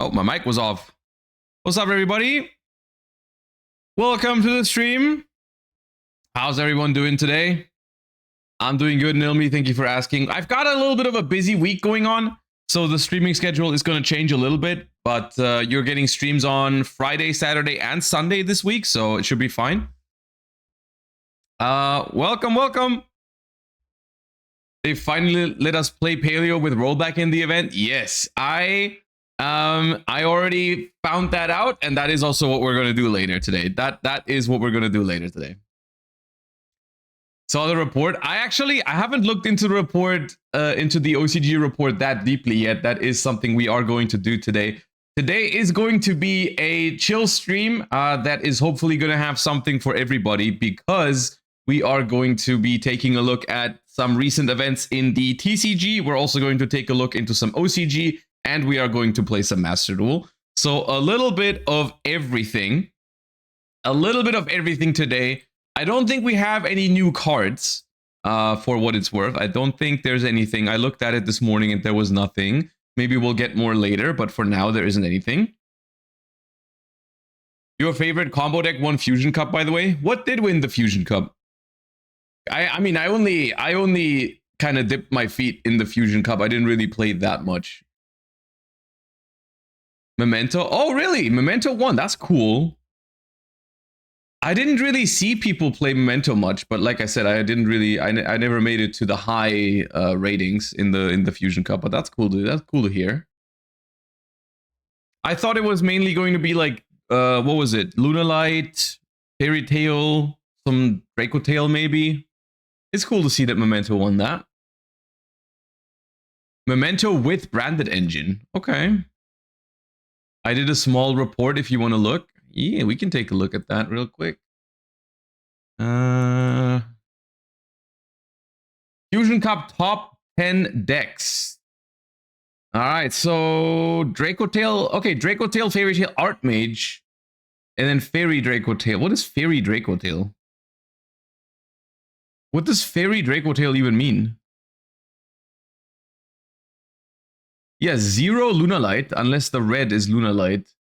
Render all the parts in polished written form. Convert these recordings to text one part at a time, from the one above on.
Oh, my mic was off. What's up, everybody? Welcome to the stream. How's everyone doing today? I'm doing good, Nilmi. Thank you for asking. I've got a little bit of a busy week going on, so the streaming schedule is going to change a little bit, but you're getting streams on Friday, Saturday, and Sunday this week, so it should be fine. Welcome. They finally let us play Paleo with rollback in the event. Yes, I already found that out, and that is also what we're going to do later today. That is what we're going to do later today. Saw the report. I haven't looked into the report, into the OCG report that deeply yet. That is something we are going to do today. Today is going to be a chill stream that is hopefully going to have something for everybody, because we are going to be taking a look at some recent events in the TCG. We're also going to take a look into some OCG, and we are going to play some Master Duel. So a little bit of everything. A little bit of everything today. I don't think we have any new cards, for what it's worth. I don't think there's anything. I looked at it this morning and there was nothing. Maybe we'll get more later, but for now there isn't anything. Your favorite combo deck won Fusion Cup, by the way. What did win the Fusion Cup? I mean, I only kind of dipped my feet in the Fusion Cup. I didn't really play that much. Memento? Oh, really? Memento won. That's cool. I didn't really see people play Memento much, but like I said, I never made it to the high ratings in the Fusion Cup, but that's cool, dude. That's cool to hear. I thought it was mainly going to be like, what was it? Lunalight, Fairy Tail, some Draco Tail maybe. It's cool to see that Memento won that. Memento with branded engine. Okay. I did a small report if you want to look. Yeah, we can take a look at that real quick. Fusion Cup top 10 decks. All right, so Draco Tail. Okay, Draco Tail, Fairy Tail, Archmage, and then Fairy Draco Tail. What is Fairy Draco Tail? What does Fairy Draco Tail even mean? Yeah, 0 Lunalight, unless the red is Lunalight.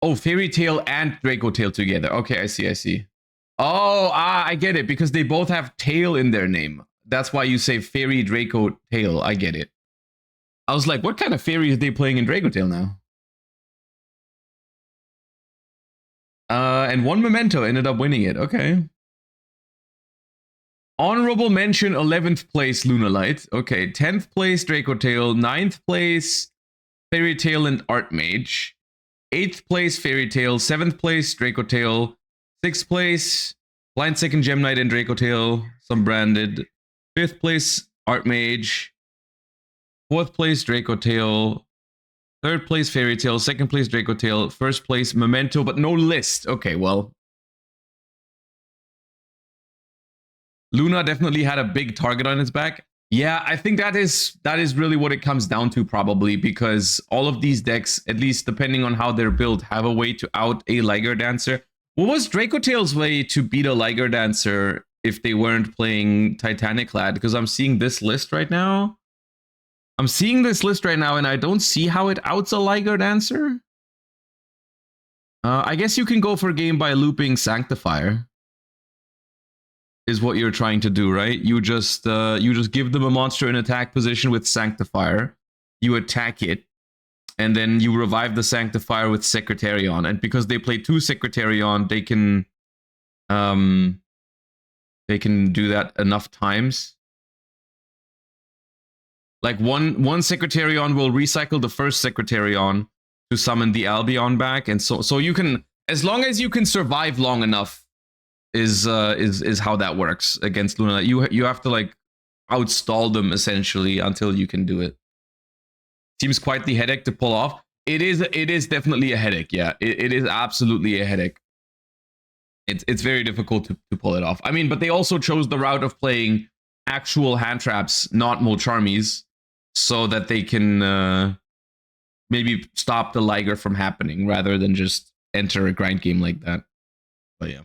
Oh, Fairy Tail and Draco Tail together. Okay, I see. Oh, I get it, because they both have tail in their name. That's why you say Fairy Draco Tail. I get it. I was like, what kind of fairy are they playing in Draco Tail now? And one Memento ended up winning it. Okay. Honorable mention, 11th place Lunalight. Okay, 10th place Draco Tail, 9th place Fairy Tail and Archmage, 8th place Fairy Tail, 7th place Draco Tail, 6th place Blind Second Gem Knight and Draco Tail, some branded, 5th place Archmage, 4th place Draco Tail, 3rd place Fairy Tail, 2nd place Draco Tail, 1st place Memento, but no list. Okay, well, Luna definitely had a big target on its back. Yeah, I think that is really what it comes down to, probably, because all of these decks, at least depending on how they're built, have a way to out a Liger Dancer. What was Draco Tail's way to beat a Liger Dancer if they weren't playing Titanic Lad? Because I'm seeing this list right now. And I don't see how it outs a Liger Dancer. I guess you can go for a game by looping Sanctifier. Is what you're trying to do, right? You just give them a monster in attack position with Sanctifier. You attack it, and then you revive the Sanctifier with Secretarion. And because they play 2 Secretarion, they can do that enough times. Like one Secretarion will recycle the first Secretarion to summon the Albion back, and so you can, as long as you can survive long enough, is how that works against Luna. You have to like outstall them essentially until you can do it. Seems quite the headache to pull off. It is definitely a headache. Yeah, it is absolutely a headache. It's very difficult to pull it off. I mean, but they also chose the route of playing actual hand traps, not Molcharmies, so that they can maybe stop the Liger from happening rather than just enter a grind game like that. But yeah.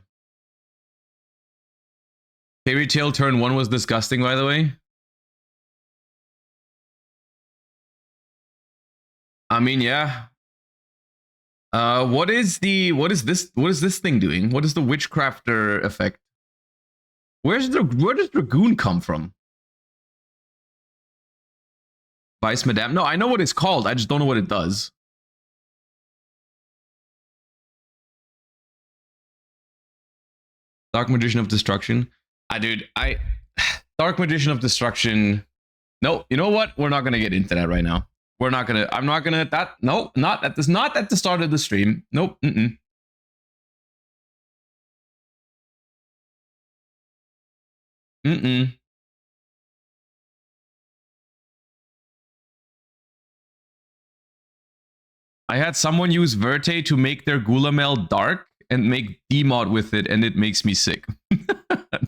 Fairy Tail turn 1 was disgusting, by the way. I mean, yeah. What is this thing doing? What is the Witchcrafter effect? Where does Dragoon come from? Vice Madame? No, I know what it's called. I just don't know what it does. Dark Magician of Destruction. Dark Magician of Destruction. No, you know what? We're not gonna get into that right now. I'm not gonna not at the start of the stream. Nope. I had someone use Verte to make their Gulamel dark and make demod with it, and it makes me sick.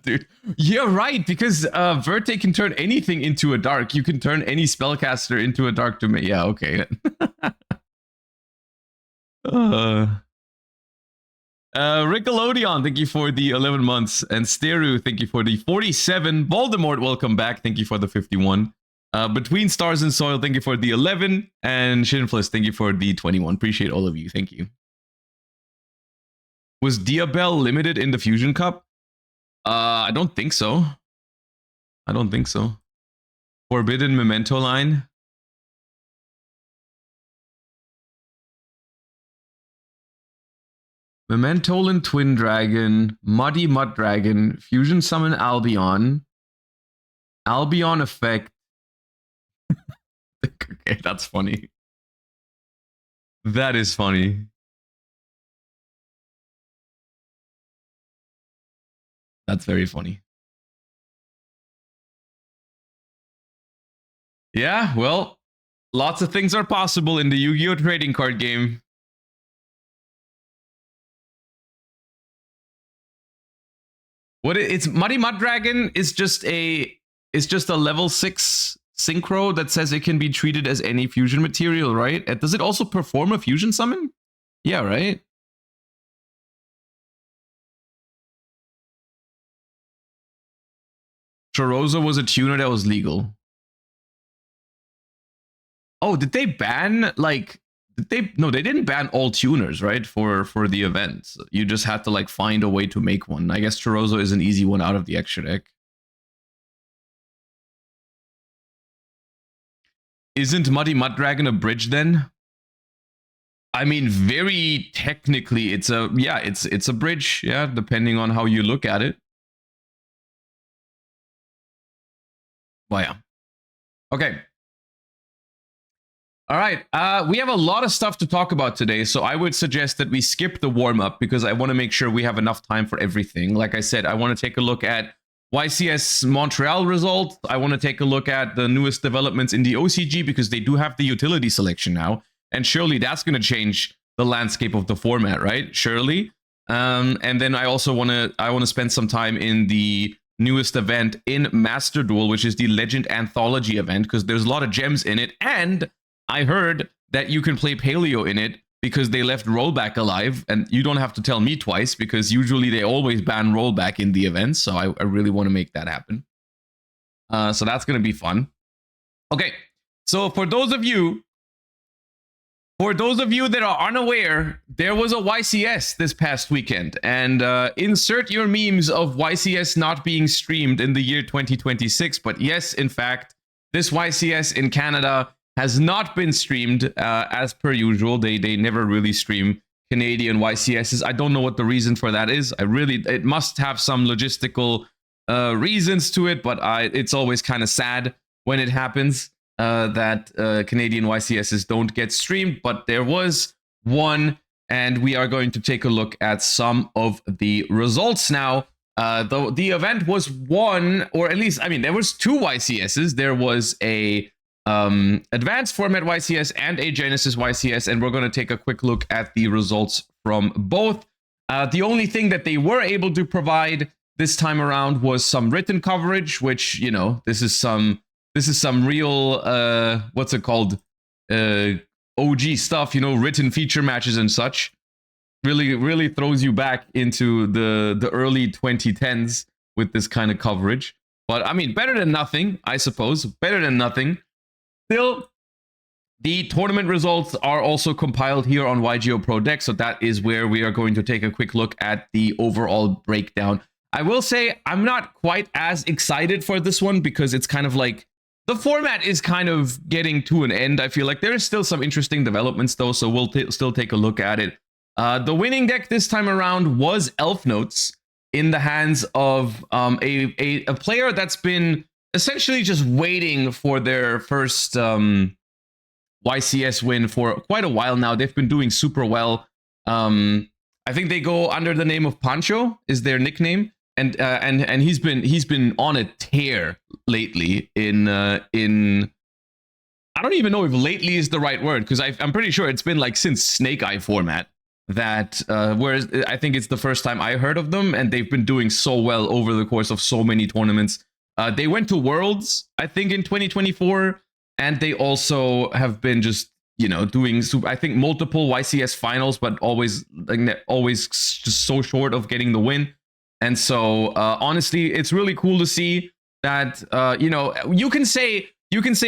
Dude, yeah, right, because Verte can turn anything into a dark. You can turn any spellcaster into a dark to me. Yeah, okay. Rickelodion, thank you for the 11 months. And Steru, thank you for the 47. Voldemort, welcome back. Thank you for the 51. Between Stars and Soil, thank you for the 11. And Shinfless, thank you for the 21. Appreciate all of you. Thank you. Was Diabell limited in the Fusion Cup? I don't think so. I don't think so. Forbidden Memento line. Mementolan Twin Dragon, Muddy Mud Dragon, Fusion Summon Albion, Albion Effect. Okay, that's funny. That is funny. That's very funny. Yeah, well, lots of things are possible in the Yu-Gi-Oh! Trading card game. It's Muddy Mud Dragon is just a level 6 synchro that says it can be treated as any fusion material, right? Does it also perform a fusion summon? Yeah, right? Chorozo was a tuner that was legal. Oh, did they ban no, they didn't ban all tuners, right? For the events. You just had to like find a way to make one. I guess Chorozo is an easy one out of the extra deck. Isn't Muddy Mud Dragon a bridge then? I mean, very technically, it's a bridge, yeah, depending on how you look at it. Well, yeah. Okay. All right, we have a lot of stuff to talk about today, so I would suggest that we skip the warm-up because I want to make sure we have enough time for everything. Like I said, I want to take a look at YCS Montreal results. I want to take a look at the newest developments in the OCG because they do have the utility selection now, and surely that's going to change the landscape of the format, right? Surely. And then I also want to spend some time in the newest event in Master Duel, which is the Legend Anthology event, because there's a lot of gems in it, and I heard that you can play Paleo in it because they left rollback alive, and you don't have to tell me twice because usually they always ban rollback in the events, so I really want to make that happen. So that's going to be fun. Okay, so for those of you that are unaware, there was a YCS this past weekend, and insert your memes of YCS not being streamed in the year 2026, but yes, in fact, this YCS in Canada has not been streamed as per usual. They never really stream Canadian YCSs. I don't know what the reason for that is. It must have some logistical reasons to it, but it's always kind of sad when it happens that Canadian YCSs don't get streamed. But there was one, and we are going to take a look at some of the results now. The event was won, or at least, I mean, there was two YCSs. There was a advanced format YCS and a Genesis YCS, and we're going to take a quick look at the results from both. The only thing that they were able to provide this time around was some written coverage, which, you know, this is some real what's it called, OG stuff, you know, written feature matches and such. Really throws you back into the early 2010s with this kind of coverage. But I mean, better than nothing, I suppose. Better than nothing. Still, The tournament results are also compiled here on YGO Pro Deck, so that is where we are going to take a quick look at the overall breakdown. I will say I'm not quite as excited for this one because it's kind of like the format is kind of getting to an end. I feel like there is still some interesting developments though, so we'll still take a look at it. The winning deck this time around was Elf Notes in the hands of a player that's been essentially just waiting for their first YCS win for quite a while now. They've been doing super well. I think they go under the name of Pancho is their nickname, and he's been on a tear lately. In I don't even know if lately is the right word because I'm pretty sure it's been like since Snake Eye format that whereas I think it's the first time I heard of them, and they've been doing so well over the course of so many tournaments. They went to Worlds I think in 2024. And they also have been just, you know, doing, I think, multiple YCS finals, but always just so short of getting the win. And so, honestly, it's really cool to see that, you know, you can say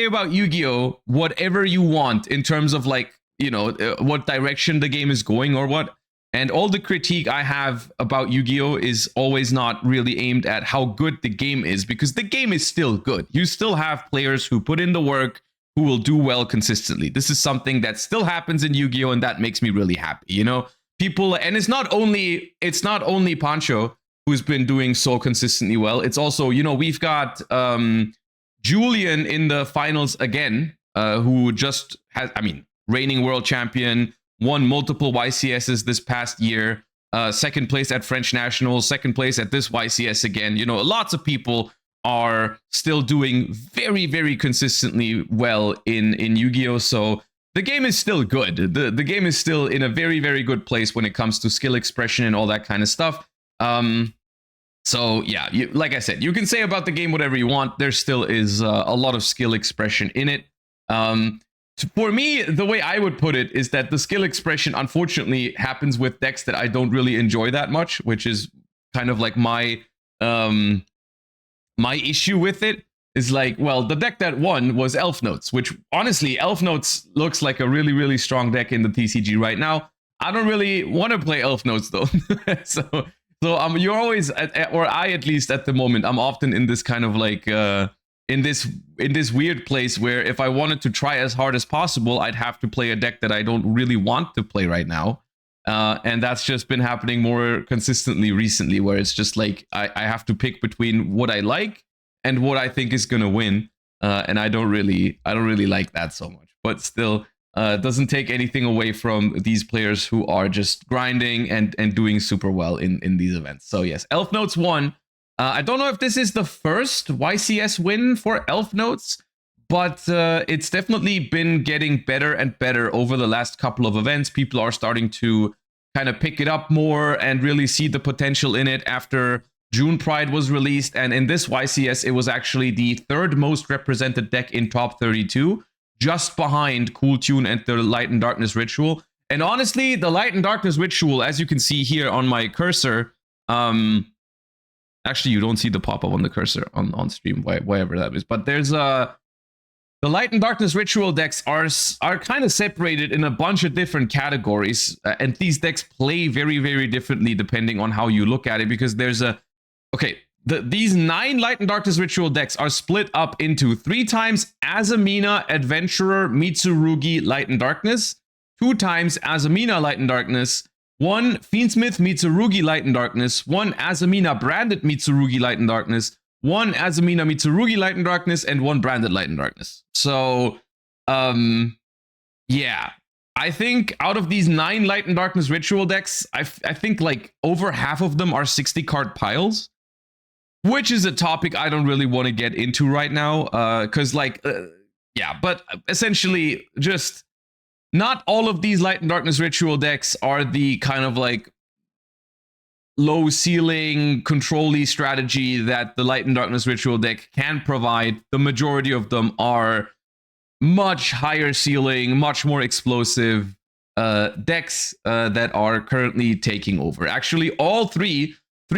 about Yu-Gi-Oh! Whatever you want in terms of like, you know, what direction the game is going or what. And all the critique I have about Yu-Gi-Oh! Is always not really aimed at how good the game is, because the game is still good. You still have players who put in the work, who will do well consistently. This is something that still happens in Yu-Gi-Oh! And that makes me really happy. You know, people, and it's not only Pancho who's been doing so consistently well. It's also, you know, we've got Julian in the finals again, who just has, I mean, reigning world champion, won multiple YCSs this past year, second place at French Nationals, second place at this YCS again. You know, lots of people are still doing very, very consistently well in Yu-Gi-Oh! So the game is still good. The game is still in a very, very good place when it comes to skill expression and all that kind of stuff. So yeah, like I said, you can say about the game whatever you want. There still is a lot of skill expression in it. For me, the way I would put it is that the skill expression, unfortunately, happens with decks that I don't really enjoy that much, which is kind of like my issue with it. Is like, well, the deck that won was Elf Notes, which honestly, Elf Notes looks like a really, really strong deck in the TCG right now. I don't really want to play Elf Notes though. so you're always, or I at least at the moment, I'm often in this kind of like in this weird place where if I wanted to try as hard as possible, I'd have to play a deck that I don't really want to play right now. And that's just been happening more consistently recently, where it's just like I have to pick between what I like and what I think is gonna win. And I don't really like that so much. But still, it doesn't take anything away from these players who are just grinding and doing super well in these events. So yes, Elf Notes won. I don't know if this is the first YCS win for Elf Notes, but it's definitely been getting better and better over the last couple of events. People are starting to kind of pick it up more and really see the potential in it after June Pride was released. And in this YCS, it was actually the third most represented deck in top 32, just behind Cool Tune and the Light and Darkness Ritual. And honestly, the Light and Darkness Ritual, as you can see here on my cursor, actually, you don't see the pop-up on the cursor on stream, wherever that is. But there's the Light and Darkness Ritual decks are kind of separated in a bunch of different categories, and these decks play very, very differently depending on how you look at it. Because there's these 9 Light and Darkness Ritual decks are split up into 3 times Azamina, Adventurer, Mitsurugi, Light and Darkness, 2 times Azamina, Light and Darkness, 1 Fiendsmith Mitsurugi Light and Darkness, 1 Azamina branded Mitsurugi Light and Darkness, 1 Azamina Mitsurugi Light and Darkness, and 1 branded Light and Darkness. So, yeah. I think out of these 9 Light and Darkness Ritual decks, I think like over half of them are 60 card piles, which is a topic I don't really want to get into right now. Because yeah, but essentially just not all of these Light and Darkness Ritual decks are the kind of like low ceiling control-y strategy that the Light and Darkness Ritual deck can provide. The majority of them are much higher ceiling, much more explosive decks that are currently taking over. Actually, all three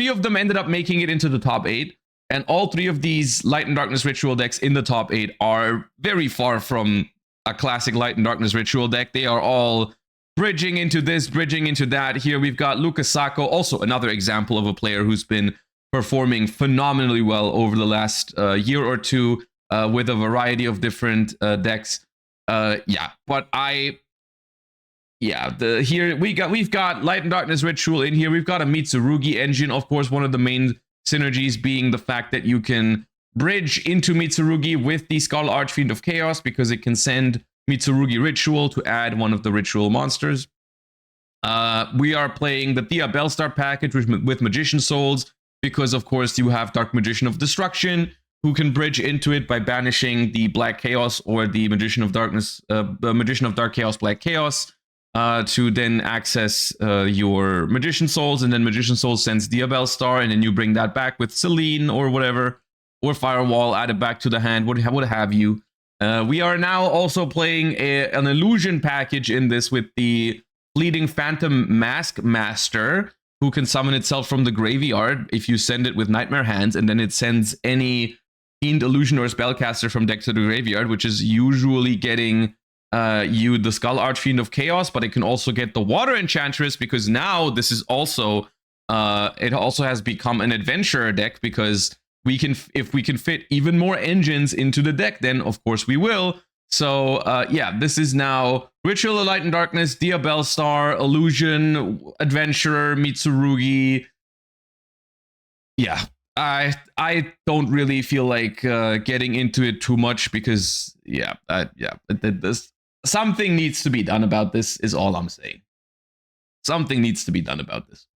of them ended up making it into the top 8, and all 3 of these Light and Darkness Ritual decks in the top 8 are very far from a classic Light and Darkness Ritual deck. They are all bridging into this, bridging into that. Here we've got Lucas Sacco, also another example of a player who's been performing phenomenally well over the last year or two with a variety of different decks. Yeah, but here we've got Light and Darkness Ritual in here. We've got a Mitsurugi engine, of course. One of the main synergies being the fact that you can bridge into Mitsurugi with the Skull Archfiend of Chaos, because it can send Mitsurugi Ritual to add one of the ritual monsters. We are playing the Thea Bellstar package with Magician Souls, because of course you have Dark Magician of Destruction, who can bridge into it by banishing the Black Chaos or the Magician of Darkness, the Magician of Dark Chaos, Black Chaos, to then access your Magician Souls, and then Magician Souls sends Thea Bellstar, and then you bring that back with Celine or whatever, or Firewall, add it back to the hand, what have you. We are now also playing an illusion package in this with the Fleeting Phantom Mask Master, who can summon itself from the graveyard if you send it with Nightmare Hands, and then it sends any Fiend, Illusion, or Spellcaster from deck to the graveyard, which is usually getting you the Skull Archfiend of Chaos, but it can also get the Water Enchantress, because now this is also it also has become an adventurer deck, because we can, if we can fit even more engines into the deck, then of course we will. So yeah, this is now Ritual of Light and Darkness, Thea Bellstar, Illusion, Adventurer, Mitsurugi. Yeah, I don't really feel like getting into it too much, because this, something needs to be done about this, is all I'm saying. Something needs to be done about this.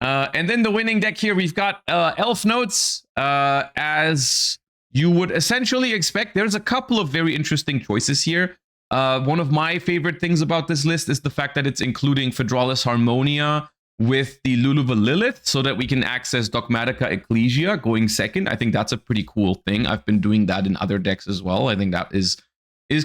And then the winning deck here, we've got Elf Notes. As you would essentially expect, there's a couple of very interesting choices here. One of my favorite things about this list is the fact that it's including Phaedralis Harmonia with the Luluva Lilith, so that we can access Dogmatica Ecclesia going second. I think that's a pretty cool thing. I've been doing that in other decks as well. I think that is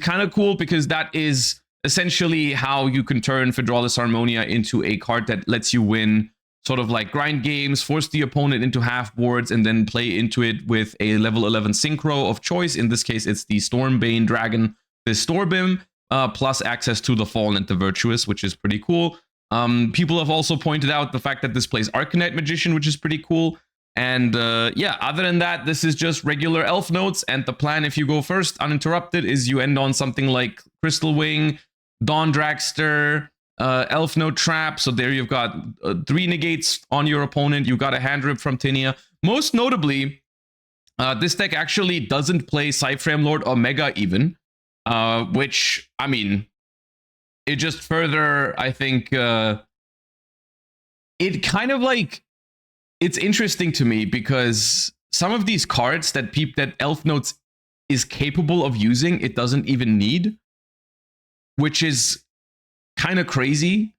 kind of cool, because that is essentially how you can turn Phaedralis Harmonia into a card that lets you win sort of like grind games, force the opponent into half boards, and then play into it with a level 11 synchro of choice. In this case, it's the Stormbane Dragon, the Storbim, plus access to the Fallen and the Virtuous, which is pretty cool. People have also pointed out the fact that this plays Arcanite Magician, which is pretty cool. And yeah, other than that, this is just regular Elf Notes, and the plan, if you go first uninterrupted, is you end on something like Crystal Wing, Dawn Dragster, Elf Note Trap. So there you've got 3 negates on your opponent. You got a hand rip from Tinia. Most notably, this deck actually doesn't play Cyframe Lord Omega even, which, I mean, it just further, I think, it kind of like, it's interesting to me, because some of these cards that Elf Notes is capable of using, it doesn't even need, which is kind of crazy.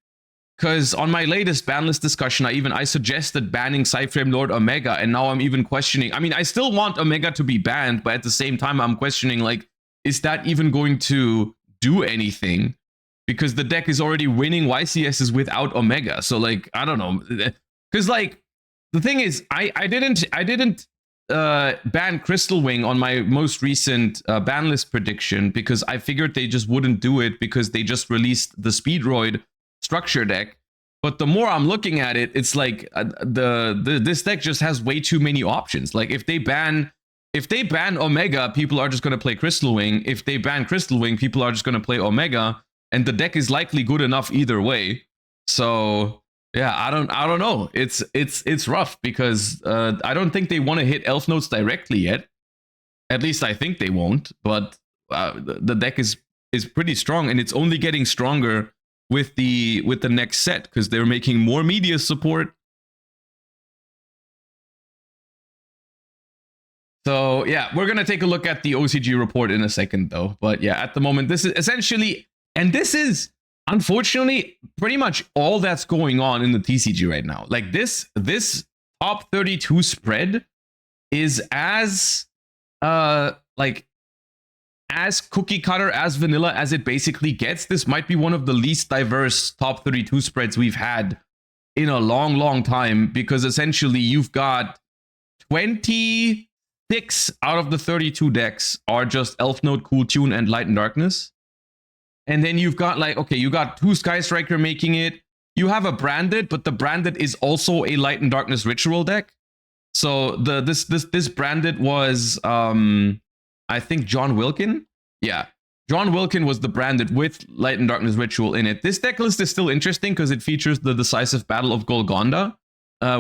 Because on my latest ban list discussion, I suggested banning Cyframe Lord Omega, and now I'm even questioning. I mean, I still want Omega to be banned, but at the same time, I'm questioning, like, is that even going to do anything? Because the deck is already winning YCSs without Omega. So, like, I don't know. Because, like, the thing is, I didn't ban Crystal Wing on my most recent ban list prediction, because I figured they just wouldn't do it, because they just released the Speedroid structure deck. But the more I'm looking at it, it's like this deck just has way too many options. Like, if they ban Omega, people are just going to play Crystal Wing. If they ban Crystal Wing, people are just going to play Omega, and the deck is likely good enough either way. So yeah, I don't know. It's rough, because I don't think they want to hit Elf Notes directly yet. At least I think they won't. But the deck is pretty strong, and it's only getting stronger with the next set, because they're making more media support. So yeah, we're gonna take a look at the OCG report in a second, though. But yeah, at the moment, this is essentially, and this is, unfortunately, pretty much all that's going on in the TCG right now. Like, this top 32 spread is as like as cookie cutter, as vanilla as it basically gets. This might be one of the least diverse top 32 spreads we've had in a long time, because essentially you've got 26 out of the 32 decks are just Elf Note, Cool Tune, and Light and Darkness. And then you've got like, okay, you got 2 Sky Striker making it. You have a Branded, but the Branded is also a Light and Darkness Ritual deck. So this Branded was I think John Wilkin. Yeah. John Wilkin was the Branded with Light and Darkness Ritual in it. This deck list is still interesting because it features the Decisive Battle of Golconda,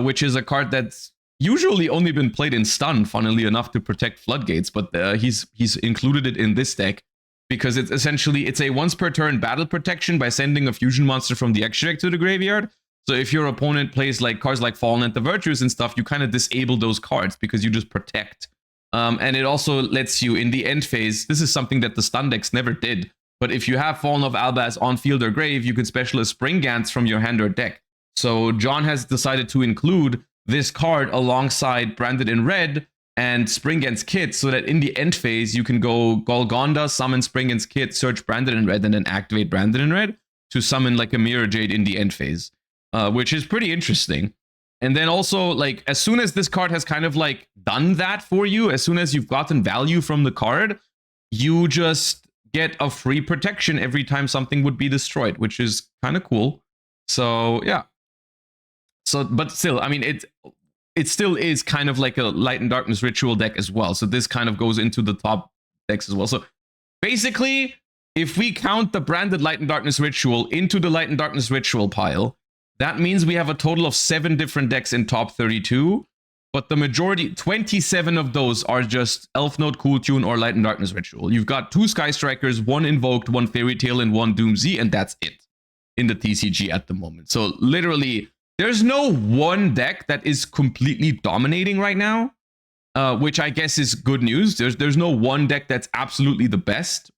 which is a card that's usually only been played in stun, funnily enough, to protect Floodgates, but he's included it in this deck because it's essentially, it's a once per turn battle protection by sending a fusion monster from the extra deck to the graveyard. So if your opponent plays like cards like Fallen and the Virtues and stuff, you kind of disable those cards because you just protect. And it also lets you, in the end phase, this is something that the stun decks never did, but if you have Fallen of Albaz on field or grave, you can specialist Springgans from your hand or deck. So John has decided to include this card alongside Branded in Red and Springgans Kit, so that in the end phase, you can go Golconda, summon Springgans Kit, search Branded in Red, and then activate Branded in Red to summon like a Mirror Jade in the end phase, which is pretty interesting. And then also, like, as soon as this card has kind of like done that for you, as soon as you've gotten value from the card, you just get a free protection every time something would be destroyed, which is kind of cool. So yeah. So, but still, I mean, it still is kind of like a Light and Darkness Ritual deck as well. So this kind of goes into the top decks as well. So basically, if we count the Branded Light and Darkness Ritual into the Light and Darkness Ritual pile, that means we have a total of 7 different decks in top 32, but the majority, 27 of those are just Elf Note, Cool Tune, or Light and Darkness Ritual. You've got 2 Sky Strikers, 1 Invoked, 1 Fairy Tale, and 1 Doomsday, and that's it in the TCG at the moment. So literally, there's no one deck that is completely dominating right now, which I guess is good news. There's no one deck that's absolutely the best,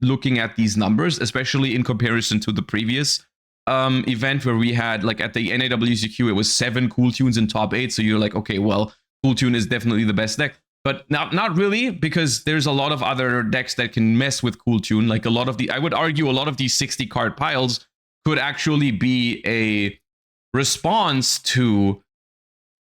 looking at these numbers, especially in comparison to the previous event where we had, like, at the NAWCQ, it was 7 Cool Tunes in top 8. So you're like, okay, well, Cool Tune is definitely the best deck. But not really, because there's a lot of other decks that can mess with Cool Tune. Like a lot of I would argue a lot of these 60 card piles could actually be a response to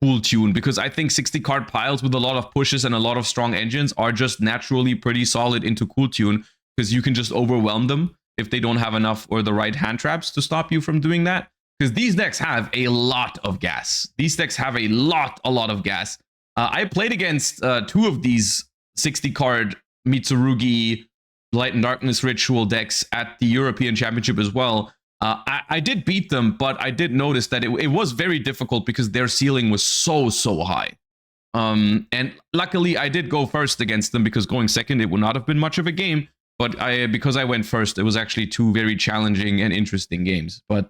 Cool Tune, because I think 60 card piles with a lot of pushes and a lot of strong engines are just naturally pretty solid into Cool Tune, because you can just overwhelm them if they don't have enough or the right hand traps to stop you from doing that. Because these decks have a lot of gas. These decks have a lot of gas. I played against 2 of these 60 card Mitsurugi Light and Darkness Ritual decks at the European Championship as well. I did beat them, but I did notice that it was very difficult because their ceiling was so high. And luckily I did go first against them, because going second, it would not have been much of a game. But because I went first, it was actually 2 very challenging and interesting games. But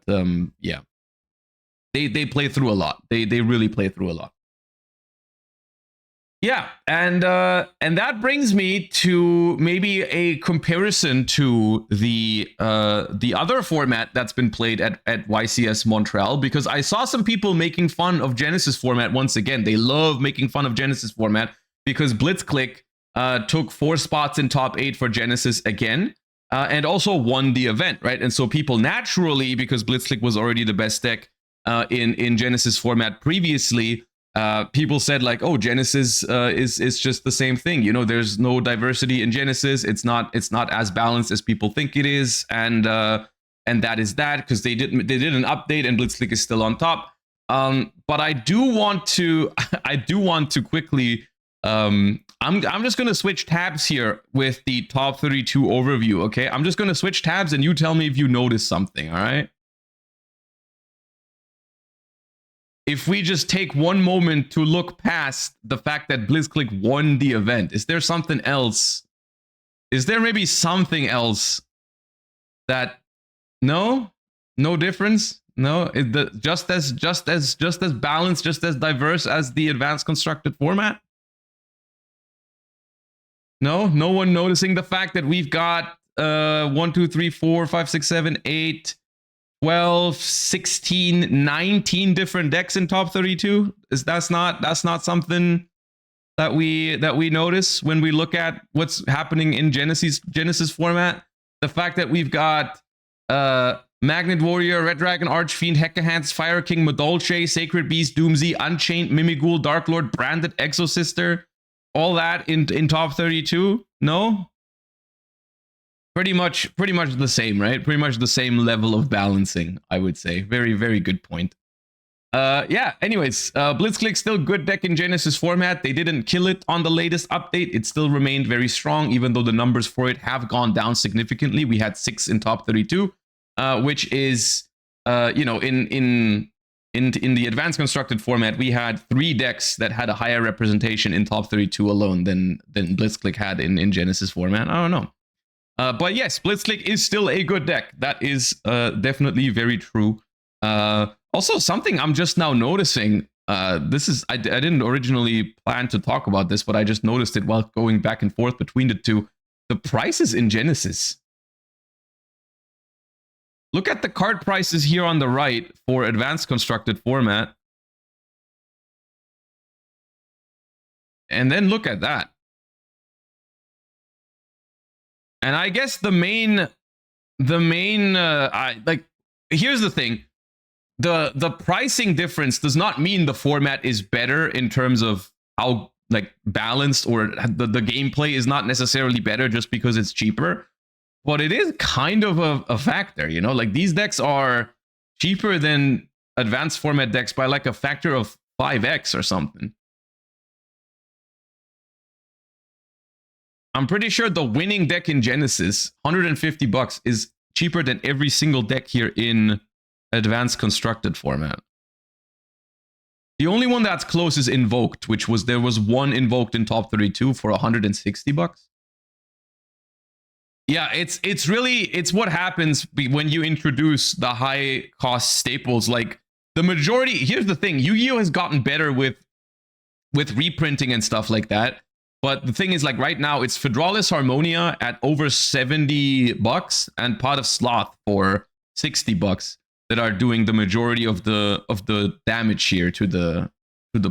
yeah, they play through a lot. They really play through a lot. Yeah, and that brings me to maybe a comparison to the other format that's been played at YCS Montreal, because I saw some people making fun of Genesis format once again. They love making fun of Genesis format because Blitzclick took 4 spots in top 8 for Genesis again, and also won the event, right? And so people naturally, because Blitzclick was already the best deck in Genesis format previously, people said like, oh, Genesis is just the same thing. You know, there's no diversity in Genesis. It's not as balanced as people think it is, and that is that because they did an update and Blitzclick is still on top. But I do want to quickly. I'm just going to switch tabs here with the top 32 overview, okay? I'm just going to switch tabs and you tell me if you notice something, all right? If we just take one moment to look past the fact that Blitzclick won the event, is there something else? Is there maybe something else that... No difference? No, just as balanced, just as diverse as the advanced constructed format? No one noticing the fact that we've got 1, 2, 3, 4, 5, 6, 7, 8, 12, 16, 19 different decks in top 32? That's not something that we notice when we look at what's happening in Genesis format. The fact that we've got Magnet Warrior, Red Dragon, Archfiend, Hecahans, Fire King, Madolche, Sacred Beast, Doomsday, Unchained, Mimighoul, Dark Lord, Branded, Exosister, all that in top 32? No? pretty much the same, right? Pretty much the same level of balancing, I would say. Very, very good point. Yeah, anyways, Blitzkrieg still good deck in Genesis format. They didn't kill it on the latest update. It still remained very strong, even though the numbers for it have gone down significantly. We had 6 in top 32, which is, you know, in the advanced constructed format, we had 3 decks that had a higher representation in top 32 alone than Blitzkrieg had in Genesis format. I don't know. But yes, Blitzkrieg is still a good deck. That is definitely very true. Also, something I'm just now noticing, this is, I didn't originally plan to talk about this, but I just noticed it while going back and forth between the two. The prices in Genesis. Look at the card prices here on the right for advanced constructed format. And then look at that. And I guess the main, here's the thing. The pricing difference does not mean the format is better in terms of how like balanced, or the gameplay is not necessarily better just because it's cheaper, but it is kind of a factor, you know, like these decks are cheaper than advanced format decks by like a factor of 5x or something. I'm pretty sure the winning deck in Genesis, $150, is cheaper than every single deck here in advanced constructed format. The only one that's close is Invoked, which was, there was one Invoked in top 32 for $160. Yeah, it's really, it's what happens when you introduce the high cost staples. Like the majority, here's the thing, Yu-Gi-Oh has gotten better with reprinting and stuff like that. But the thing is, like right now, it's Fedralis Harmonia at over $70 and Pot of Sloth for $60 that are doing the majority of the damage here to the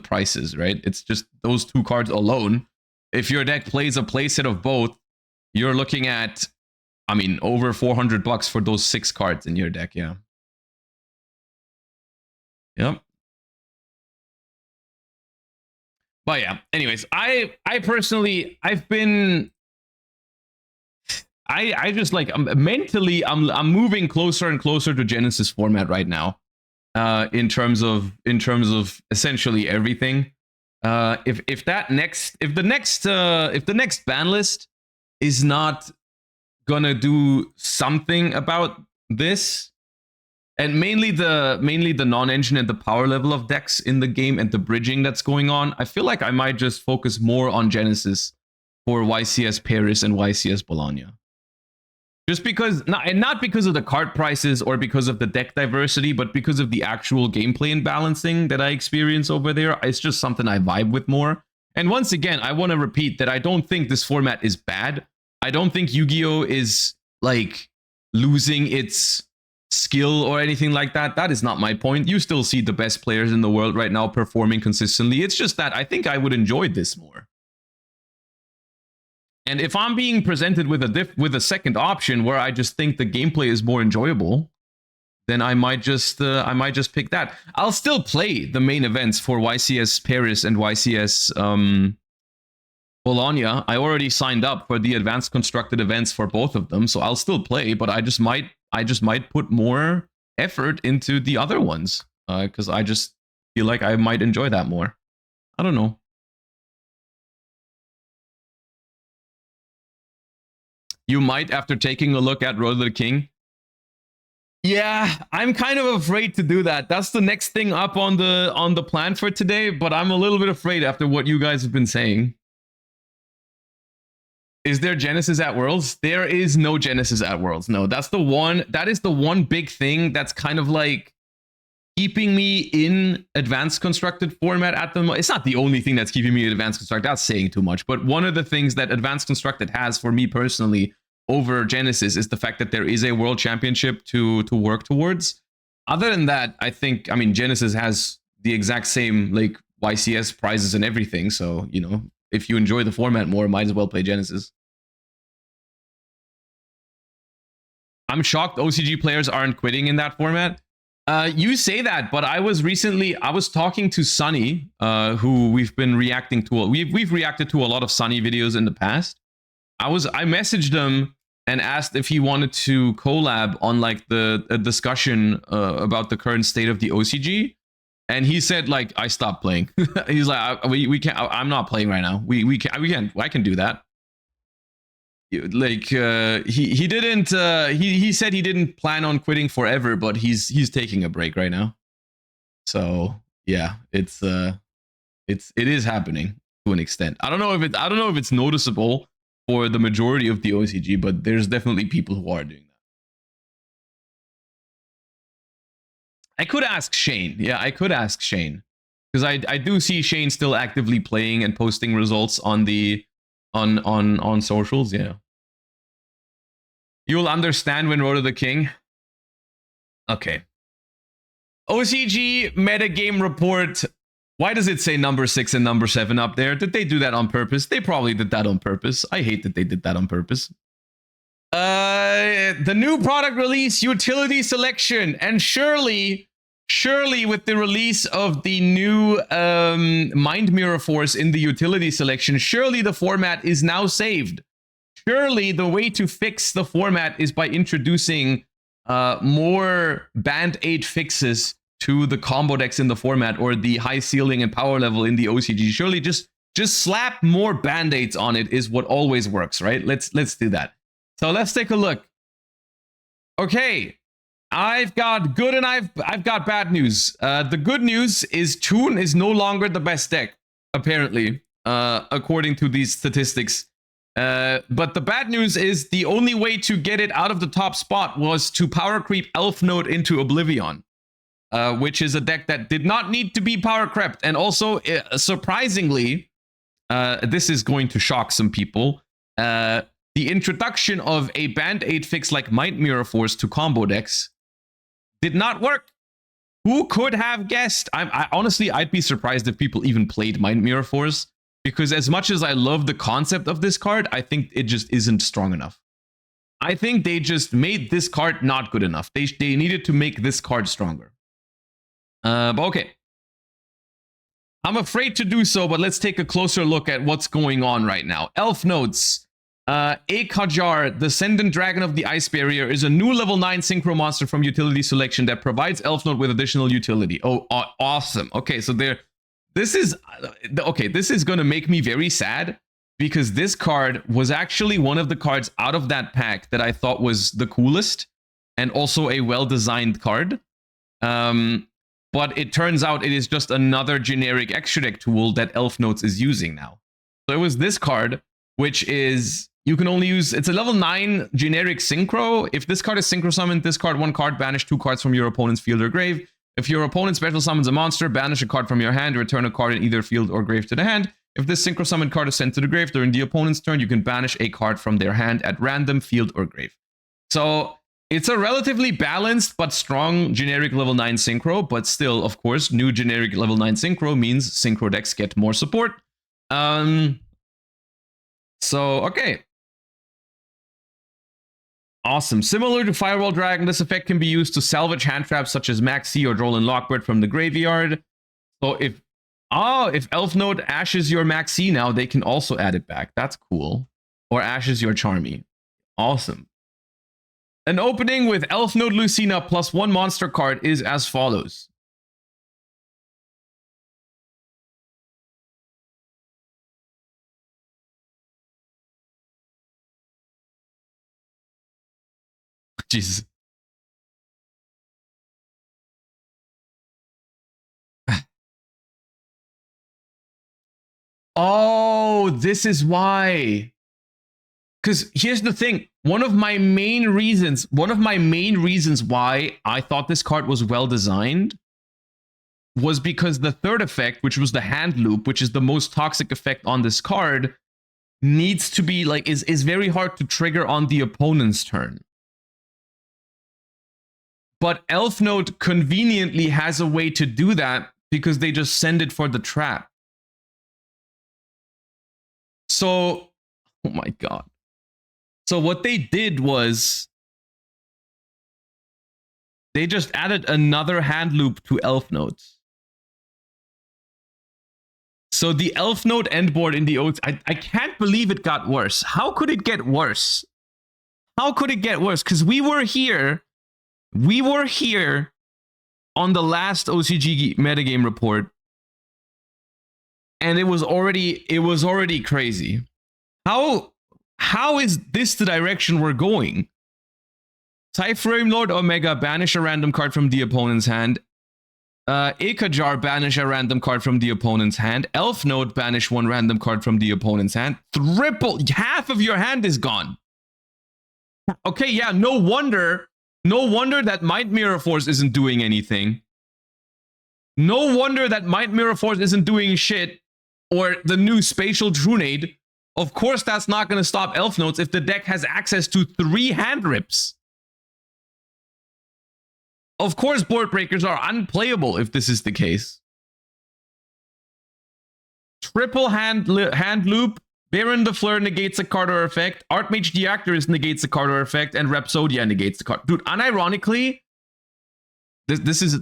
prices, right? It's just those 2 cards alone. If your deck plays a playset of both, you're looking at, I mean, over $400 for those 6 cards in your deck, yeah. Yep. But yeah, anyways, I personally, I've been, I just like, mentally, I'm moving closer and closer to Genesis format right now, in terms of essentially everything. If the next ban list is not gonna do something about this, and mainly the non-engine and the power level of decks in the game and the bridging that's going on, I feel like I might just focus more on Genesis for YCS Paris and YCS Bologna. Just because, not because of the card prices or because of the deck diversity, but because of the actual gameplay and balancing that I experience over there. It's just something I vibe with more. And once again, I want to repeat that I don't think this format is bad. I don't think Yu-Gi-Oh is like losing its skill or anything like that. That is not my point. You still see the best players in the world right now performing consistently. It's just that I think I would enjoy this more. And if I'm being presented with a second option where I just think the gameplay is more enjoyable, then I might just pick that. I'll still play the main events for YCS Paris and YCS Bologna. I already signed up for the advanced constructed events for both of them, so I'll still play, but I just might put more effort into the other ones, because I just feel like I might enjoy that more. I don't know. You might after taking a look at Road to the King. Yeah, I'm kind of afraid to do that. That's the next thing up on the plan for today, but I'm a little bit afraid after what you guys have been saying. Is there Genesis at Worlds? There is no Genesis at Worlds. No, that is the one big thing that's kind of like keeping me in advanced constructed format at the moment. It's not the only thing that's keeping me in advanced constructed. That's saying too much. But one of the things that advanced constructed has for me personally over Genesis is the fact that there is a world championship to work towards. Other than that, I mean, Genesis has the exact same like YCS prizes and everything. So, you know, if you enjoy the format more, might as well play Genesis. I'm shocked OCG players aren't quitting in that format. You say that, but I was talking to Sunny, who we've been reacting to. We've reacted to a lot of Sunny videos in the past. I messaged him and asked if he wanted to collab on like a discussion about the current state of the OCG. And he said, like, I stopped playing. He's like, we can't. I'm not playing right now. We can't. I can do that. Like he didn't. He said he didn't plan on quitting forever, but he's taking a break right now. So yeah, it is happening to an extent. I don't know if it's noticeable for the majority of the OCG, but there's definitely people who are doing that. I could ask Shane. Yeah, I could ask Shane, because I do see Shane still actively playing and posting results on the on socials. Yeah, you'll understand when Road to the King. Okay. OCG Metagame Report. Why does it say number 6 and number 7 up there? Did they do that on purpose? They probably did that on purpose. I hate that they did that on purpose. The new product release, utility selection, and surely with the release of the new Mind Mirror Force in the utility selection, surely the format is now saved. Surely the way to fix the format is by introducing more band 8 fixes to the combo decks in the format, or the high ceiling and power level in the OCG. Surely just slap more band-aids on it is what always works, right? Let's do that. So let's take a look. Okay, I've got good and I've got bad news. The good news is Toon is no longer the best deck, apparently, according to these statistics. But the bad news is the only way to get it out of the top spot was to power creep Elf Note into Oblivion, which is a deck that did not need to be power crept. And also, surprisingly, this is going to shock some people. The introduction of a Band 8 fix like Mind Mirror Force to combo decks did not work. Who could have guessed? Honestly, I'd be surprised if people even played Mind Mirror Force, because as much as I love the concept of this card, I think it just isn't strong enough. I think they just made this card not good enough. They needed to make this card stronger. But okay. I'm afraid to do so, but let's take a closer look at what's going on right now. Elf Notes. Akajar, Descendant Dragon of the Ice Barrier, is a new level 9 synchro monster from utility selection that provides Elf Note with additional utility. Oh, awesome. Okay, so this is going to make me very sad, because this card was actually one of the cards out of that pack that I thought was the coolest and also a well-designed card. But it turns out it is just another generic extra deck tool that Elf Notes is using now. So it was this card, which is, you can only use, it's a level 9 generic synchro. If this card is synchro summoned, discard 1 card, banish 2 cards from your opponent's field or grave. If your opponent special summons a monster, banish a card from your hand, return a card in either field or grave to the hand. If this synchro summoned card is sent to the grave during the opponent's turn, you can banish a card from their hand at random, field or grave. So it's a relatively balanced but strong generic level 9 synchro, but still, of course, new generic level 9 synchro means synchro decks get more support. So, okay. Awesome. Similar to Firewall Dragon, this effect can be used to salvage hand traps such as Maxi or Droll and Lockbird from the graveyard. So if Elf Note ashes your Maxi now, they can also add it back. That's cool. Or ashes your Charmy. Awesome. An opening with Elf Note Lucina plus 1 monster card is as follows. Jesus. Oh, this is why. Because here's the thing. One of my main reasons why I thought this card was well designed was because the third effect, which was the hand loop, which is the most toxic effect on this card, needs to be like, is very hard to trigger on the opponent's turn. But Elf Note conveniently has a way to do that because they just send it for the trap. So, oh my god. So what they did was they just added another hand loop to Elf Note. So the Elf Note endboard in the I can't believe it got worse. How could it get worse? How could it get worse? Because we were here on the last OCG Metagame Report, and it was already crazy. How is this the direction we're going? Typhrame Lord Omega, banish a random card from the opponent's hand. Ikajar, banish a random card from the opponent's hand. Elf Node, banish one random card from the opponent's hand. Half of your hand is gone. Okay, yeah, no wonder that Might Mirror Force isn't doing anything. No wonder that Might Mirror Force isn't doing shit. Or the new Spatial Trunade. Of course, that's not going to stop Elf Nodes if the deck has access to 3 hand rips. Of course, board breakers are unplayable if this is the case. Triple hand loop. Baron the Fleur negates a card or effect. Archmage Deactorist negates a card or effect, and Rhapsodia negates the card. Dude, unironically, this is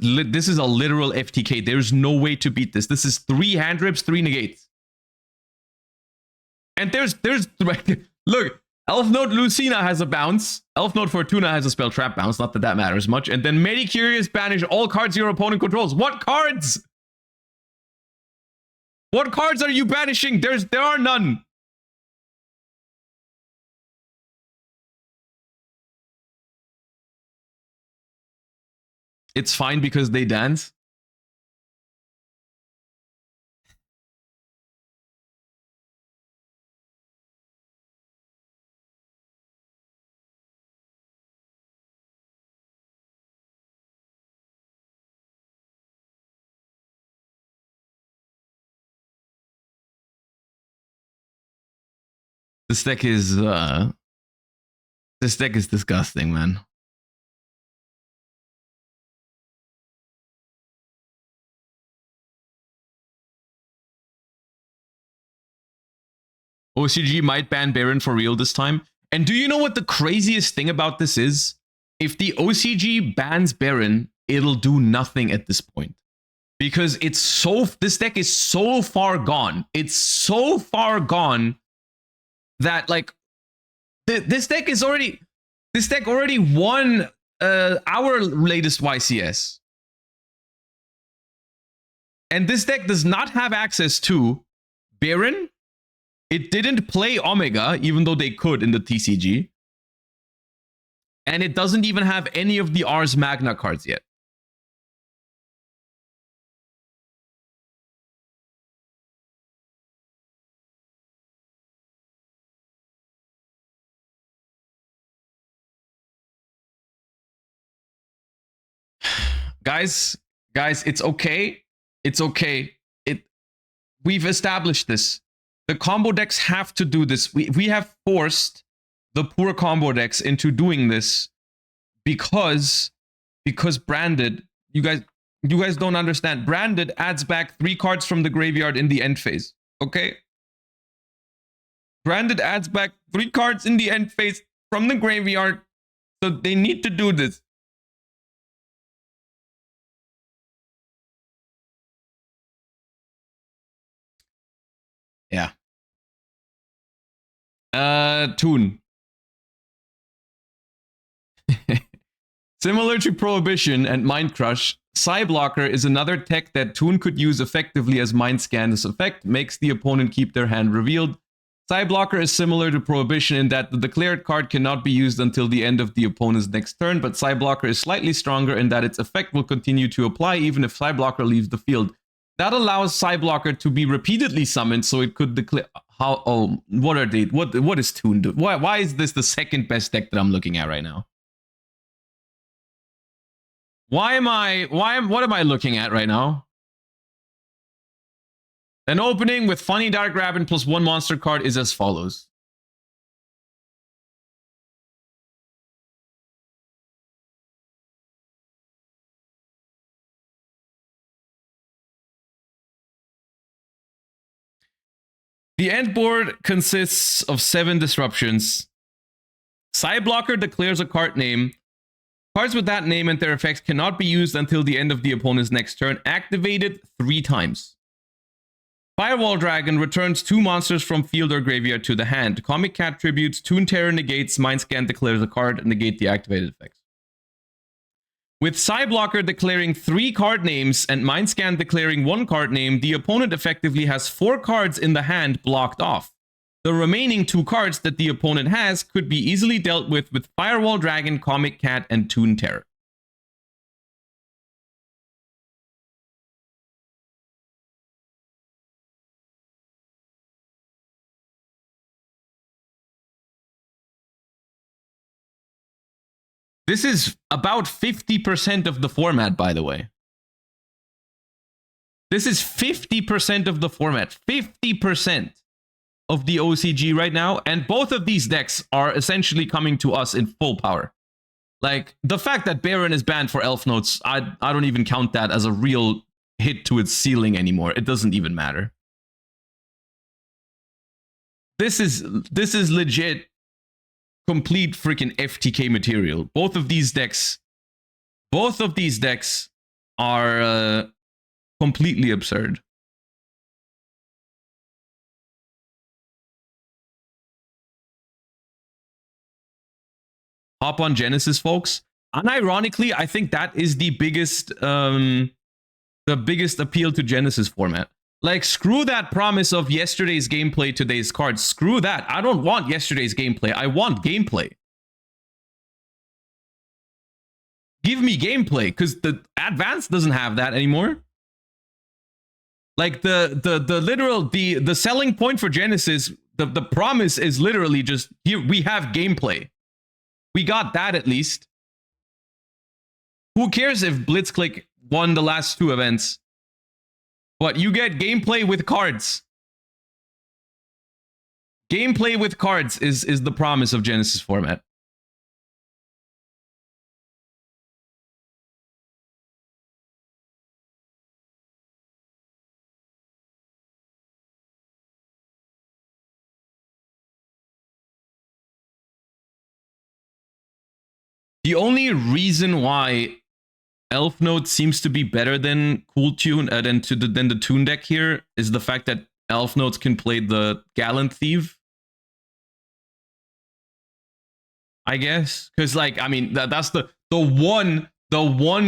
a literal FTK. There's no way to beat this. This is 3 hand rips, 3 negates. And there's look. Elf Node Lucina has a bounce. Elf Node Fortuna has a spell trap bounce. Not that that matters much. And then Medicurious banish all cards your opponent controls. What cards? What cards are you banishing? There are none. It's fine because they dance. This deck is disgusting, man. OCG might ban Baron for real this time. And do you know what the craziest thing about this is? If the OCG bans Baron, it'll do nothing at this point. Because this deck is so far gone. It's so far gone that like this deck already won our latest YCS. And this deck does not have access to Baron. It didn't play Omega, even though they could in the TCG. And it doesn't even have any of the Ars Magna cards yet. Guys, it's okay. It's okay. We've established this. The combo decks have to do this. We have forced the poor combo decks into doing this because Branded, you guys don't understand. Branded adds back 3 cards from the graveyard in the end phase. Okay? Branded adds back 3 cards in the end phase from the graveyard. So they need to do this. Yeah. Toon. Similar to Prohibition and Mind Crush, Psyblocker is another tech that Toon could use effectively as Mind Scan. This effect makes the opponent keep their hand revealed. Psyblocker is similar to Prohibition in that the declared card cannot be used until the end of the opponent's next turn, but Psyblocker is slightly stronger in that its effect will continue to apply even if Psyblocker leaves the field. That allows Psyblocker to be repeatedly summoned, so it could declare... what are they? What is Toon do? Why is this the second best deck that I'm looking at right now? What am I looking at right now? An opening with Funny Dark Rabbit plus 1 monster card is as follows. The end board consists of 7 disruptions. Psyblocker declares a card name. Cards with that name and their effects cannot be used until the end of the opponent's next turn. Activated 3 times. Firewall Dragon returns 2 monsters from field or graveyard to the hand. Comic Cat tributes, Toon Terror negates, Mind Scan declares a card, negate the activated effects. With Psyblocker declaring 3 card names and Mind Scan declaring 1 card name, the opponent effectively has 4 cards in the hand blocked off. The remaining 2 cards that the opponent has could be easily dealt with Firewall Dragon, Comic Cat, and Toon Terror. This is about 50% of the format, by the way. This is 50% of the format. 50% of the OCG right now. And both of these decks are essentially coming to us in full power. Like, the fact that Baron is banned for Elf Notes, I don't even count that as a real hit to its ceiling anymore. It doesn't even matter. This is legit complete freaking FTK material. Both of these decks are completely absurd. Hop on Genesis, folks. Unironically, I think that is the biggest appeal to Genesis format. Like, screw that promise of yesterday's gameplay, today's cards. Screw that. I don't want yesterday's gameplay. I want gameplay. Give me gameplay, because the Advanced doesn't have that anymore. Like, the selling point for Genesis, the promise is literally just, here, we have gameplay. We got that at least. Who cares if Blitzclick won the last 2 events? But you get gameplay with cards. Gameplay with cards is the promise of Genesis format. The only reason why Elf Note seems to be better than Cool Tune than the Toon deck here is the fact that Elf Notes can play the Gallant Thief. I guess, because, like, I mean, that's the one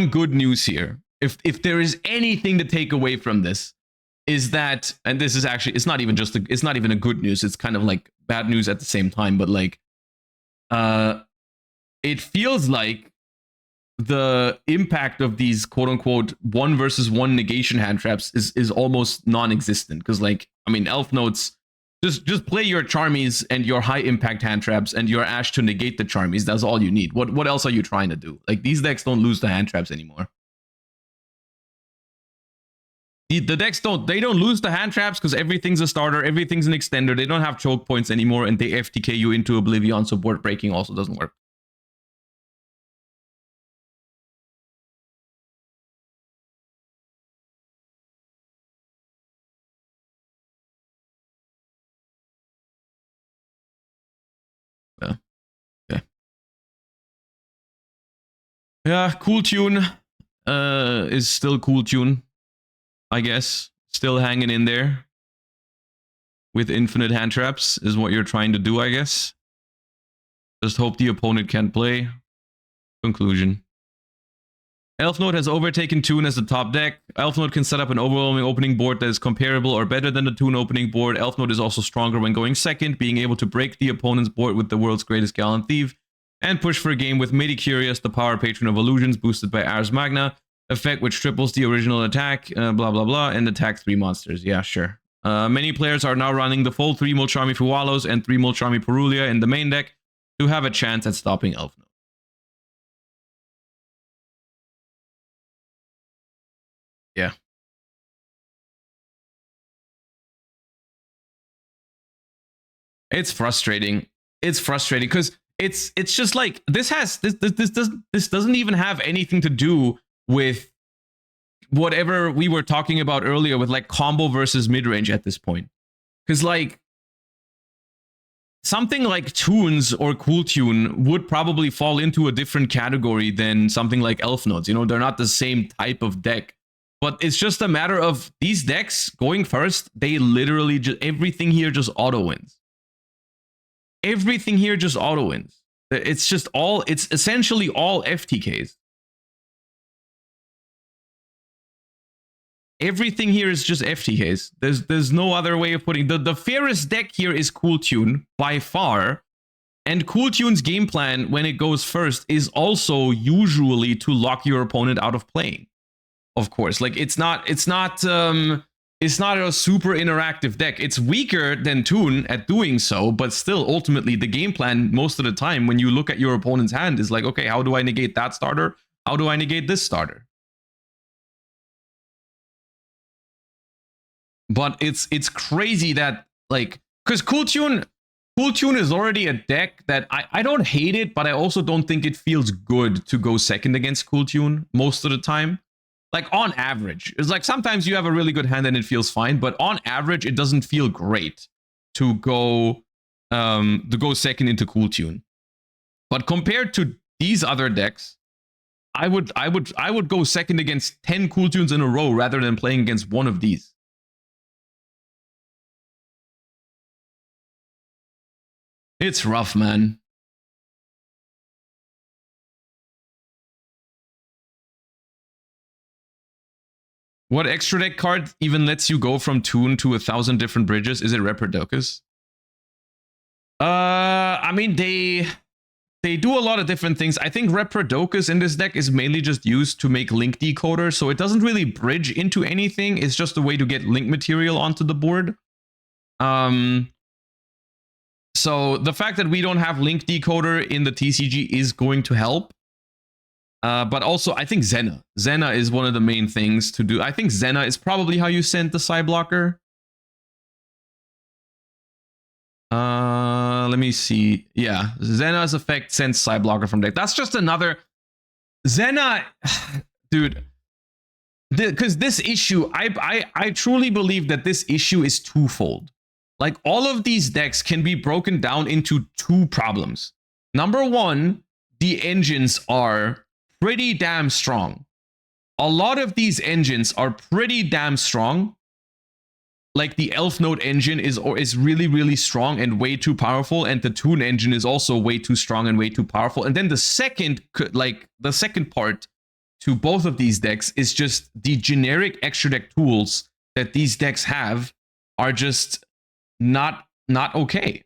good news here. If there is anything to take away from this, is that, and this is actually, it's not even a good news. It's kind of like bad news at the same time. But like, it feels like the impact of these quote unquote 1 versus 1 negation hand traps is almost non-existent. Because, like, I mean, Elf Notes, just play your Charmies and your high impact hand traps and your Ash to negate the Charmies. That's all you need. What else are you trying to do? Like, these decks don't lose the hand traps anymore. The decks don't lose the hand traps because everything's a starter, everything's an extender. They don't have choke points anymore, and they FTK you into oblivion, so board breaking also doesn't work. Yeah. Okay. Yeah, Cool Tune is still Cool Tune, I guess. Still hanging in there with infinite hand traps is what you're trying to do, I guess. Just hope the opponent can't play. Conclusion. Elf Note has overtaken Toon as the top deck. Elf Note can set up an overwhelming opening board that is comparable or better than the Toon opening board. Elf Note is also stronger when going second, being able to break the opponent's board with the world's greatest Gallant Thief, and push for a game with Medicurious, the power patron of illusions, boosted by Ars Magna, effect which triples the original attack, blah blah blah, and attack 3 monsters. Yeah, sure. Many players are now running the full 3 Mulcharmy Fuwalos and 3 Mulcharmy Perulia in the main deck to have a chance at stopping Elf Note. Yeah. It's frustrating. It's frustrating because it's just like this doesn't even have anything to do with whatever we were talking about earlier with like combo versus mid-range at this point. Because like something like Toons or Cool Tune would probably fall into a different category than something like Elf Notes. You know, they're not the same type of deck. But it's just a matter of these decks going first. They literally just everything here just auto wins. Everything here just auto wins. It's just all. It's essentially all FTKs. Everything here is just FTKs. There's no other way of putting the fairest deck here is Cool Tune by far. And Cool Tune's game plan when it goes first is also usually to lock your opponent out of playing. Of course, like it's not a super interactive deck. It's weaker than Tune at doing so, but still ultimately the game plan most of the time when you look at your opponent's hand is like, okay, how do I negate that starter? How do I negate this starter? But it's crazy that like, because Cool Tune is already a deck that I don't hate it, but I also don't think it feels good to go second against Cool Tune most of the time. Like on average, it's like sometimes you have a really good hand and it feels fine, but on average, it doesn't feel great to go second into Cool Tune. But compared to these other decks, I would go second against 10 Cool Tunes in a row rather than playing against one of these. It's rough, man. What extra deck card even lets you go from Tune to 1,000 different bridges? Is it Reprodocus? I mean, they do a lot of different things. I think Reprodocus in this deck is mainly just used to make link decoder, so it doesn't really bridge into anything. It's just a way to get link material onto the board. So the fact that we don't have link decoder in the TCG is going to help. But also, I think Zena. Zena is one of the main things to do. I think Zena is probably how you send the side blocker. Let me see. Yeah, Zena's effect sends side blocker from deck. That's just another... Zena... Dude. Because this issue, I truly believe that this issue is twofold. Like, all of these decks can be broken down into two problems. Number one, the engines are pretty damn strong. A lot of these engines are pretty damn strong. Like the Elf Note engine is really, really strong and way too powerful. And the Tune engine is also way too strong and way too powerful. And then the second part to both of these decks is just the generic extra deck tools that these decks have are just not okay.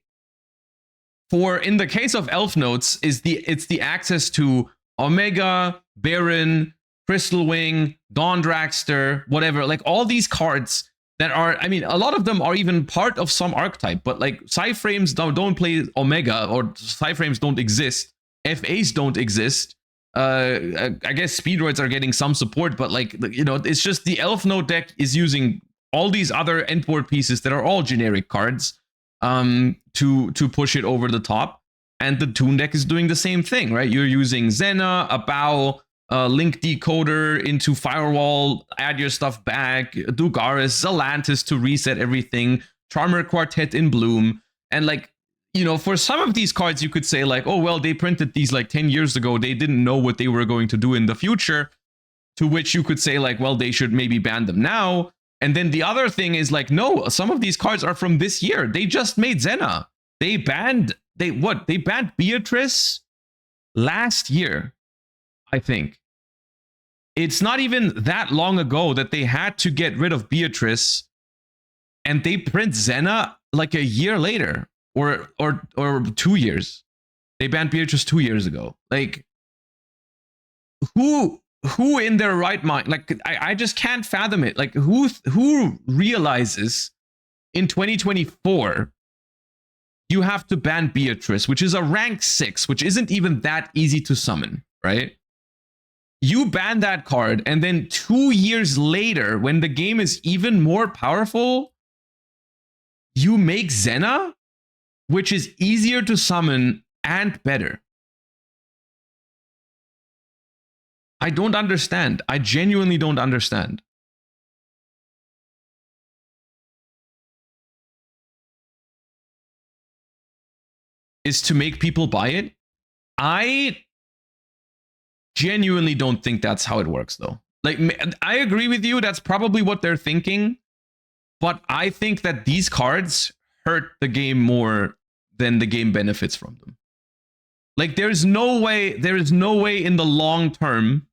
For in the case of Elf Notes, it's the access to Omega, Baron, Crystal Wing, Dawn Dragster, whatever, like all these cards that are, I mean, a lot of them are even part of some archetype, but like Psyframes don't play Omega, or Psyframes don't exist, FAs don't exist. I guess Speedroids are getting some support, but like, you know, it's just the Elf Note deck is using all these other endboard pieces that are all generic cards to push it over the top. And the Tune deck is doing the same thing, right? You're using Zena, a Bow, Link Decoder into Firewall, add your stuff back, Dugaris, Zalantis to reset everything, Charmer Quartet in Bloom. And like, you know, for some of these cards, you could say like, oh, well, they printed these like 10 years ago. They didn't know what they were going to do in the future. To which you could say like, well, they should maybe ban them now. And then the other thing is like, no, some of these cards are from this year. They just made Zena. They banned Beatrice last year, I think. It's not even that long ago that they had to get rid of Beatrice, and they print Zena like a year later, or 2 years. They banned Beatrice 2 years ago. Like, who in their right mind? Like, I just can't fathom it. Like, who realizes in 2024 you have to ban Beatrice, which is a rank 6, which isn't even that easy to summon, right? You ban that card, and then 2 years later, when the game is even more powerful, you make Zena, which is easier to summon and better. I don't understand. I genuinely don't understand. Is to make people buy it? I genuinely don't think that's how it works, though. Like, I agree with you. That's probably what they're thinking. But I think that these cards hurt the game more than the game benefits from them. Like, there is no way in the long term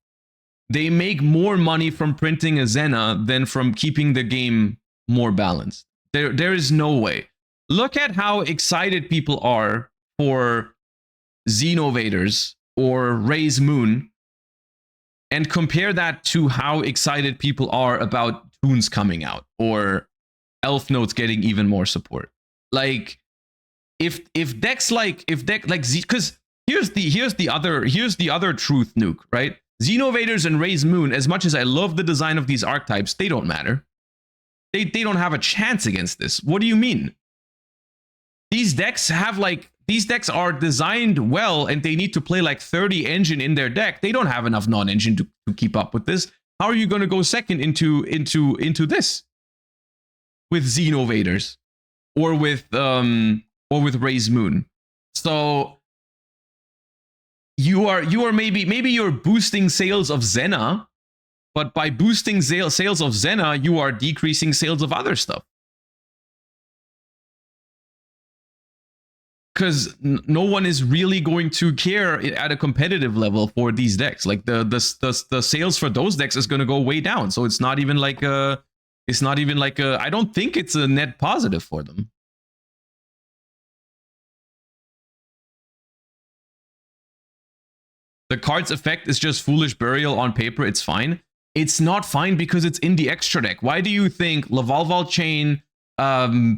they make more money from printing a Zena than from keeping the game more balanced. There is no way. Look at how excited people are for Xenovaders or Ray's Moon, and compare that to how excited people are about Toons coming out or Elf Notes getting even more support. Like, if decks like because here's the other truth, Nuke, right? Xenovaders and Ray's Moon, as much as I love the design of these archetypes, they don't matter. They don't have a chance against this. What do you mean? These decks are designed well, and they need to play like 30 engine in their deck. They don't have enough non-engine to keep up with this. How are you going to go second into this with Xenovaders or with Ray's Moon? So you are maybe you're boosting sales of Zena, but by boosting sales of Zena, you are decreasing sales of other stuff. Because no one is really going to care at a competitive level for these decks. Like the sales for those decks is going to go way down. So it's not even like I don't think it's a net positive for them. The card's effect is just Foolish Burial on paper. It's fine. It's not fine because it's in the extra deck. Why do you think Lavalval Chain,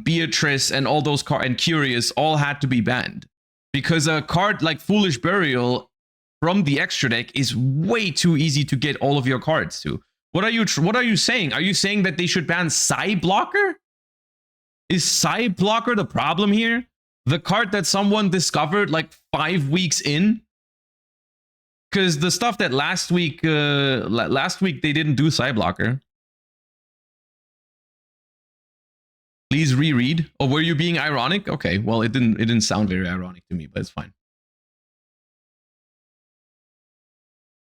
Beatrice, and all those cards, and Curious all had to be banned? Because a card like Foolish Burial from the extra deck is way too easy to get all of your cards to. What are you saying? Are you saying that they should ban Psy Blocker? Is Psy Blocker the problem here? The card that someone discovered like 5 weeks in? Because the stuff that last week they didn't do Psy Blocker. Please reread. Oh, were you being ironic? Okay, well, it didn't sound very ironic to me, but it's fine.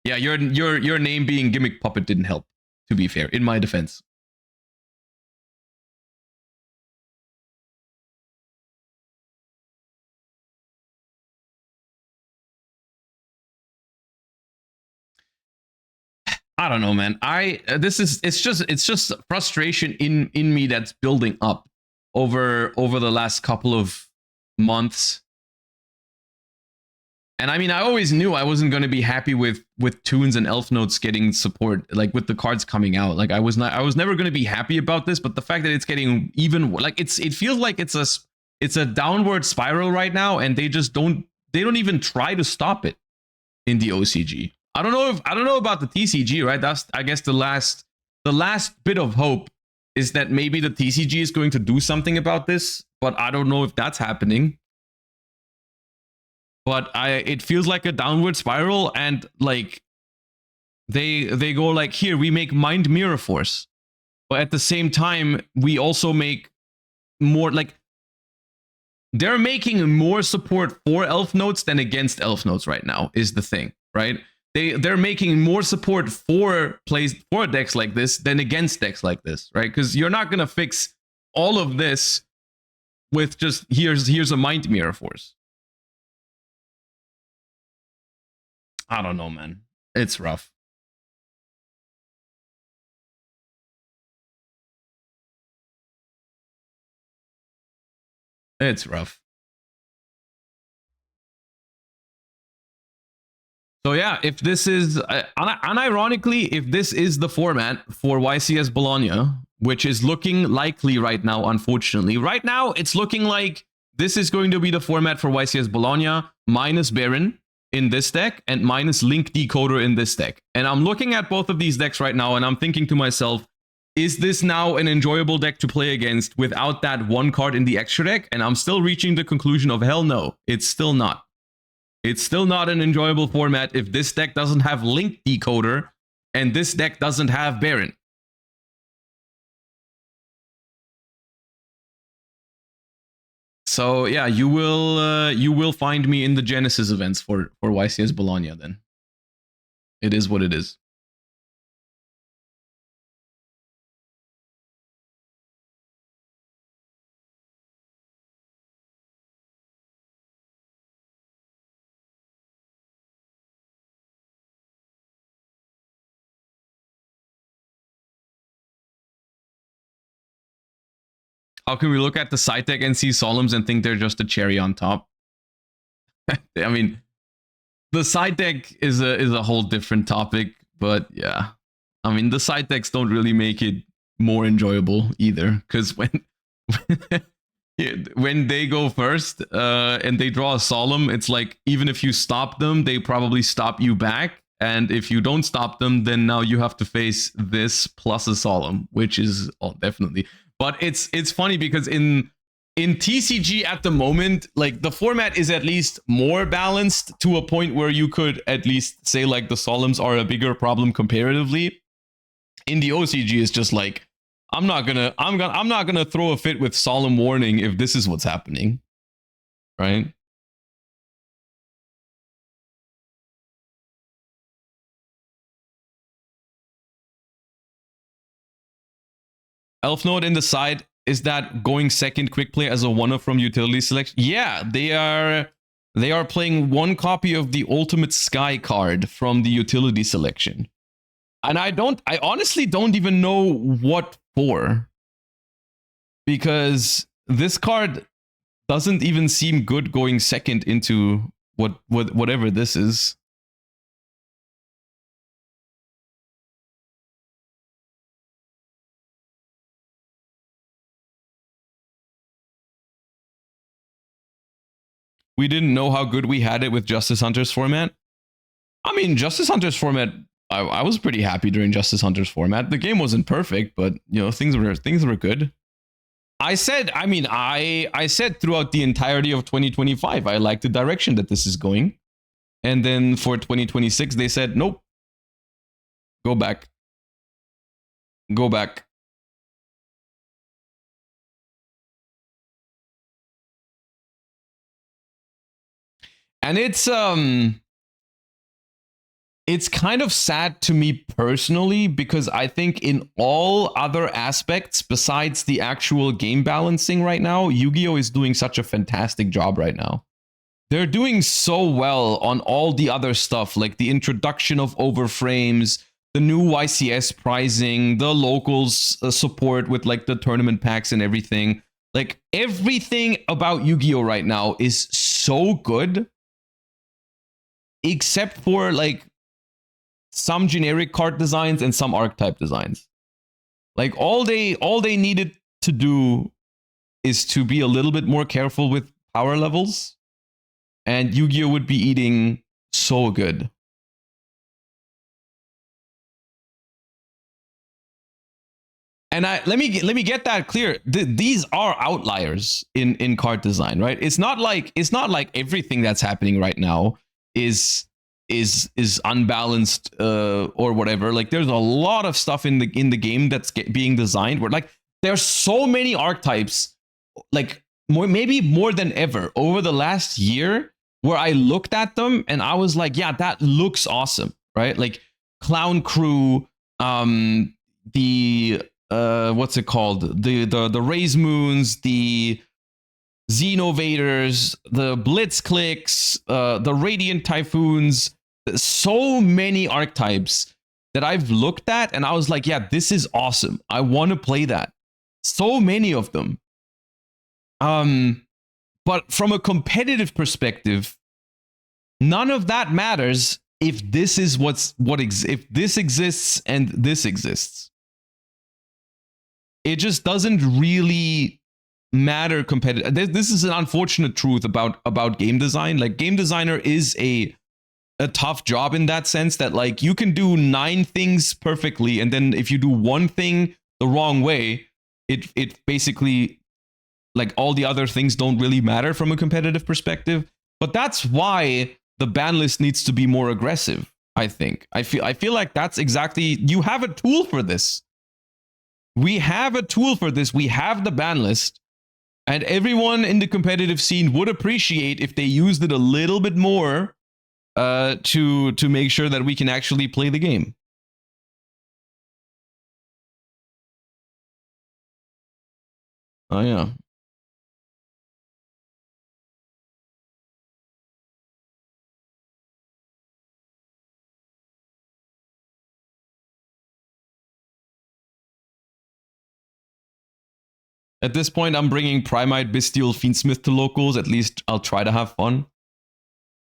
Yeah, your name being Gimmick Puppet didn't help, to be fair, in my defense. I don't know, man. It's just frustration in me that's building up over the last couple of months. And I mean, I always knew I wasn't going to be happy with Toons and Elf Notes getting support, like with the cards coming out. Like I was never going to be happy about this, but the fact that it's getting even, like it feels like it's a downward spiral right now, and they don't even try to stop it in the OCG. I don't know about the TCG, right? That's, I guess, the last bit of hope is that maybe the TCG is going to do something about this, but I don't know if that's happening. But it feels like a downward spiral, and like they go like, here we make Mind Mirror Force, but at the same time we also make more, like they're making more support for Elf Notes than against Elf Notes right now is the thing, right? They're making more support for decks like this than against decks like this, right? Because you're not gonna fix all of this with just here's a Mind Mirror Force. I don't know, man. It's rough. It's rough. So yeah, if this is, unironically, if this is the format for YCS Bologna, which is looking likely right now, unfortunately. Right now, it's looking like this is going to be the format for YCS Bologna, minus Baron in this deck, and minus Link Decoder in this deck. And I'm looking at both of these decks right now, and I'm thinking to myself, is this now an enjoyable deck to play against without that one card in the extra deck? And I'm still reaching the conclusion of, hell no, it's still not. It's still not an enjoyable format if this deck doesn't have Link Decoder and this deck doesn't have Baron. So yeah, you will find me in the Genesis events for YCS Bologna then. It is what it is. How can we look at the side deck and see Solemns and think they're just a cherry on top? I mean, the side deck is a whole different topic, but yeah. I mean, the side decks don't really make it more enjoyable either, because when they go first and they draw a Solemn, it's like, even if you stop them, they probably stop you back. And if you don't stop them, then now you have to face this plus a Solemn, which is definitely. But it's funny because in TCG at the moment, like, the format is at least more balanced to a point where you could at least say like the Solemns are a bigger problem comparatively. In the OCG, it's just like, I'm not gonna throw a fit with Solemn Warning if this is what's happening, right? Elf Note in the side, is that going second quick play as a one-off from utility selection? Yeah, they are playing one copy of the Ultimate Sky card from the utility selection. And I honestly don't even know what for. Because this card doesn't even seem good going second into whatever this is. We didn't know how good we had it with Justice Hunters format. I mean, Justice Hunters format, I was pretty happy during Justice Hunters format. The game wasn't perfect, but you know, things were good. I said throughout the entirety of 2025, I like the direction that this is going. And then for 2026, they said, nope. Go back. Go back. And it's kind of sad to me personally, because I think in all other aspects besides the actual game balancing right now, Yu-Gi-Oh! Is doing such a fantastic job right now. They're doing so well on all the other stuff, like the introduction of overframes, the new YCS pricing, the locals support with like the tournament packs and everything. Like, everything about Yu-Gi-Oh! Right now is so good, except for like some generic card designs and some archetype designs. Like, all they needed to do is to be a little bit more careful with power levels, and Yu-Gi-Oh! Would be eating so good. And let me get that clear. These are outliers in card design, right? It's not like everything that's happening right now is unbalanced or whatever. Like, there's a lot of stuff in the game that's being designed where, like, there's so many archetypes, like maybe more than ever over the last year, where I looked at them and I was like, yeah, that looks awesome, right? Like Clown Crew, the what's it called? The Raise Moons, the Xenovaders, the Blitz Clicks, the Radiant Typhoons. So many archetypes that I've looked at and I was like, yeah, this is awesome. I want to play that. So many of them. But from a competitive perspective, none of that matters if this is if this exists and this exists. It just doesn't really matter competitive. This is an unfortunate truth about game design. Like, game designer is a tough job in that sense, that like you can do 9 things perfectly, and then if you do one thing the wrong way, it basically, like, all the other things don't really matter from a competitive perspective. But that's why the ban list needs to be more aggressive, I think. I feel like that's exactly, you have a tool for this. We have a tool for this. We have the ban list. And everyone in the competitive scene would appreciate if they used it a little bit more to make sure that we can actually play the game. Oh, yeah. At this point, I'm bringing Primite, Bestial, Fiendsmith to locals. At least I'll try to have fun.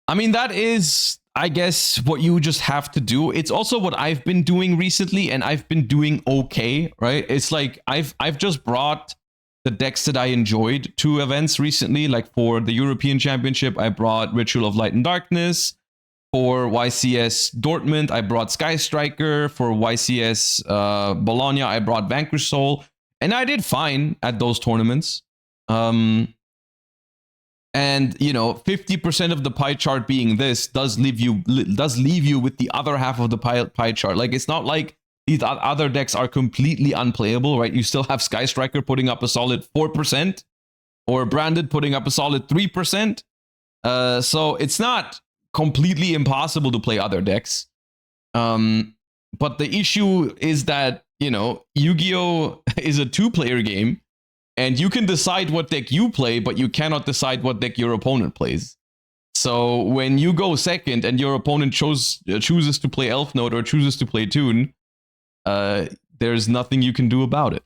I mean, that is, I guess, what you just have to do. It's also what I've been doing recently, and I've been doing okay, right? It's like I've just brought the decks that I enjoyed to events recently. Like for the European Championship, I brought Ritual of Light and Darkness. For YCS Dortmund, I brought Sky Striker. For YCS Bologna, I brought Vanquish Soul. And I did fine at those tournaments. And, you know, 50% of the pie chart being this does leave you with the other half of the pie chart. Like, it's not like these other decks are completely unplayable, right? You still have Sky Striker putting up a solid 4%, or Branded putting up a solid 3%. So it's not completely impossible to play other decks. But the issue is that, you know, Yu-Gi-Oh! Is a two-player game, and you can decide what deck you play, but you cannot decide what deck your opponent plays. So when you go second and your opponent chooses to play Elf Note or chooses to play Toon, there's nothing you can do about it.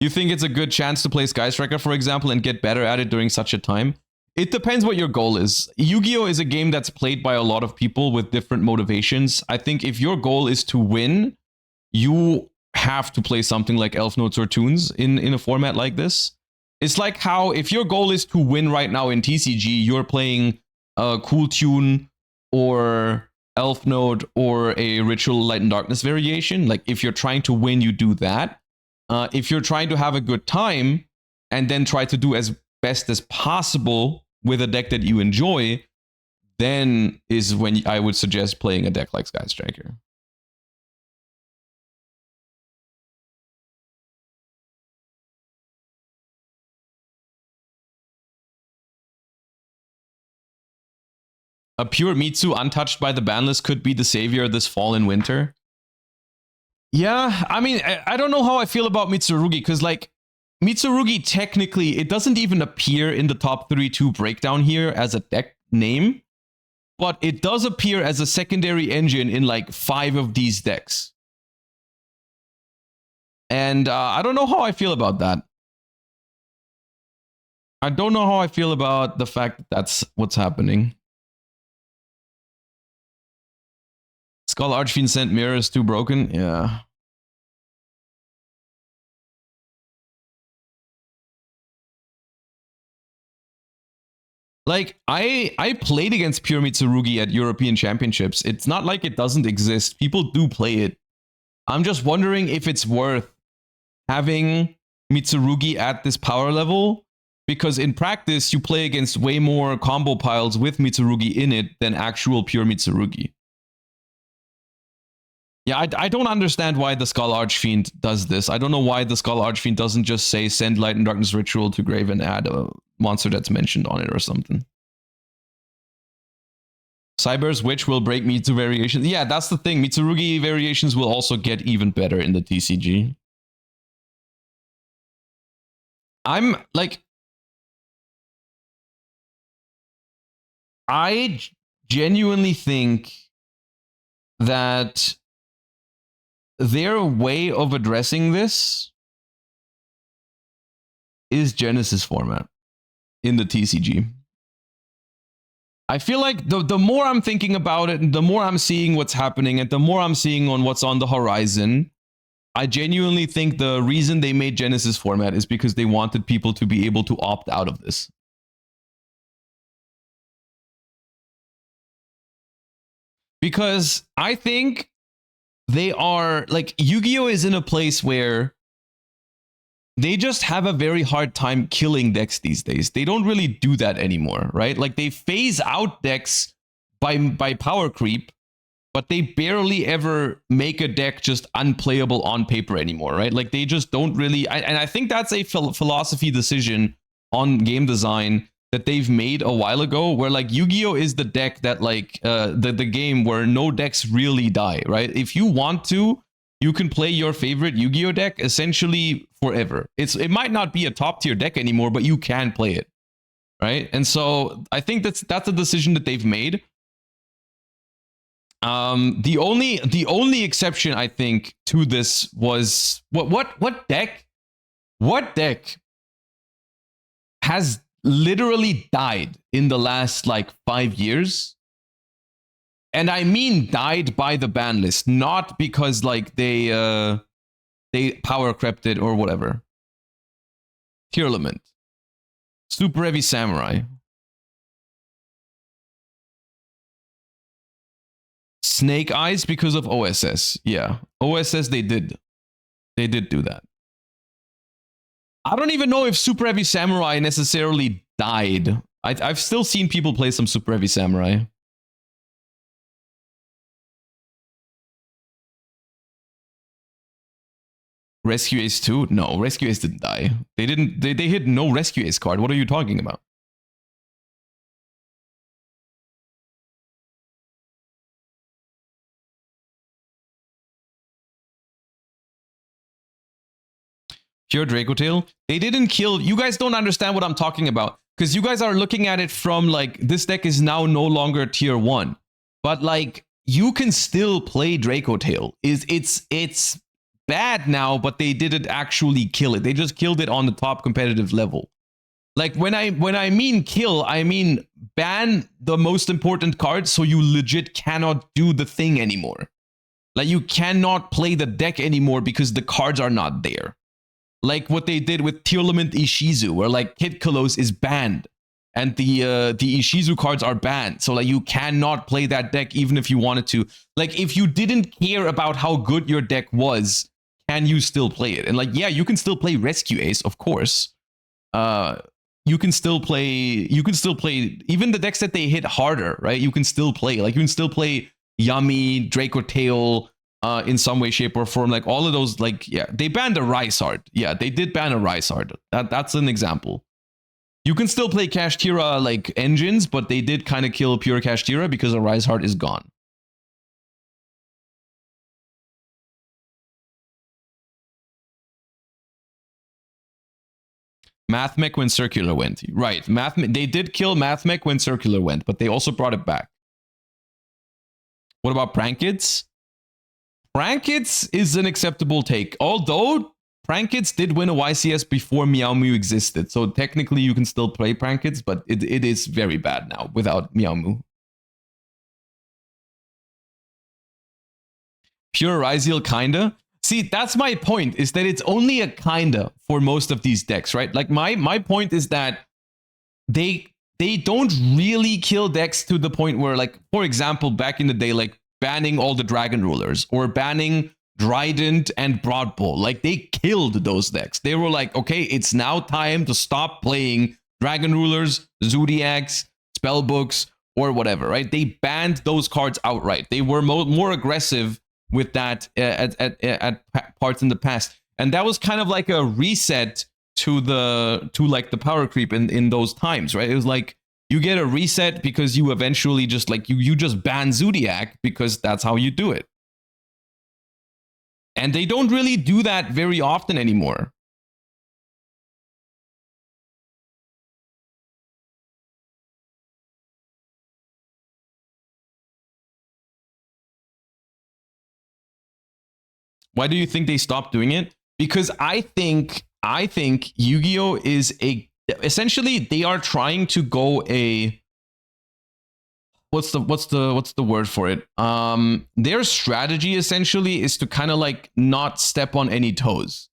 You think it's a good chance to play Sky Striker, for example, and get better at it during such a time? It depends what your goal is. Yu-Gi-Oh! Is a game that's played by a lot of people with different motivations. I think if your goal is to win, you have to play something like Elf Notes or Toons in a format like this. It's like how if your goal is to win right now in TCG, you're playing a Cool Tune or Elf Note or a Ritual Light and Darkness variation. Like if you're trying to win, you do that. If you're trying to have a good time and then try to do as best as possible with a deck that you enjoy, then is when I would suggest playing a deck like Sky Striker. A pure Mitsu untouched by the ban list could be the savior this fall and winter. Yeah, I mean, I don't know how I feel about Mitsurugi, because like, Mitsurugi technically, it doesn't even appear in the top 32 breakdown here as a deck name, but it does appear as a secondary engine in like 5 of these decks. And I don't know how I feel about that. I don't know how I feel about the fact that that's what's happening. Skull Archfiend sent mirrors too broken? Yeah. Like, I played against Pure Mitsurugi at European Championships. It's not like it doesn't exist. People do play it. I'm just wondering if it's worth having Mitsurugi at this power level, because in practice, you play against way more combo piles with Mitsurugi in it than actual Pure Mitsurugi. Yeah, I don't understand why the Skull Archfiend does this. I don't know why the Skull Archfiend doesn't just say send Light and Darkness Ritual to grave and add a monster that's mentioned on it or something. Cyber's Witch will break Mitsu variations. Yeah, that's the thing. Mitsurugi variations will also get even better in the TCG. I'm like... I genuinely think that their way of addressing this is Genesis format in the TCG. I feel like the more I'm thinking about it, the more I'm seeing what's happening, and the more I'm seeing on what's on the horizon, I genuinely think the reason they made Genesis format is because they wanted people to be able to opt out of this. Because I think they are, like, Yu-Gi-Oh! Is in a place where they just have a very hard time killing decks these days. They don't really do that anymore, right? Like, they phase out decks by power creep, but they barely ever make a deck just unplayable on paper anymore, right? Like, they just don't really... and I think that's a philosophy decision on game design that they've made a while ago, where like Yu-Gi-Oh! Is the deck that like the game where no decks really die, right? If you want to, you can play your favorite Yu-Gi-Oh! Deck essentially forever. It might not be a top tier deck anymore, but you can play it, right? And so I think that's a decision that they've made. The only exception I think to this was what deck? What deck has literally died in the last like 5 years? And I mean died by the ban list, not because like they power crept it or whatever. Tearlament. Super Heavy Samurai. Snake Eyes because of OSS. Yeah. OSS, they did. They did do that. I don't even know if Super Heavy Samurai necessarily died. I've still seen people play some Super Heavy Samurai. Rescue Ace 2? No, Rescue Ace didn't die. They didn't. They hit no Rescue Ace card. What are you talking about? Pure Draco Tail. They didn't kill. You guys don't understand what I'm talking about because you guys are looking at it from like this deck is now no longer tier 1, but like you can still play Draco Tail. It's bad now, but they didn't actually kill it. They just killed it on the top competitive level. Like when I mean kill, I mean ban the most important card so you legit cannot do the thing anymore. Like you cannot play the deck anymore because the cards are not there. Like what they did with Tearlament Ishizu, where like Kid Kalos is banned and the Ishizu cards are banned. So like you cannot play that deck even if you wanted to. Like if you didn't care about how good your deck was, can you still play it? And like, yeah, you can still play Rescue Ace, of course. You can still play even the decks that they hit harder, right? You can still play. Like you can still play Yummy, Draco Tail, in some way, shape, or form. Like all of those, like, yeah, they banned a Rysard. Yeah, they did ban a Rysard. That's an example. You can still play Kashtira like engines, but they did kind of kill pure Kashtira because a Rysard is gone. Mathmech when Circular went. Right. They did kill Mathmech when Circular went, but they also brought it back. What about Prankids? Prankids is an acceptable take, although Prankids did win a YCS before Meow Moo existed, so technically you can still play Prankids, but it is very bad now without Meow Moo. Pure Ryzeal kinda. See, that's my point, is that it's only a kinda for most of these decks, right? Like my point is that they don't really kill decks to the point where, like, for example, back in the day, like banning all the Dragon Rulers or banning Drident and Broadbowl. Like they killed those decks. They were like, okay, it's now time to stop playing Dragon Rulers, Zodiacs, Spellbooks, or whatever, right? They banned those cards outright. They were more aggressive with that at parts in the past. And that was kind of like a reset to like the power creep in those times, right? It was like you get a reset because you eventually just like you just ban Zodiac because that's how you do it. And they don't really do that very often anymore. Why do you think they stopped doing it? Because I think Yu-Gi-Oh is essentially they are trying to go a what's the word for it? Their strategy essentially is to kind of like not step on any toes,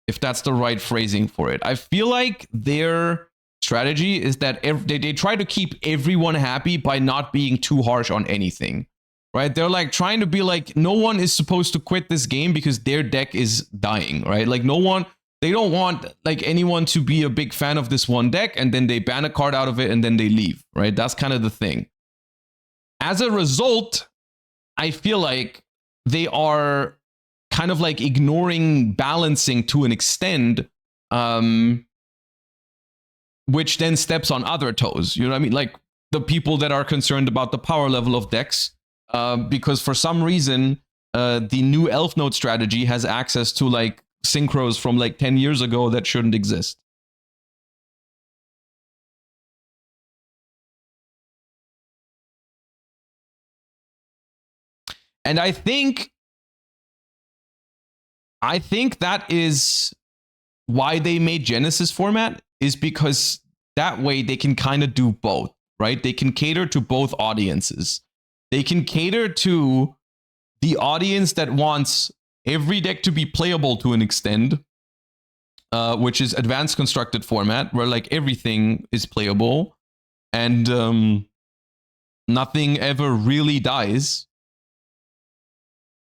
if that's the right phrasing for it. I feel like their strategy is that they try to keep everyone happy by not being too harsh on anything, right? They're like trying to be like, no one is supposed to quit this game because their deck is dying, right? Like they don't want like anyone to be a big fan of this one deck and then they ban a card out of it and then they leave, right? That's kind of the thing. As a result, I feel like they are kind of like ignoring balancing to an extent, which then steps on other toes. You know what I mean? Like the people that are concerned about the power level of decks, because for some reason, the new Elf Note strategy has access to like synchros from like 10 years ago that shouldn't exist. And I think that is why they made Genesis format, is because that way they can kind of do both, right? They can cater to both audiences. They can cater to the audience that wants every deck to be playable to an extent, which is advanced constructed format, where like everything is playable and nothing ever really dies.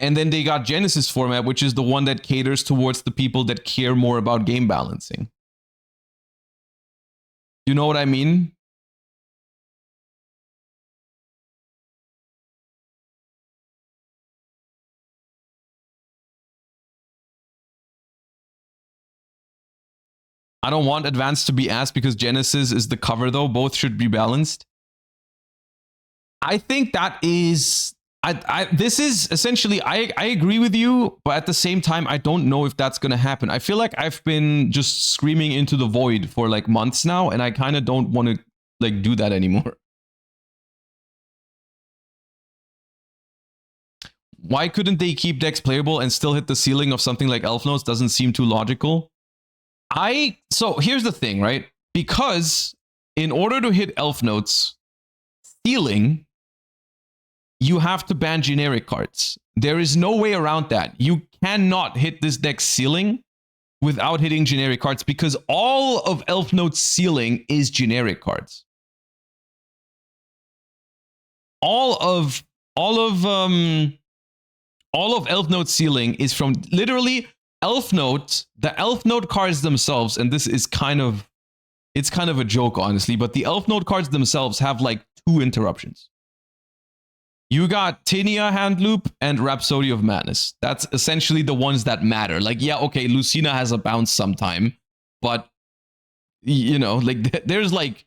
And then they got Genesis format, which is the one that caters towards the people that care more about game balancing. You know what I mean? I don't want advanced to be asked because Genesis is the cover, though. Both should be balanced. I think that is... this is essentially... I agree with you, but at the same time, I don't know if that's going to happen. I feel like I've been just screaming into the void for like months now, and I kind of don't want to like do that anymore. Why couldn't they keep decks playable and still hit the ceiling of something like Elf Notes? Doesn't seem too logical. So here's the thing, right? Because in order to hit Elf Notes ceiling, you have to ban generic cards. There is no way around that. You cannot hit this deck's ceiling without hitting generic cards, because all of Elf Notes ceiling is generic cards. All of Elf Note ceiling is from literally Elf Note, the Elf Note cards themselves, and this is kind of a joke, honestly, but the Elf Note cards themselves have like 2 interruptions. You got Tinia Hand Loop and Rhapsody of Madness. That's essentially the ones that matter. Like, yeah, okay, Lucina has a bounce sometime, but you know, like there's like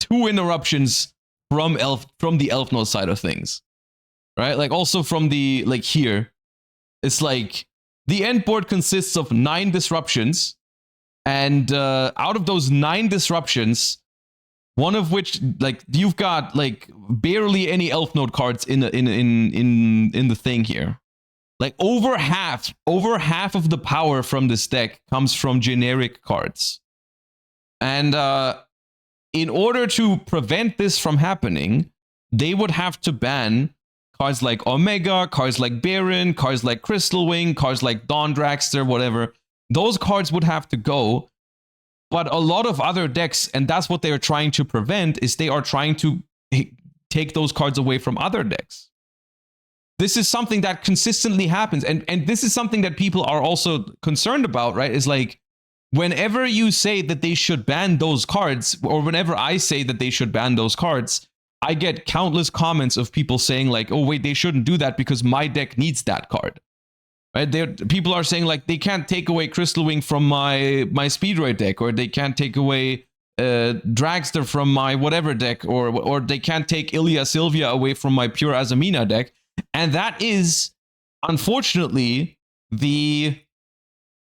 2 interruptions from the Elf Note side of things. Right? Like also from the, like here, it's like the end board consists of 9 disruptions, and out of those 9 disruptions, one of which, like, you've got like barely any Elf Note cards in the thing here. Like over half of the power from this deck comes from generic cards. And in order to prevent this from happening, they would have to ban cards like Omega, cards like Baron, cards like Crystal Wing, cards like Dawn Dragster, whatever. Those cards would have to go. But a lot of other decks, and that's what they are trying to prevent, is they are trying to take those cards away from other decks. This is something that consistently happens. And this is something that people are also concerned about, right? Is like, whenever you say that they should ban those cards, or whenever I say that they should ban those cards, I get countless comments of people saying like, oh wait, they shouldn't do that because my deck needs that card. Right? People are saying like, they can't take away Crystal Wing from my Speedray deck, or they can't take away Dragster from my whatever deck, or they can't take Ilya Sylvia away from my pure Azamina deck. And that is unfortunately the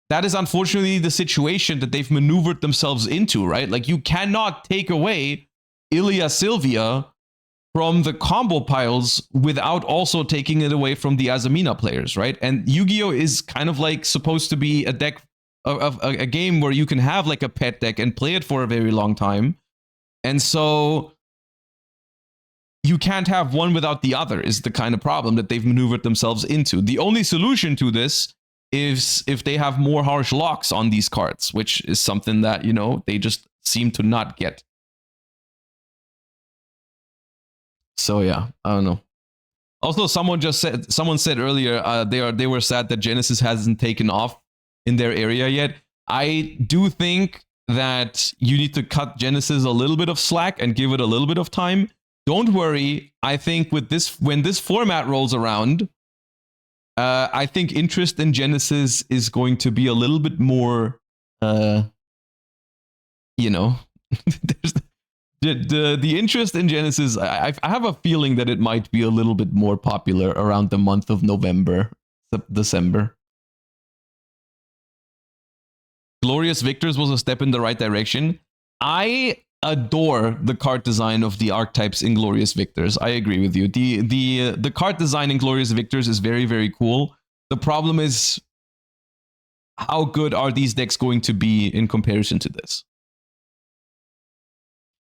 situation that they've maneuvered themselves into, right? Like, you cannot take away Ilya Sylvia from the combo piles without also taking it away from the Azamina players, right? And Yu-Gi-Oh is kind of like supposed to be a deck of a game where you can have like a pet deck and play it for a very long time. And so you can't have one without the other is the kind of problem that they've maneuvered themselves into. The only solution to this is if they have more harsh locks on these cards, which is something that, you know, they just seem to not get. So yeah, I don't know. Also, someone said earlier they were sad that Genesis hasn't taken off in their area yet. I do think that you need to cut Genesis a little bit of slack and give it a little bit of time. Don't worry. I think with this, when this format rolls around, I think interest in Genesis is going to be a little bit more, you know, the interest in Genesis, I have a feeling that it might be a little bit more popular around the month of November, December. Glorious Victors was a step in the right direction. I adore the card design of the archetypes in Glorious Victors. I agree with you. The card design in Glorious Victors is very, very cool. The problem is, how good are these decks going to be in comparison to this?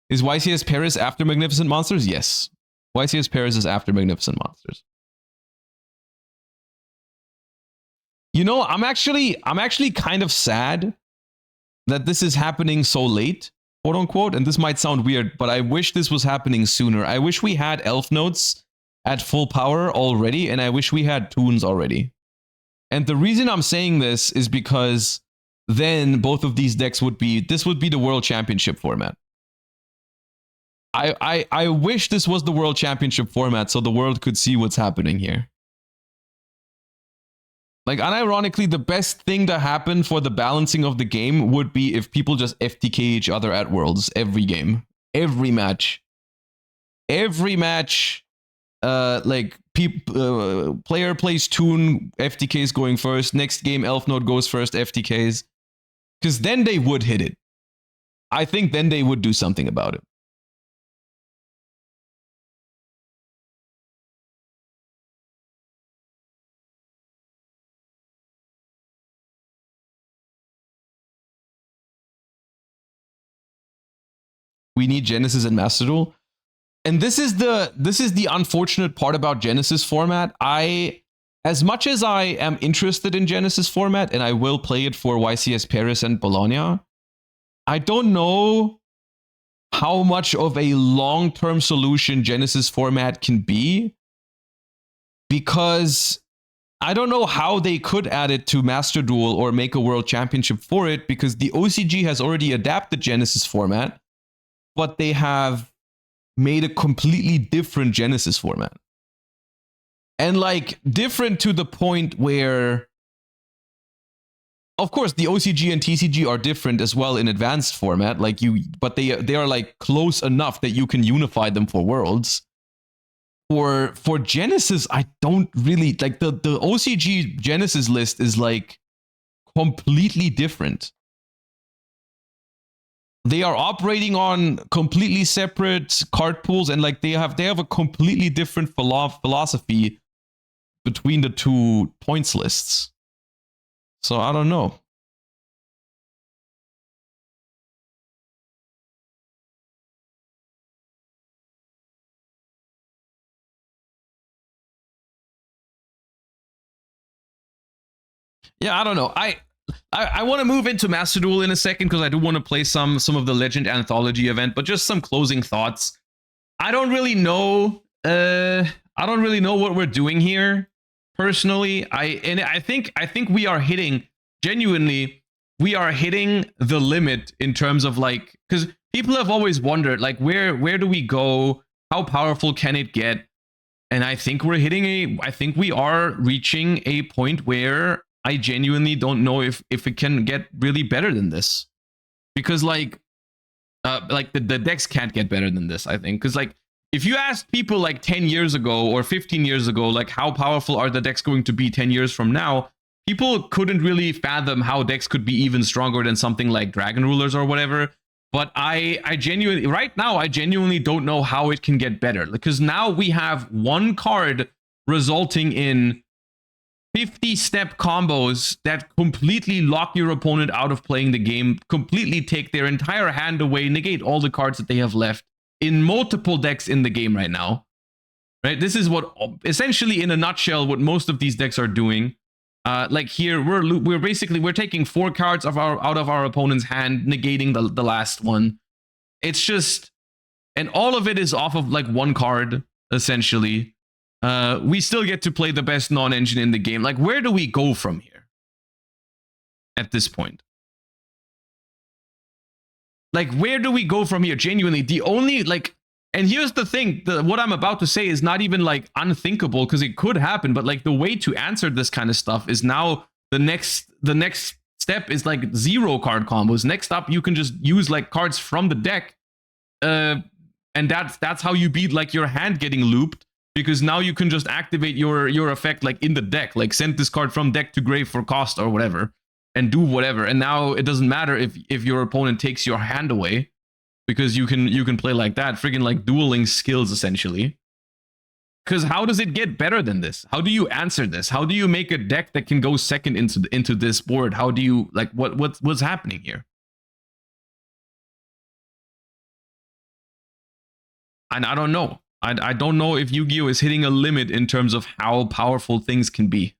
Is YCS Paris after Magnificent Monsters? Yes. YCS Paris is after Magnificent Monsters. You know, I'm actually kind of sad that this is happening so late, quote unquote, and this might sound weird, but I wish this was happening sooner. I wish we had Elf Notes at full power already, and I wish we had Toons already. And the reason I'm saying this is because then both of these decks would be, this would be the World Championship format. I wish this was the World Championship format so the world could see what's happening here. Like, unironically, the best thing to happen for the balancing of the game would be if people just FTK each other at Worlds every game. Every match. Every match, like, player plays Toon, FTKs going first. Next game, Elf Node goes first, FTKs. Because then they would hit it. I think then they would do something about it. We need Genesis and Master Duel. And this is the unfortunate part about Genesis format. As much as I am interested in Genesis format, and I will play it for YCS Paris and Bologna, I don't know how much of a long-term solution Genesis format can be, because I don't know how they could add it to Master Duel or make a World Championship for it, because the OCG has already adapted Genesis format, but they have made a completely different Genesis format. And like, different to the point where, of course, the OCG and TCG are different as well in advanced format, like but they are like close enough that you can unify them for Worlds. For Genesis, I don't really, like, the OCG Genesis list is like completely different. They are operating on completely separate card pools, and like they have a completely different philosophy between the two points lists. So I don't know. Yeah, I don't know. I want to move into Master Duel in a second because I do want to play some of the Legend Anthology event, but just some closing thoughts. I don't really know. I don't really know what we're doing here personally. I think we are hitting, genuinely, we are hitting the limit in terms of, like, because people have always wondered, like, where do we go? How powerful can it get? And I think we're hitting I think we are reaching a point where I genuinely don't know if it can get really better than this, because like the decks can't get better than this, I think, because like if you asked people like 10 years ago or 15 years ago, like, how powerful are the decks going to be 10 years from now, people couldn't really fathom how decks could be even stronger than something like Dragon Rulers or whatever. But I genuinely, right now, I genuinely don't know how it can get better, because now we have one card resulting in 50-step combos that completely lock your opponent out of playing the game, completely take their entire hand away, negate all the cards that they have left in multiple decks in the game right now. Right? This is what, essentially in a nutshell, what most of these decks are doing. Like here, we're taking 4 cards out of our opponent's hand, negating the last one. It's just, and all of it is off of like one card, essentially. We still get to play the best non-engine in the game. Like, where do we go from here at this point? Like, where do we go from here? Genuinely, the only, like, and here's the thing, what I'm about to say is not even like unthinkable, because it could happen, but like the way to answer this kind of stuff is now the next step is like 0 card combos. Next up, you can just use like cards from the deck, and that's how you beat like your hand getting looped. Because now you can just activate your effect like in the deck, like send this card from deck to grave for cost or whatever, and do whatever. And now it doesn't matter if your opponent takes your hand away. because you can play like that, friggin' like dueling skills essentially. Because how does it get better than this? How do you answer this? How do you make a deck that can go second into this board? How do you like what's happening here? And I don't know. I don't know if Yu-Gi-Oh is hitting a limit in terms of how powerful things can be.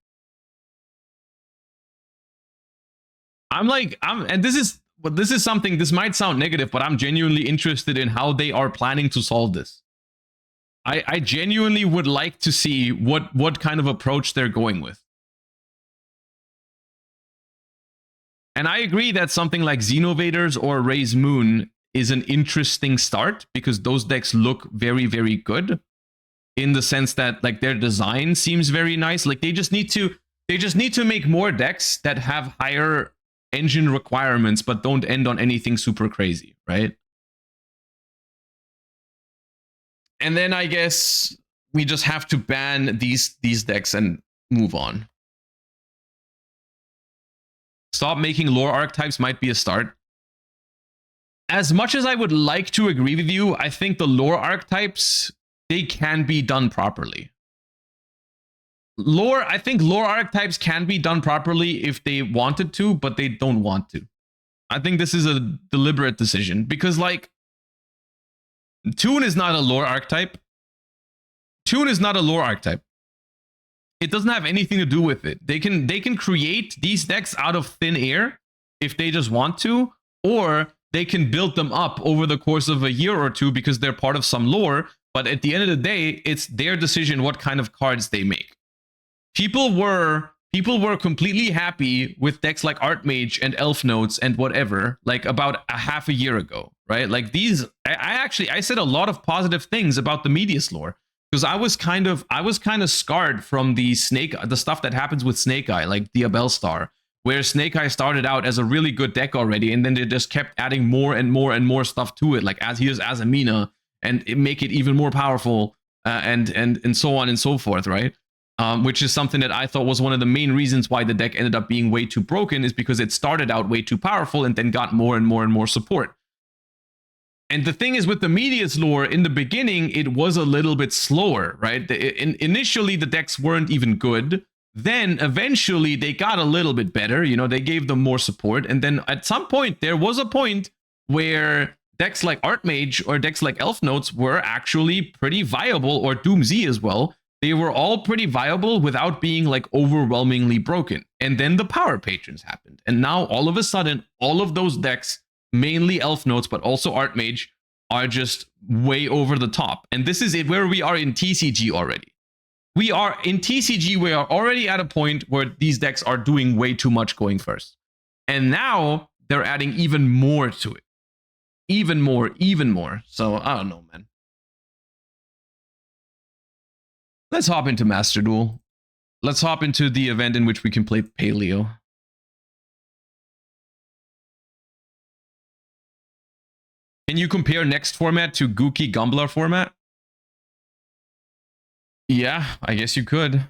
And this is something, this might sound negative, but I'm genuinely interested in how they are planning to solve this. I genuinely would like to see what kind of approach they're going with. And I agree that something like Xenovaders or Raise Moon is an interesting start because those decks look very, very good in the sense that like their design seems very nice. Like they just need to make more decks that have higher engine requirements but don't end on anything super crazy, right? And then I guess we just have to ban these decks and move on. Stop making lore archetypes might be a start. As much as I would like to agree with you, I think the lore archetypes, they can be done properly. I think lore archetypes can be done properly if they wanted to, but they don't want to. I think this is a deliberate decision because like Toon is not a lore archetype. Toon is not a lore archetype. It doesn't have anything to do with it. They can create these decks out of thin air if they just want to, or they can build them up over the course of a year or two because they're part of some lore. But at the end of the day, it's their decision what kind of cards they make. People were completely happy with decks like Archmage and Elf Notes and whatever, like about a half a year ago, right? Like these, I said a lot of positive things about the Medius lore because I was kind of scarred from the stuff that happens with Snake Eye, like Diabell Star, where Snake Eye started out as a really good deck already, and then they just kept adding more and more and more stuff to it, like as he is Azamina, and make it even more powerful, and so on and so forth, right? Which is something that I thought was one of the main reasons why the deck ended up being way too broken, is because it started out way too powerful and then got more and more and more support. And the thing is with the Medius lore, in the beginning, it was a little bit slower, right? Initially, the decks weren't even good. Then eventually they got a little bit better. You know, they gave them more support. And then at some point, there was a point where decks like Archmage or decks like Elf Notes were actually pretty viable, or Doom Z as well. They were all pretty viable without being like overwhelmingly broken. And then the Power Patrons happened. And now all of a sudden, all of those decks, mainly Elf Notes, but also Archmage, are just way over the top. And this is it where we are in TCG already. We are in TCG, we are already at a point where these decks are doing way too much going first. And now they're adding even more to it. Even more. So I don't know, man. Let's hop into Master Duel. Let's hop into the event in which we can play Paleo. Can you compare next format to Gookie Gumbler format? Yeah, I guess you could.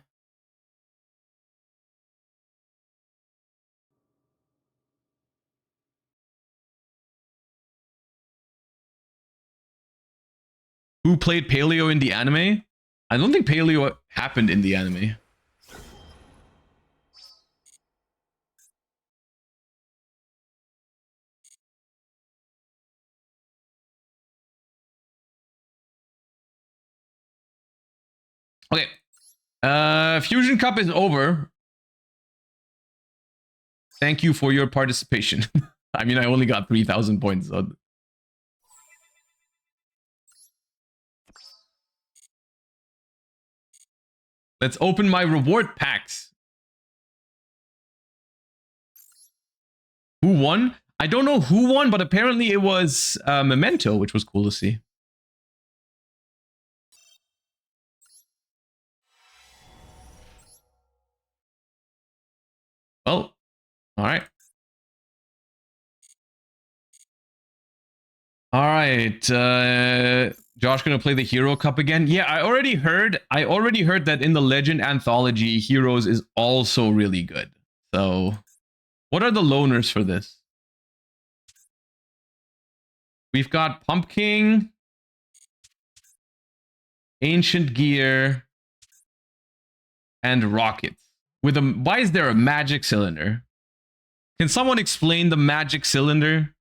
Who played Paleo in the anime? I don't think Paleo happened in the anime. Okay. Fusion Cup is over. Thank you for your participation. I mean, I only got 3,000 points. So. Let's open my reward packs. Who won? I don't know who won, but apparently it was Memento, which was cool to see. Well, all right. All right. Josh gonna play the Hero Cup again? Yeah, I already heard that in the Legend Anthology, Heroes is also really good. So, what are the loaners for this? We've got Pumpkin, Ancient Gear, and Rockets. With a why is there a magic cylinder? Can someone explain the magic cylinder?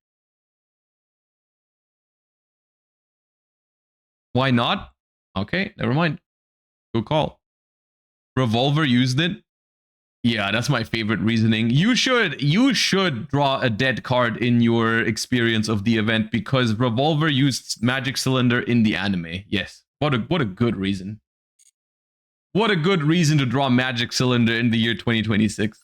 Why not? Okay, never mind. Good call. Revolver used it. Yeah, that's my favorite reasoning. You should draw a dead card in your experience of the event because Revolver used Magic Cylinder in the anime. Yes. What a good reason. What a good reason to draw Magic Cylinder in the year 2026.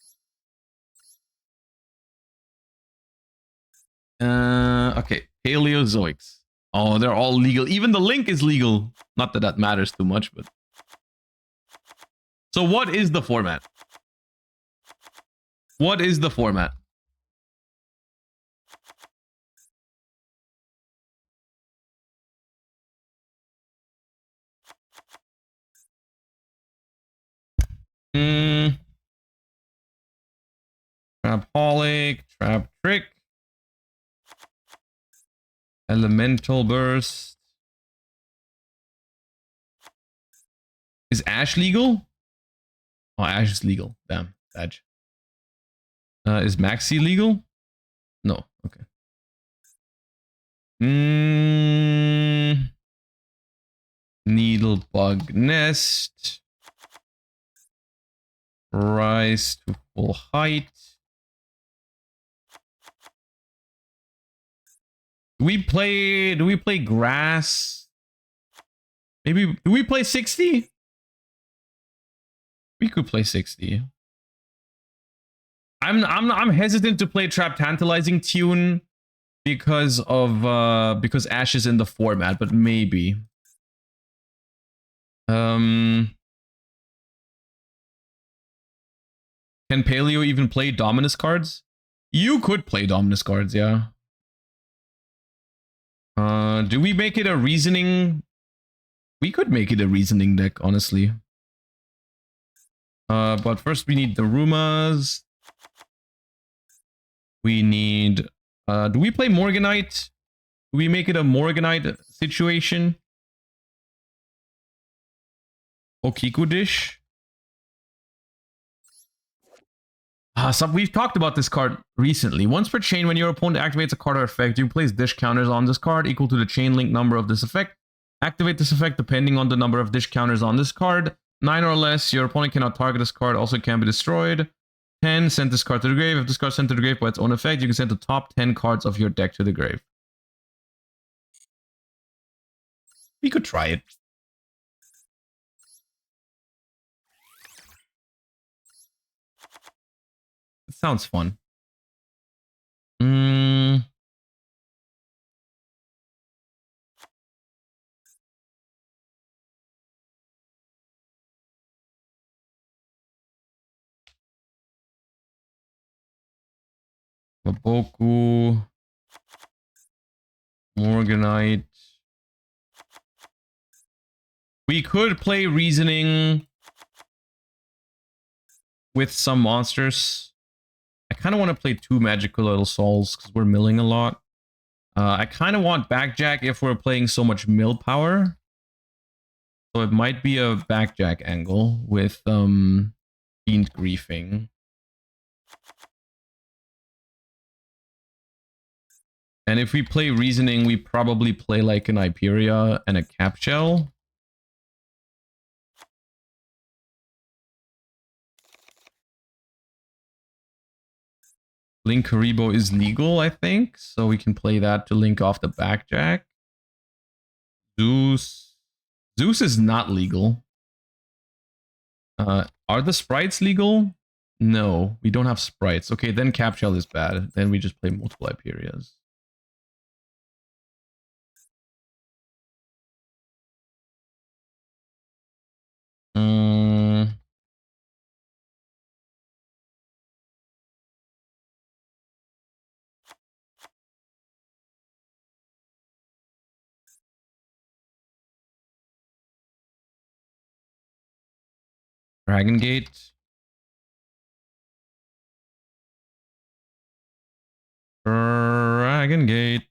Okay. Paleozoics. Oh, they're all legal. Even the link is legal. Not that that matters too much, but. So what is the format? What is the format? Trapaholic, Trap Trick, Elemental Burst. Is Ash legal? Oh, Ash is legal. Damn, badge. Is Maxi legal? No. Okay. Needlebug Nest. Rise to full height. Do we play grass? Maybe do we play 60? We could play 60. I'm hesitant to play Trap Tantalizing Tune because Ash is in the format, but maybe. Can Paleo even play Dominus cards? You could play Dominus cards, yeah. Do we make it a reasoning? We could make it a reasoning deck, honestly. But first we need the Rumas. We need... do we play Morganite? Do we make it a Morganite situation? Okiku Dish? We've talked about this card recently. Once per chain, when your opponent activates a card or effect, you place dish counters on this card equal to the chain link number of this effect. Activate this effect depending on the number of dish counters on this card. 9 or less, your opponent cannot target this card, also can be destroyed. 10, send this card to the grave. If this card is sent to the grave by its own effect, you can send the top 10 cards of your deck to the grave. We could try it. It sounds fun. Maboku. Morganite. We could play Reasoning with some monsters. I kind of want to play 2 Magical Little Souls because we're milling a lot. I kind of want Backjack if we're playing so much mill power. So it might be a Backjack angle with Fiend Griefing. And if we play Reasoning, we probably play like an Hyperia and a Cap Shell. Link Karibo is legal, I think. So we can play that to link off the Backjack. Zeus is not legal. Are the sprites legal? No, we don't have sprites. Okay, then Cap Shell is bad. Then we just play multiple Hyperias. Dragon Gate. Dragon Gate.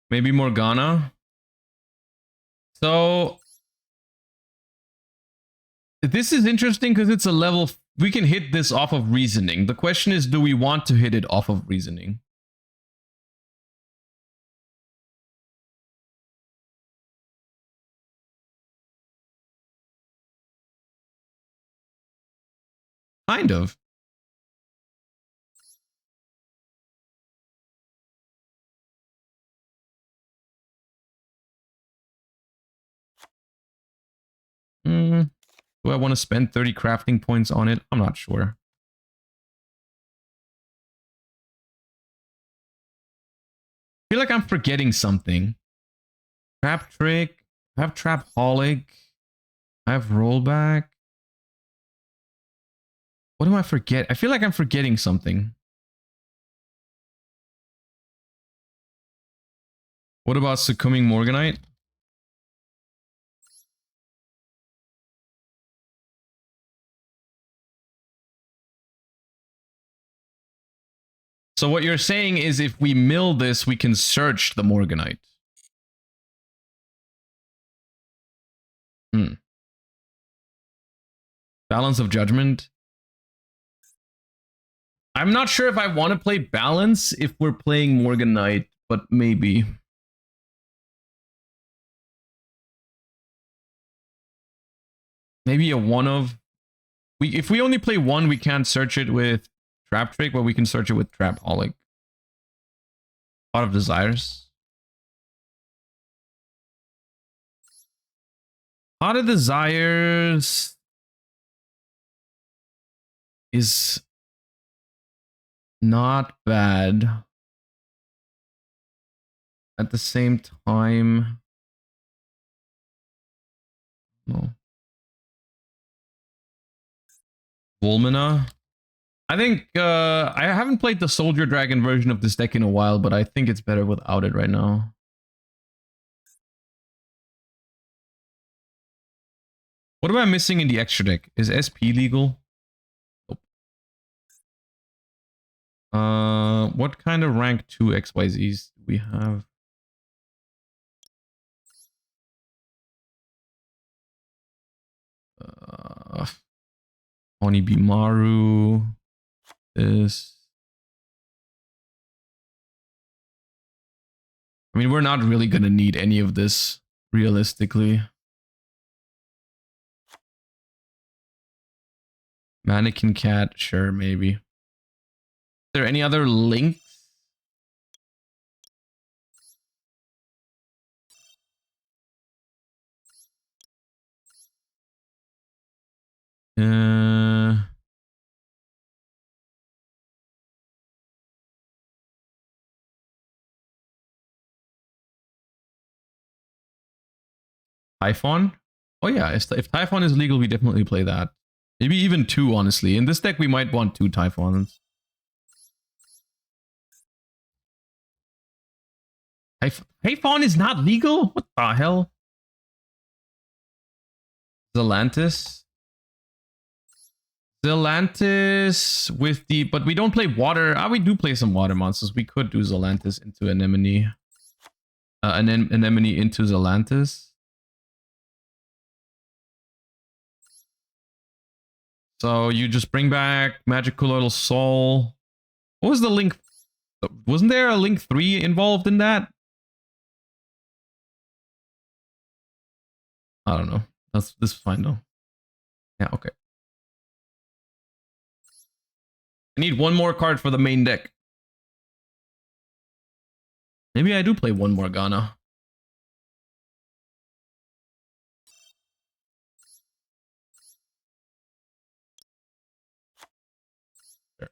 Maybe Morgana. So this is interesting because it's a level... We can hit this off of reasoning. The question is, do we want to hit it off of reasoning? Kind of. Do I want to spend 30 crafting points on it? I'm not sure. I feel like I'm forgetting something. Trap Trick. I have Trapaholic. I have Rollback. What am I forget? I feel like I'm forgetting something. What about Succumbing Morganite? So what you're saying is if we mill this, we can search the Morganite. Balance of Judgment. I'm not sure if I want to play Balance if we're playing Morganite, but maybe. Maybe a one of... If we only play one, we can't search it with Trap Trick, but we can search it with Trapaholic. Pot of Desires. Pot of Desires is not bad. At the same time, no. Volmina. I think I haven't played the Soldier Dragon version of this deck in a while, but I think it's better without it right now. What am I missing in the extra deck? Is SP legal? Nope. What kind of rank 2 XYZs do we have? Onibimaru. This. I mean, we're not really gonna need any of this, realistically. Mannequin Cat, sure, maybe. Is there any other links? Typhon? Oh yeah, if Typhon is legal, we definitely play that. Maybe even 2, honestly. In this deck, we might want 2 Typhons. Typhon is not legal? What the hell? Zelantis? Zelantis with the... But we don't play water. We do play some water monsters. We could do Zelantis into Anemone. Anemone into Zelantis. So you just bring back Magical Little Soul. What was the link? Wasn't there a link 3 involved in that? I don't know. This is fine though. Yeah, okay. I need one more card for the main deck. Maybe I do play one Morgana. Sure.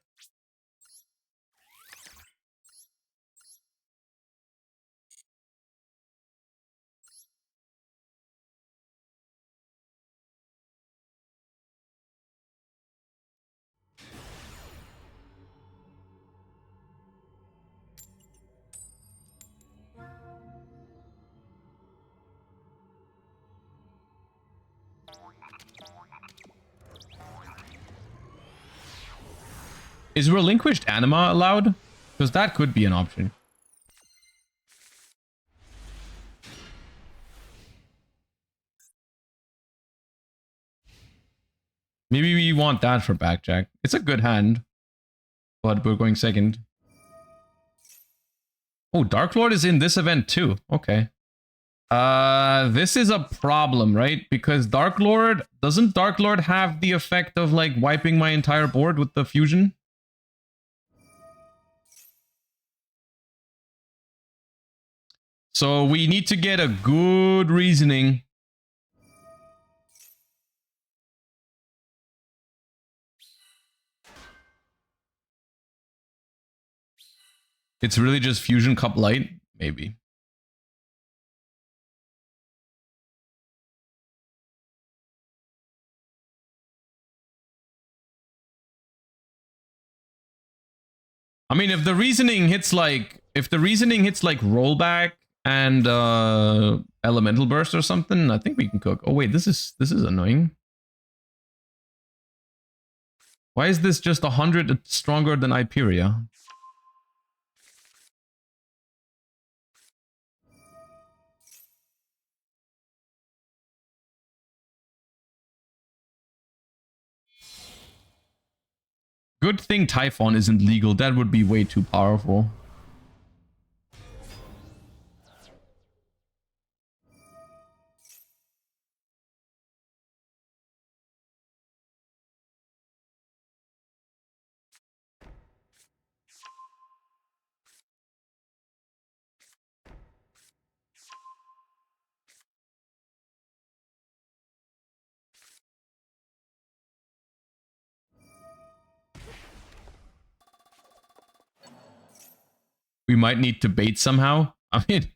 Is Relinquished Anima allowed? Because that could be an option. Maybe we want that for backjack. It's a good hand, but we're going second. Oh, Dark Lord is in this event too. Okay. This is a problem, right? Because doesn't Dark Lord have the effect of like wiping my entire board with the fusion? So we need to get a good reasoning. It's really just Fusion Cup Light? Maybe. I mean, if the reasoning hits like rollback and elemental burst or something, I think we can cook. Oh wait, this is annoying. Why is this just 100 stronger than Iperia? Good thing Typhon isn't legal. That would be way too powerful. We might need to bait somehow. I mean,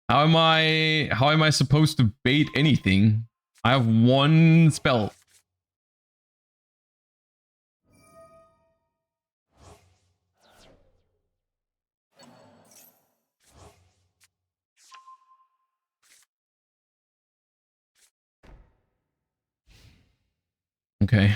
how am I supposed to bait anything? I have one spell. Okay.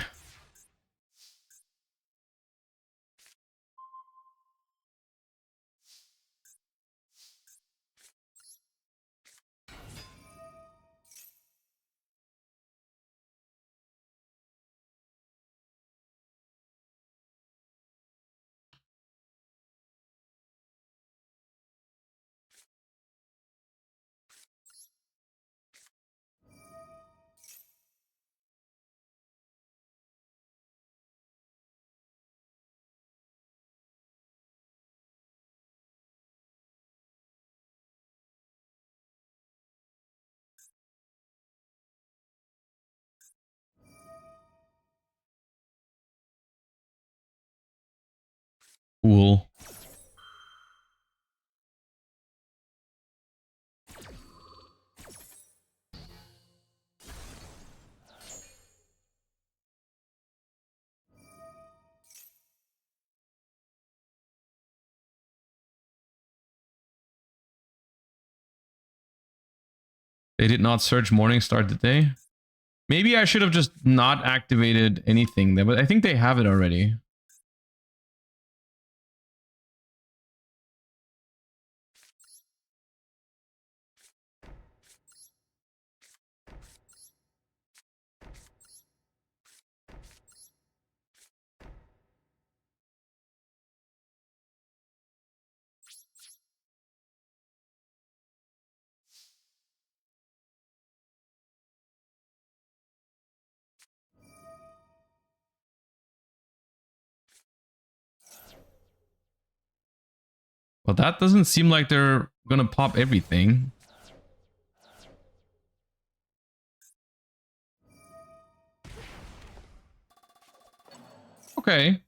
Cool. They did not search Morningstar, did they? Maybe I should have just not activated anything there, but I think they have it already. Well, that doesn't seem like they're gonna pop everything. Okay.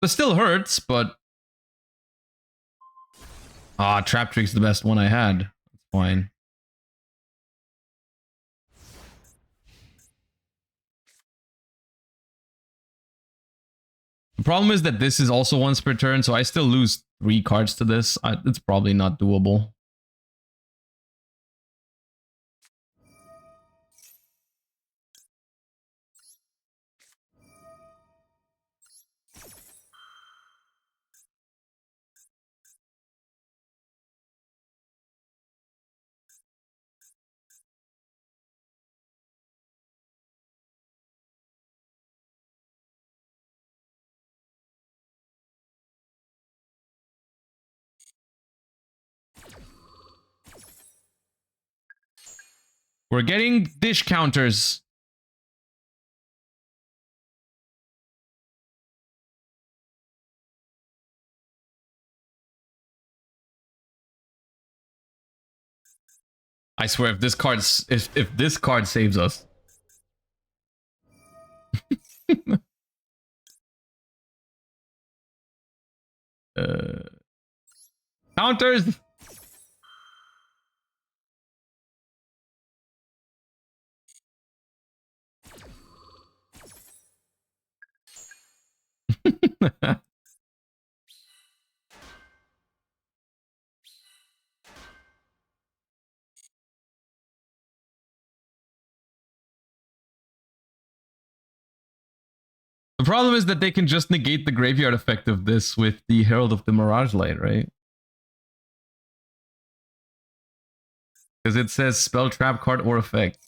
It still hurts, but... Ah, Trap Trick's the best one I had. That's fine. The problem is that this is also once per turn, so I still lose 3 cards to this. It's probably not doable. We're getting dish counters. I swear, if this card if this card saves us. Counters. The problem is that they can just negate the graveyard effect of this with the Herald of the Mirage Light, right? Because it says spell, trap, card, or effect.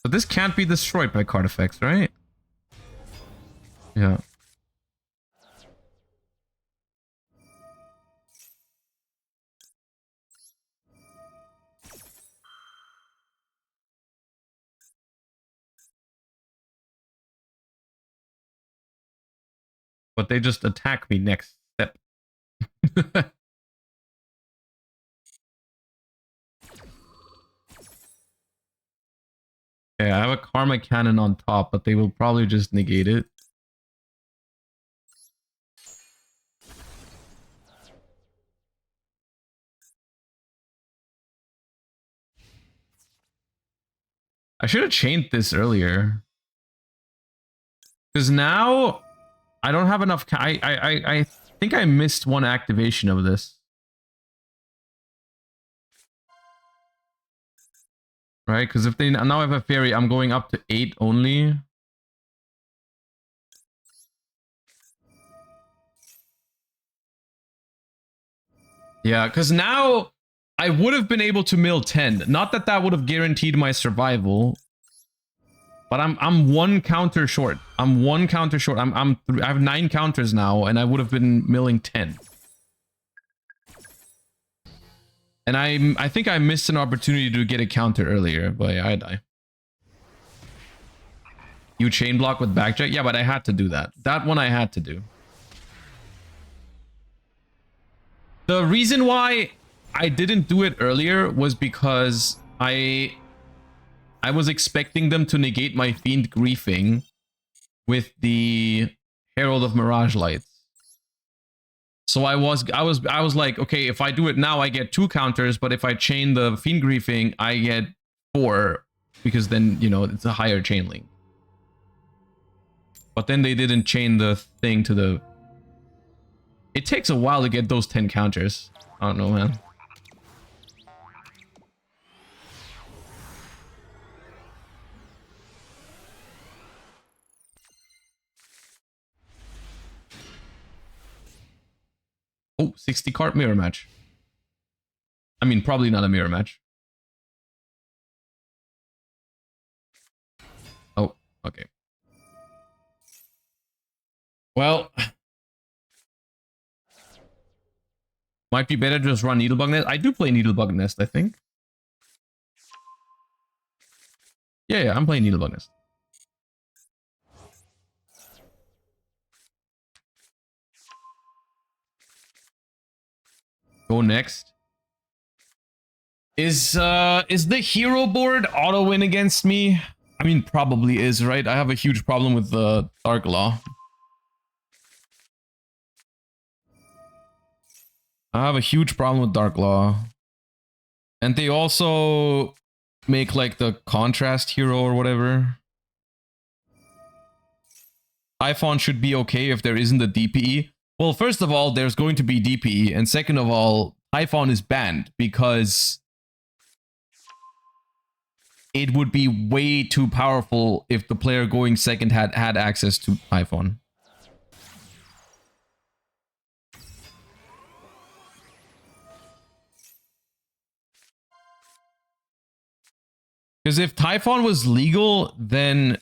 But this can't be destroyed by card effects, right? Yeah. But they just attack me next step. Yeah, I have a Karma Cannon on top, but they will probably just negate it. I should have chained this earlier. Because now I don't have enough. I think I missed one activation of this. Right? Because if they now have a fairy, I'm going up to 8 only. Yeah, because now I would have been able to mill 10. Not that that would have guaranteed my survival. But I'm one counter short. I'm one counter short. I have 9 counters now, and I would have been milling 10. And I think I missed an opportunity to get a counter earlier, but yeah, I die. You chain block with backjack? Yeah, but I had to do that. That one I had to do. The reason why I didn't do it earlier was because I was expecting them to negate my Fiend Griefing with the Herald of Mirage Lights. So I was like, okay, if I do it now, I get 2 counters, but if I chain the Fiend Griefing, I get 4, because then, you know, it's a higher chain link. But then they didn't chain the thing to the... It takes a while to get those 10 counters. I don't know, man. Oh, 60 card mirror match. I mean, probably not a mirror match. Oh, okay. Well, might be better to just run Needlebug Nest. I do play Needlebug Nest, I think. Yeah, I'm playing Needlebug Nest. go next. Is the hero board auto win against me? I mean, probably is, right? I have a huge problem with the Dark Law. I have a huge problem with Dark Law. And they also make like the contrast hero or whatever. Typhon should be okay if there isn't a DPE. Well, first of all, there's going to be DPE. And second of all, Typhon is banned because it would be way too powerful if the player going second had access to Typhon. Because if Typhon was legal, then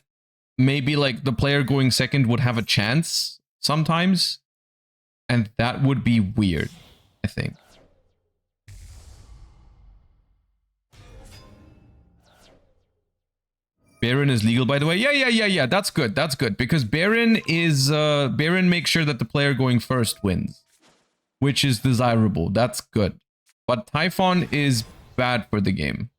maybe like the player going second would have a chance sometimes. And that would be weird, I think. Baron is legal, by the way. Yeah. That's good. That's good. Because Baron is Baron makes sure that the player going first wins, which is desirable. That's good. But Typhon is bad for the game.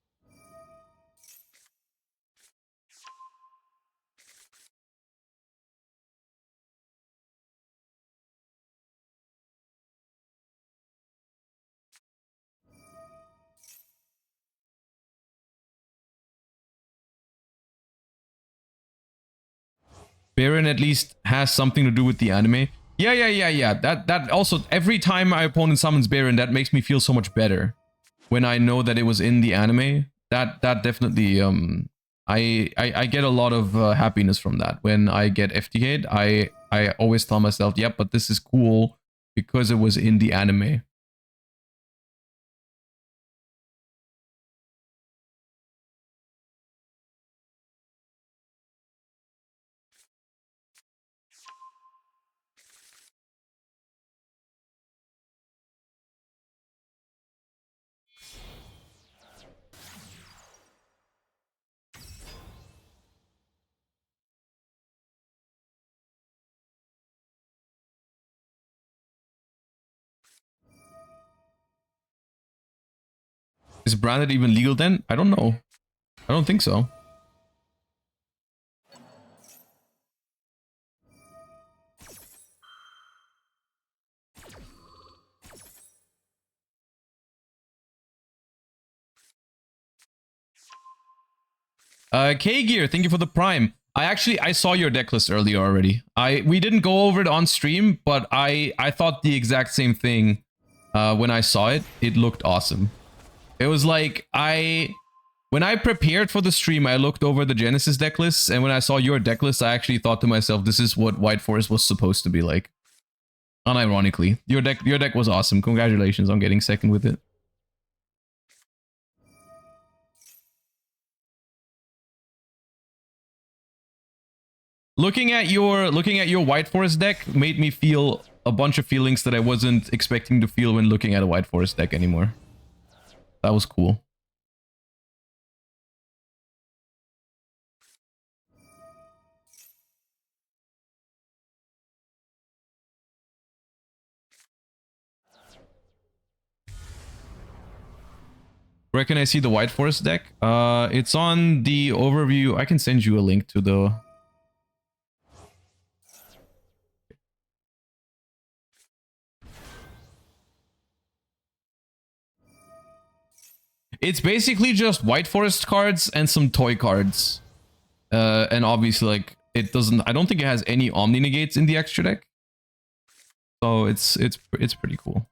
Baron at least has something to do with the anime. Yeah. That also, every time my opponent summons Baron, that makes me feel so much better. When I know that it was in the anime, that definitely, I get a lot of happiness from that. When I get FTK'd, I always tell myself, yep, but this is cool because it was in the anime. Is branded even legal then? I don't know. I don't think so. K-Gear, thank you for the Prime. I saw your deck list earlier already. We didn't go over it on stream, but I thought the exact same thing when I saw it. It looked awesome. It was like when I prepared for the stream, I looked over the Genesis deck lists, and when I saw your deck list, I actually thought to myself, this is what White Forest was supposed to be like. Unironically, your deck was awesome. Congratulations on getting second with it. Looking at your White Forest deck made me feel a bunch of feelings that I wasn't expecting to feel when looking at a White Forest deck anymore. That was cool. Where can I see the White Forest deck? It's on the overview. I can send you a link to the... It's basically just White Forest cards and some toy cards. And obviously, like, it doesn't... I don't think it has any Omni Negates in the extra deck. So it's pretty cool.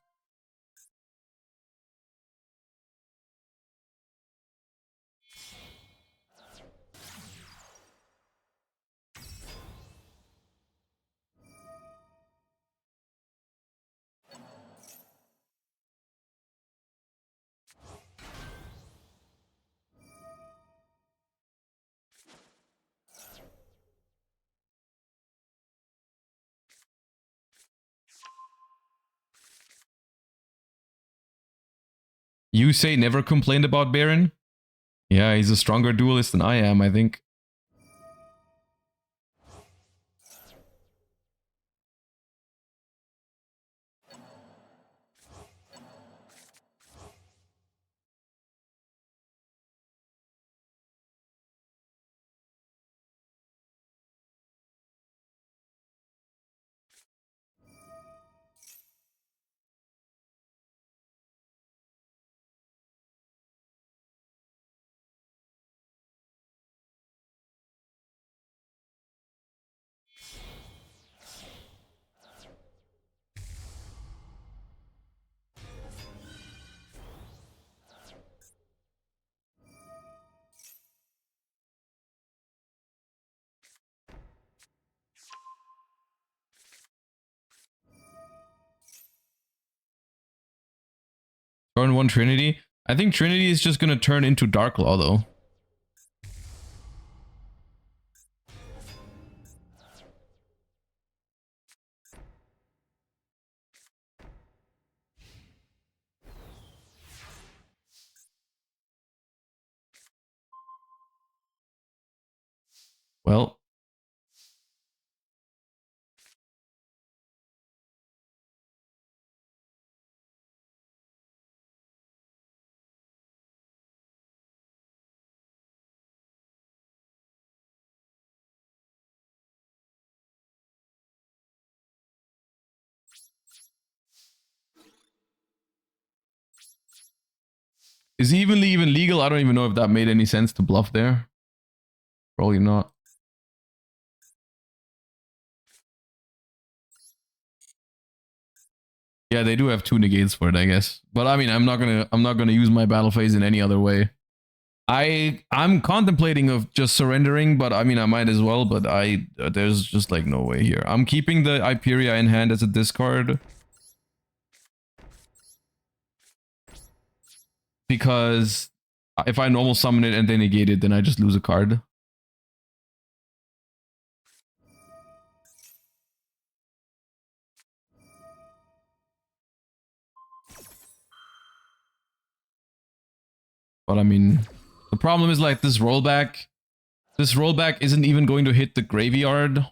You say never complained about Baron? Yeah, he's a stronger duelist than I am, I think. Turn 1 Trinity. I think Trinity is just gonna turn into Dark Law though. Well. Is Evenly even legal? I don't even know if that made any sense to bluff there. Probably not. Yeah, they do have 2 negates for it, I guess. But I mean, I'm not gonna use my battle phase in any other way. I'm contemplating of just surrendering, but I mean, I might as well. But there's just like no way here. I'm keeping the Hyperia in hand as a discard because if I normal summon it and they negate it, then I just lose a card. But I mean, the problem is like this rollback. This rollback isn't even going to hit the graveyard.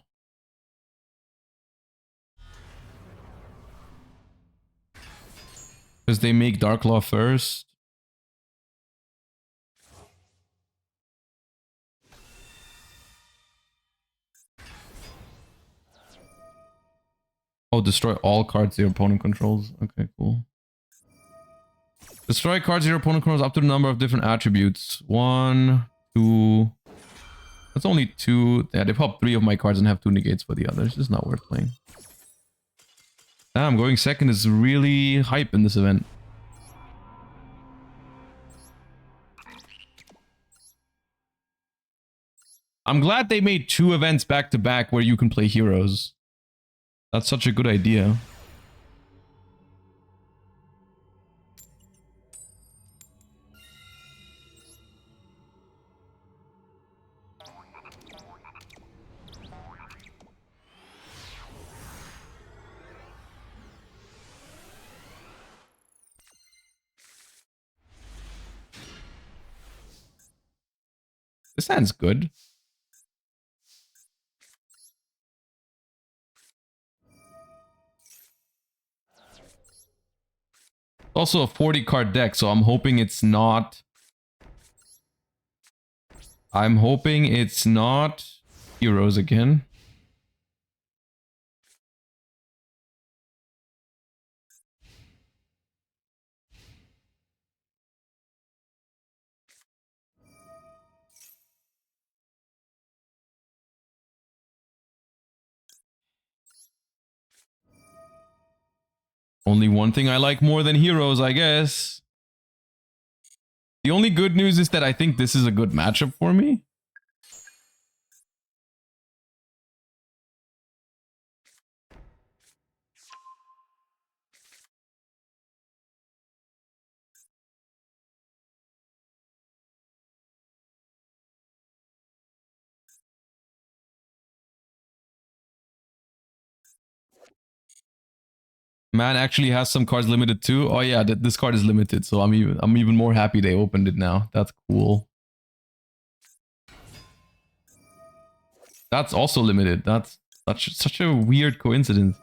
Because they make Dark Law first. Oh, destroy all cards your opponent controls. Okay, cool. Destroy cards your opponent controls up to the number of different attributes. 1, 2. That's only 2. Yeah, they pop 3 of my cards and have 2 negates for the others. It's not worth playing. Damn, going second is really hype in this event. I'm glad they made 2 events back to back where you can play heroes. That's such a good idea. This hand's good. Also a 40 card deck, so I'm hoping it's not... I'm hoping it's not heroes again. Only one thing I like more than heroes, I guess. The only good news is that I think this is a good matchup for me. Man actually has some cards limited too. Oh yeah, this card is limited, so I'm even more happy they opened it now. That's cool. That's also limited. That's such a weird coincidence.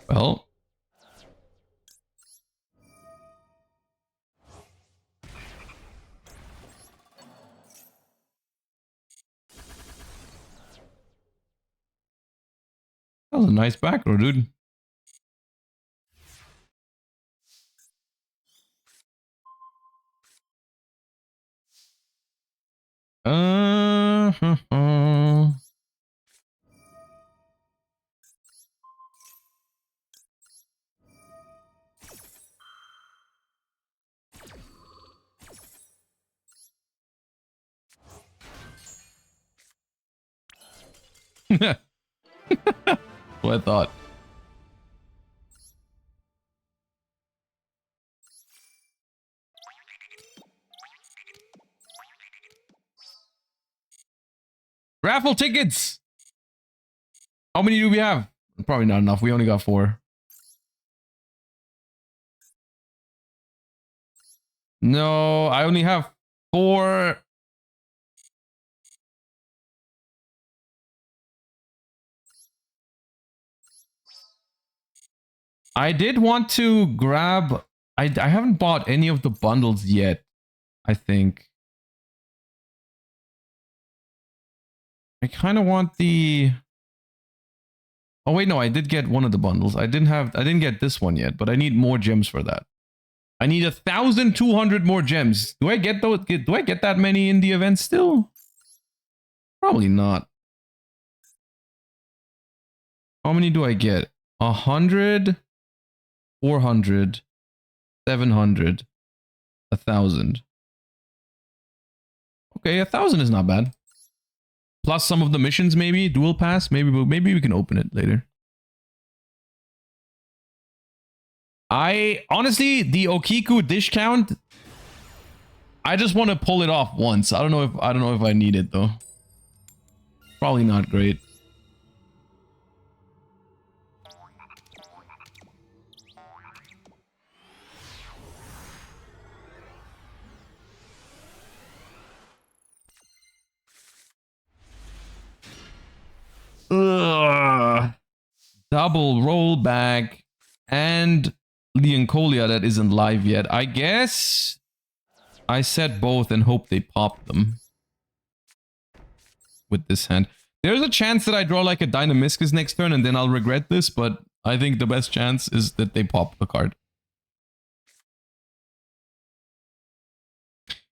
Well. That was a nice back row, dude. What I thought. Raffle tickets! How many do we have? Probably not enough. We only got 4. No, I only have 4. I did want to grab... I haven't bought any of the bundles yet, I think. I kind of want the... Oh wait, no, I did get one of the bundles. I didn't get this one yet, but I need more gems for that. I need 1,200 more gems. Do I get those? Do I get that many in the event still? Probably not. How many do I get? 100, 400, 700, 1,000. Okay, 1,000 is not bad. Plus some of the missions, maybe dual pass. Maybe we can open it later. I honestly, the Okiku dish count, I just want to pull it off once. I don't know if I need it though. Probably not great. Ugh. Double rollback and Leoncolia that isn't live yet. I guess I set both and hope they pop them with this hand. There's a chance that I draw like a Dynamiscus next turn and then I'll regret this, but I think the best chance is that they pop a card.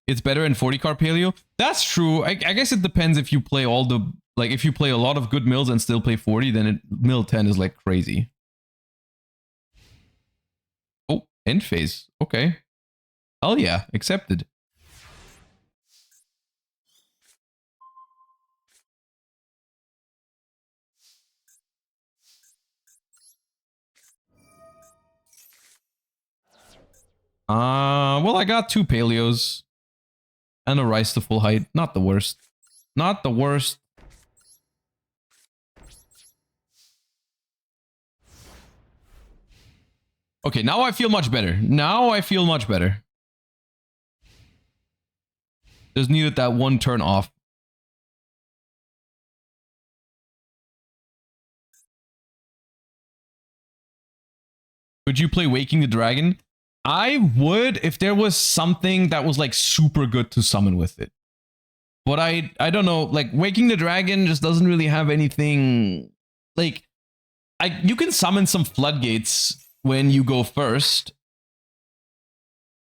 It's better in 40 card paleo. That's true. I guess it depends if you play all the... Like, if you play a lot of good mills and still play 40, then mill 10 is like crazy. Oh, end phase. Okay. Hell yeah. Accepted. Well, I got 2 paleos. And a rice to full height. Not the worst. Not the worst. Okay, now I feel much better. Now I feel much better. Just needed that one turn off. Would you play Waking the Dragon? I would if there was something that was like super good to summon with it. But I don't know, like Waking the Dragon just doesn't really have anything like you can summon some floodgates when you go first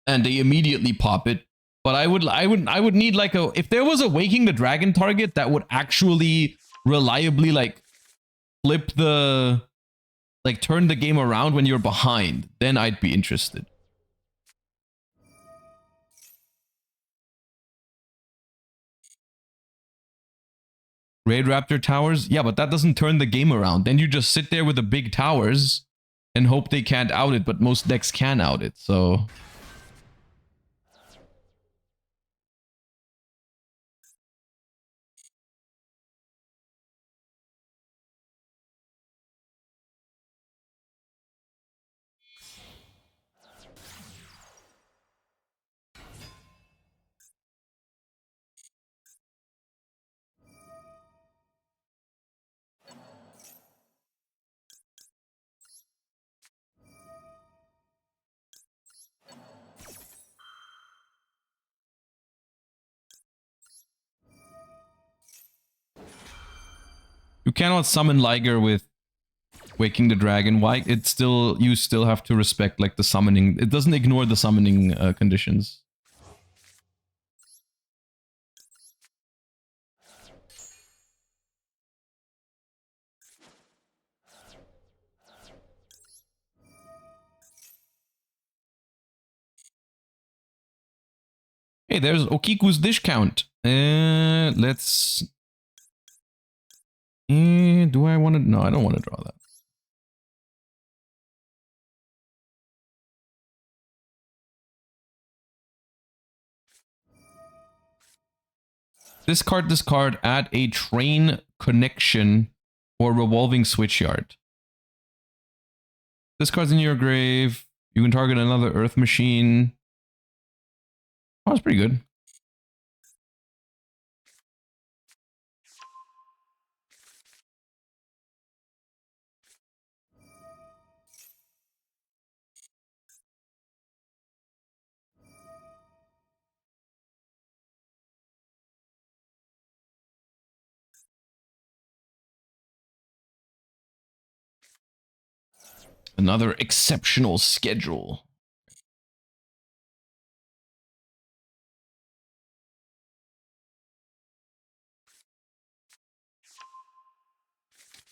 and they immediately pop it. But I would need like if there was a Waking the Dragon target that would actually reliably like flip the like turn the game around when you're behind, then I'd be interested. Raid Raptor towers? Yeah, but that doesn't turn the game around. Then you just sit there with the big towers and hope they can't out it, but most decks can out it, so... You cannot summon Liger with Waking the Dragon. Why? You still have to respect like the summoning. It doesn't ignore the summoning conditions. Hey, there's Okiku's dish count. Let's... do I want to... No, I don't want to draw that. Discard, add a train connection or revolving switchyard. This card's in your grave. You can target another earth machine. Oh, that's pretty good. Another exceptional schedule.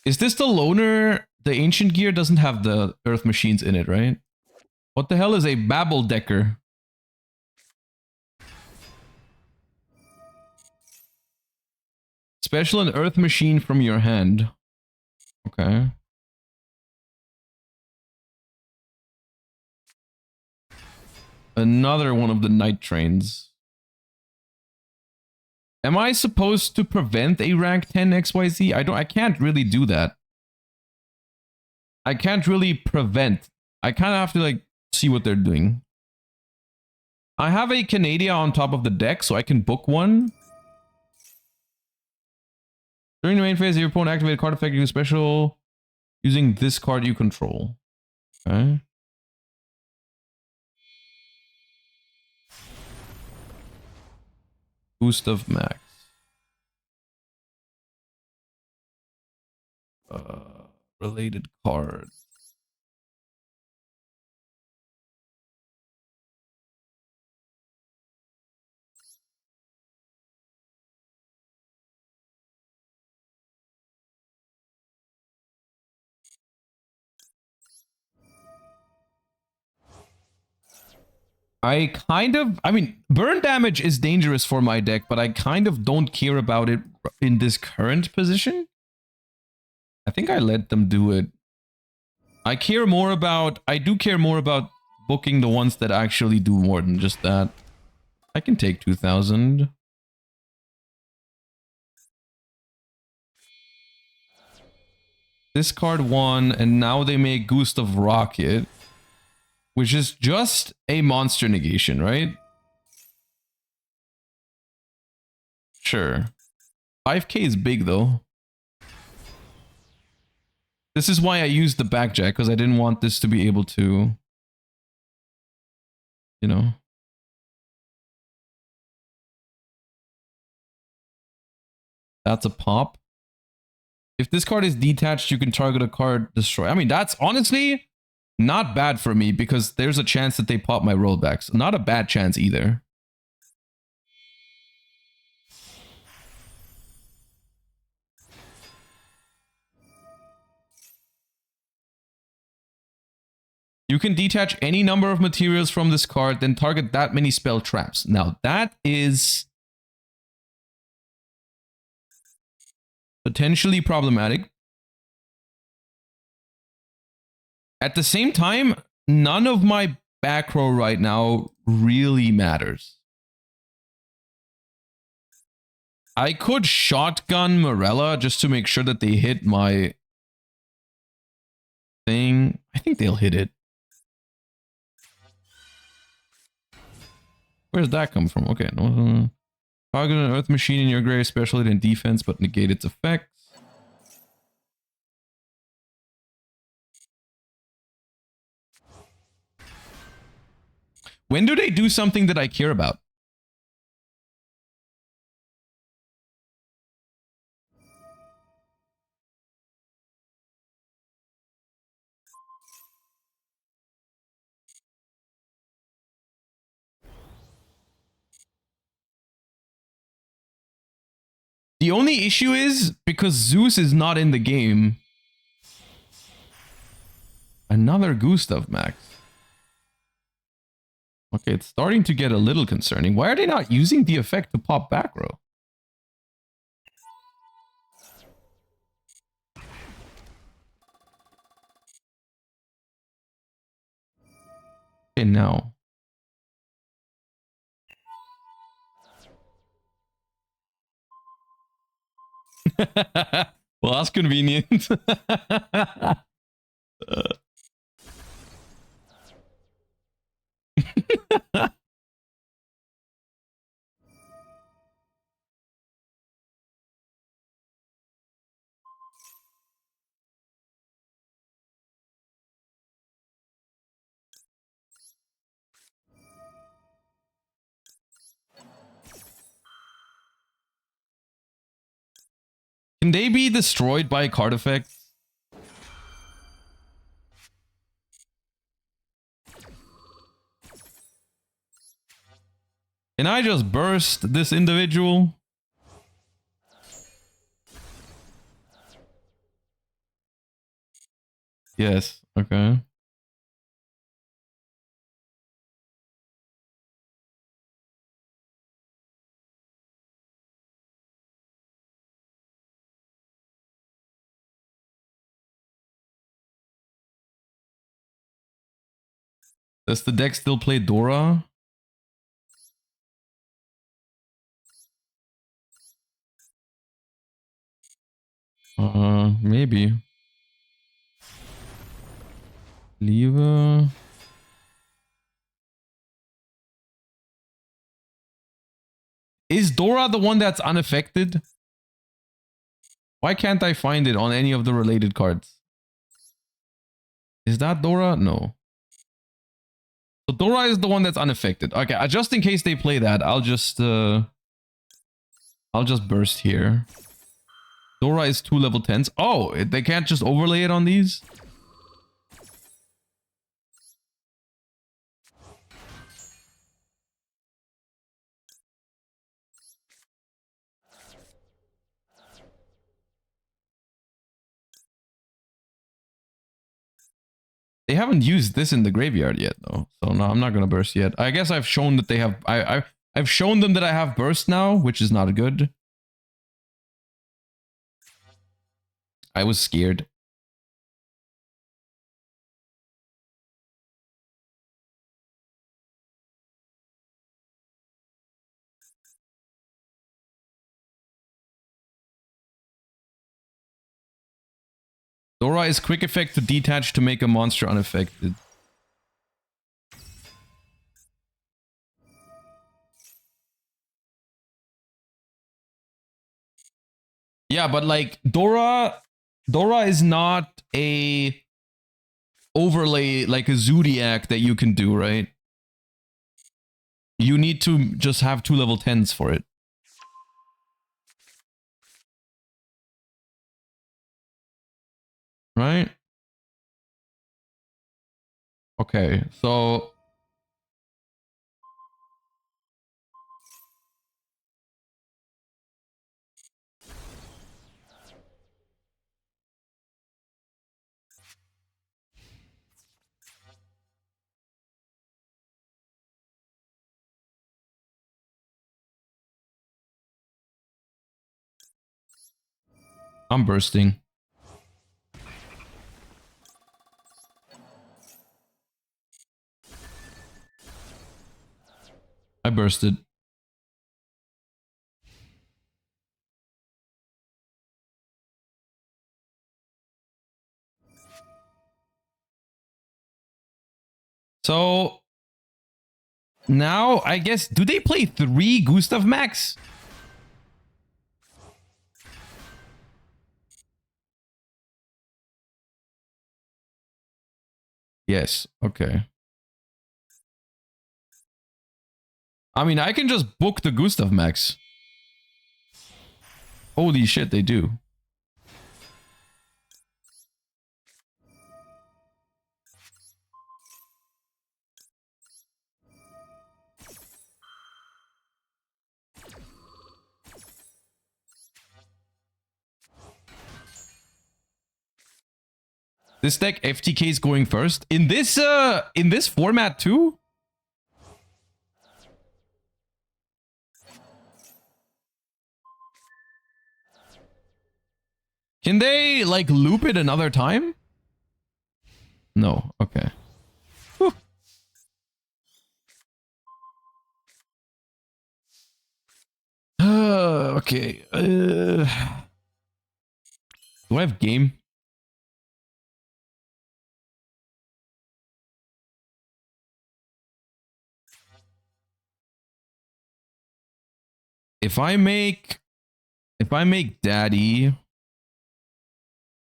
Is this the loner? The ancient gear doesn't have the earth machines in it, right? What the hell is a Babel Decker? Special an earth machine from your hand. Okay. Another one of the night trains. Am I supposed to prevent a rank 10 XYZ? I can't really do that. I can't really prevent. I kind of have to like see what they're doing. I have a Canadia on top of the deck, so I can book one. During the main phase, your opponent activate a card effect, you special using this card you control. Okay. Boost of max. Related card. I mean, burn damage is dangerous for my deck, but I kind of don't care about it in this current position. I think I let them do it. I do care more about booking the ones that actually do more than just that. I can take 2,000. Discard one, and now they make Gustav Rocket. Which is just a monster negation, right? Sure. 5k is big, though. This is why I used the backjack, because I didn't want this to be able to... You know... That's a pop. If this card is detached, you can target a card, destroy. I mean, that's honestly... not bad for me, because there's a chance that they pop my rollbacks. Not a bad chance either. You can detach any number of materials from this card, then target that many spell traps. Now, that is potentially problematic. At the same time, none of my back row right now really matters. I could shotgun Morella just to make sure that they hit my thing. I think they'll hit it. Where's that come from? Okay. Target an earth machine in your grave, special it in defense, but negate its effects. When do they do something that I care about? The only issue is because Zeus is not in the game. Another Gustav Max. Okay, it's starting to get a little concerning. Why are they not using the effect to pop back row? Okay, now. Well, that's convenient. Can they be destroyed by card effects? Can I just burst this individual? Yes, okay. Does the deck still play Dora? Maybe. Lever. Is Dora the one that's unaffected? Why can't I find it on any of the related cards? Is that Dora? No. So Dora is the one that's unaffected. Okay, just in case they play that, I'll just burst here. Dora is 2 level 10s. Oh, they can't just overlay it on these? They haven't used this in the graveyard yet, though. So no, I'm not gonna burst yet. I guess I've shown that they have. I've shown them that I have burst now, which is not good. I was scared. Dora is quick effect to detach to make a monster unaffected. Yeah, but like Dora is not a overlay like a Zodiac that you can do, right? You need to just have 2 level 10s for it. Right? Okay, so I'm bursting. I bursted. So now I guess, do they play 3 Gustav Max? Yes, okay. I mean, I can just book the Gustav Max. Holy shit, they do. This deck FTK is going first in this format too. Can they like loop it another time? No. Okay. Whew. Okay. Do I have game? If I make daddy,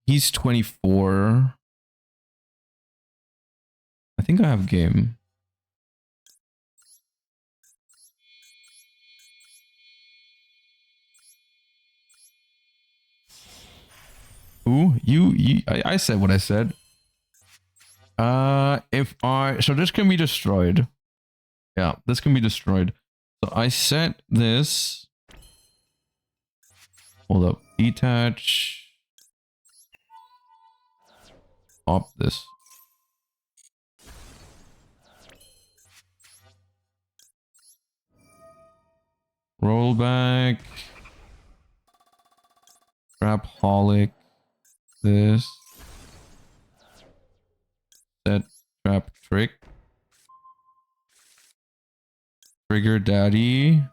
he's 24. I think I have game. Ooh, I said what I said. So this can be destroyed. Yeah, this can be destroyed. So I set this. Hold up. Detach. Pop this. Roll back. Trap-holic. This. Set trap trick. Trigger daddy.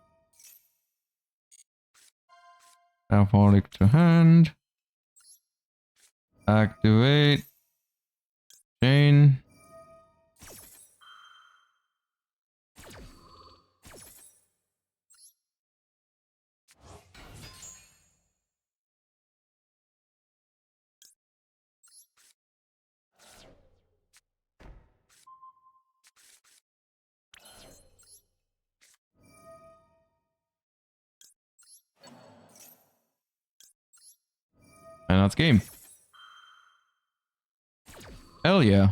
Trap-holic to hand. Activate. Chain. And that's game. Hell yeah.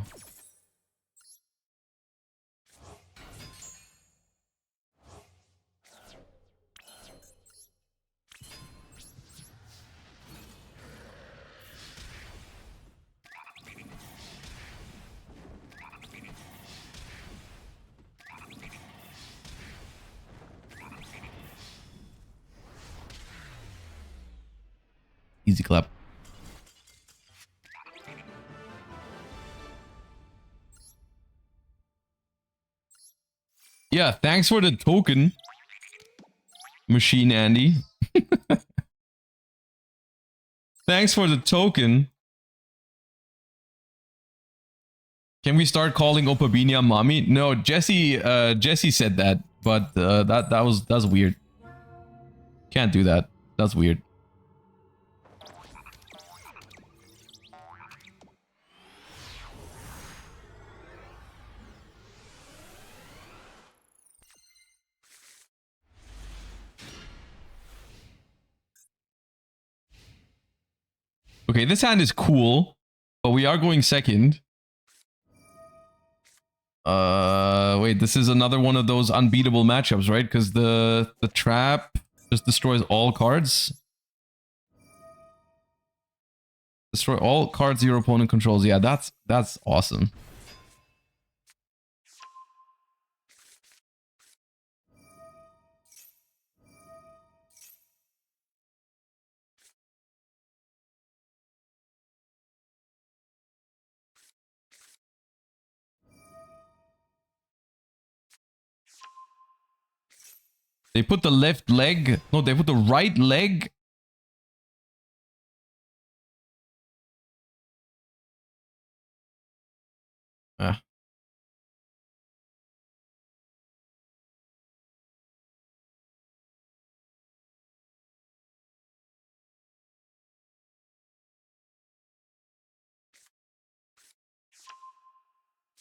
Easy clap. Yeah, thanks for the token, Machine Andy. Thanks for the token. Can we start calling Opabinia mommy? No, Jesse said that, but that's weird. Can't do that. That's weird. Okay, this hand is cool, but we are going second. Wait, this is another one of those unbeatable matchups, right? Because the trap just destroys all cards. Destroy all cards your opponent controls. Yeah, that's awesome. They put the left leg. No, they put the right leg. Ah.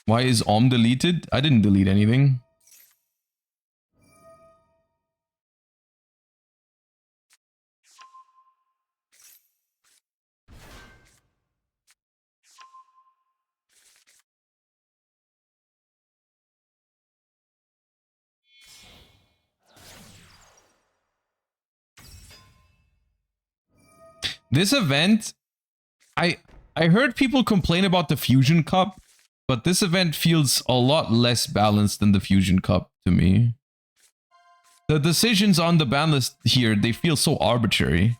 Why is Om deleted? I didn't delete anything. This event, I I heard people complain about the Fusion Cup, but this event feels a lot less balanced than the Fusion Cup to me. The decisions on the ban list here, they feel so arbitrary.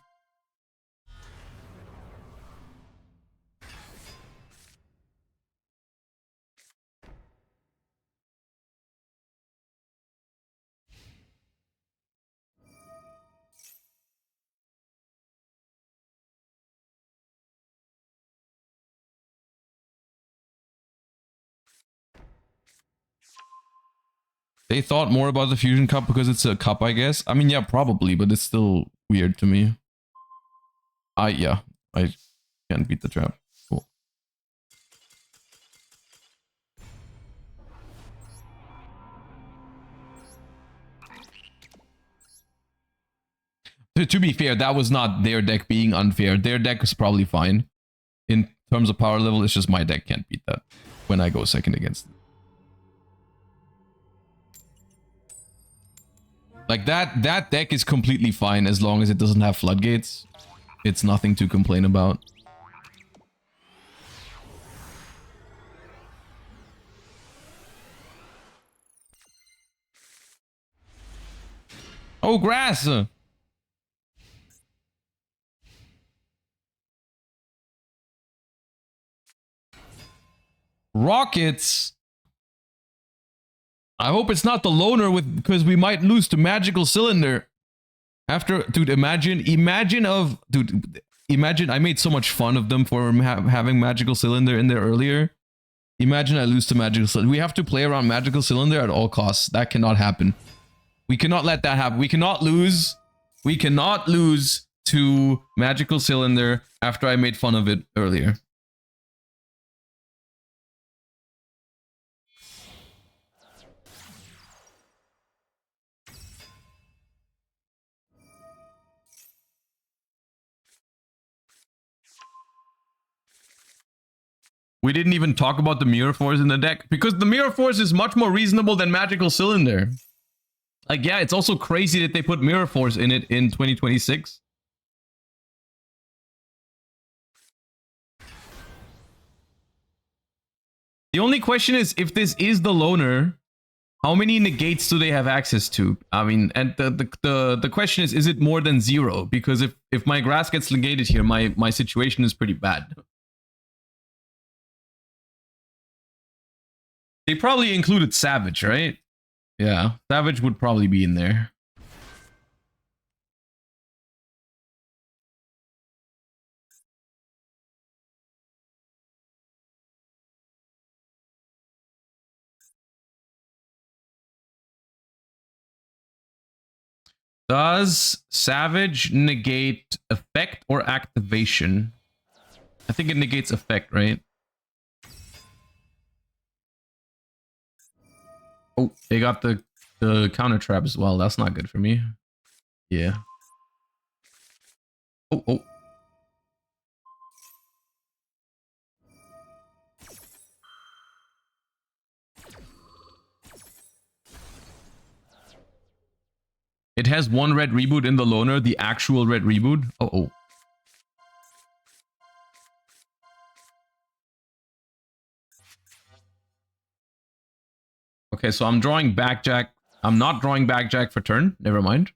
They thought more about the Fusion Cup because it's a cup, I guess. I mean, yeah, probably, but it's still weird to me. Yeah, I can't beat the trap. Cool. To be fair, that was not their deck being unfair. Their deck is probably fine. In terms of power level, it's just my deck can't beat that when I go second against it. Like that deck is completely fine as long as it doesn't have floodgates. It's nothing to complain about. Oh, grass! Rockets! I hope it's not the loner because we might lose to Magical Cylinder. After, dude, imagine I made so much fun of them for having Magical Cylinder in there earlier. Imagine I lose to Magical Cylinder. We have to play around Magical Cylinder at all costs. That cannot happen. We cannot let that happen. We cannot lose. We cannot lose to Magical Cylinder after I made fun of it earlier. We didn't even talk about the Mirror Force in the deck because the Mirror Force is much more reasonable than Magical Cylinder. Like, yeah, it's also crazy that they put Mirror Force in it in 2026. The only question is, if this is the loner, how many negates do they have access to? I mean, and the question is it more than 0? Because if my grass gets negated here, my situation is pretty bad. They probably included Savage, right? Yeah, Savage would probably be in there. Does Savage negate effect or activation? I think it negates effect, right? Oh, they got the counter trap as well. That's not good for me. Yeah. Oh. It has one red reboot in the loner, the actual red reboot. Oh. Okay, so I'm drawing backjack. I'm not drawing backjack for turn. Never mind.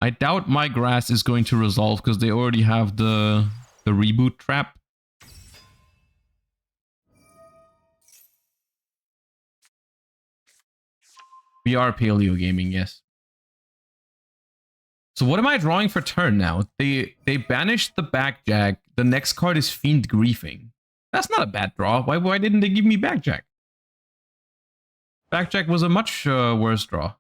I doubt my grass is going to resolve because they already have the reboot trap. We are paleo gaming, yes. So what am I drawing for turn now? They banished the backjack. The next card is Fiend Griefing. That's not a bad draw. Why didn't they give me backjack? Backjack was a much worse draw.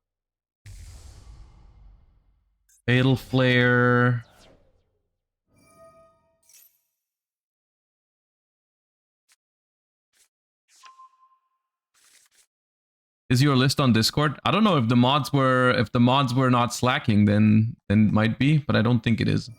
Fatal Flare. Is your list on Discord? I don't know if the mods were not slacking, then might be, but I don't think it is.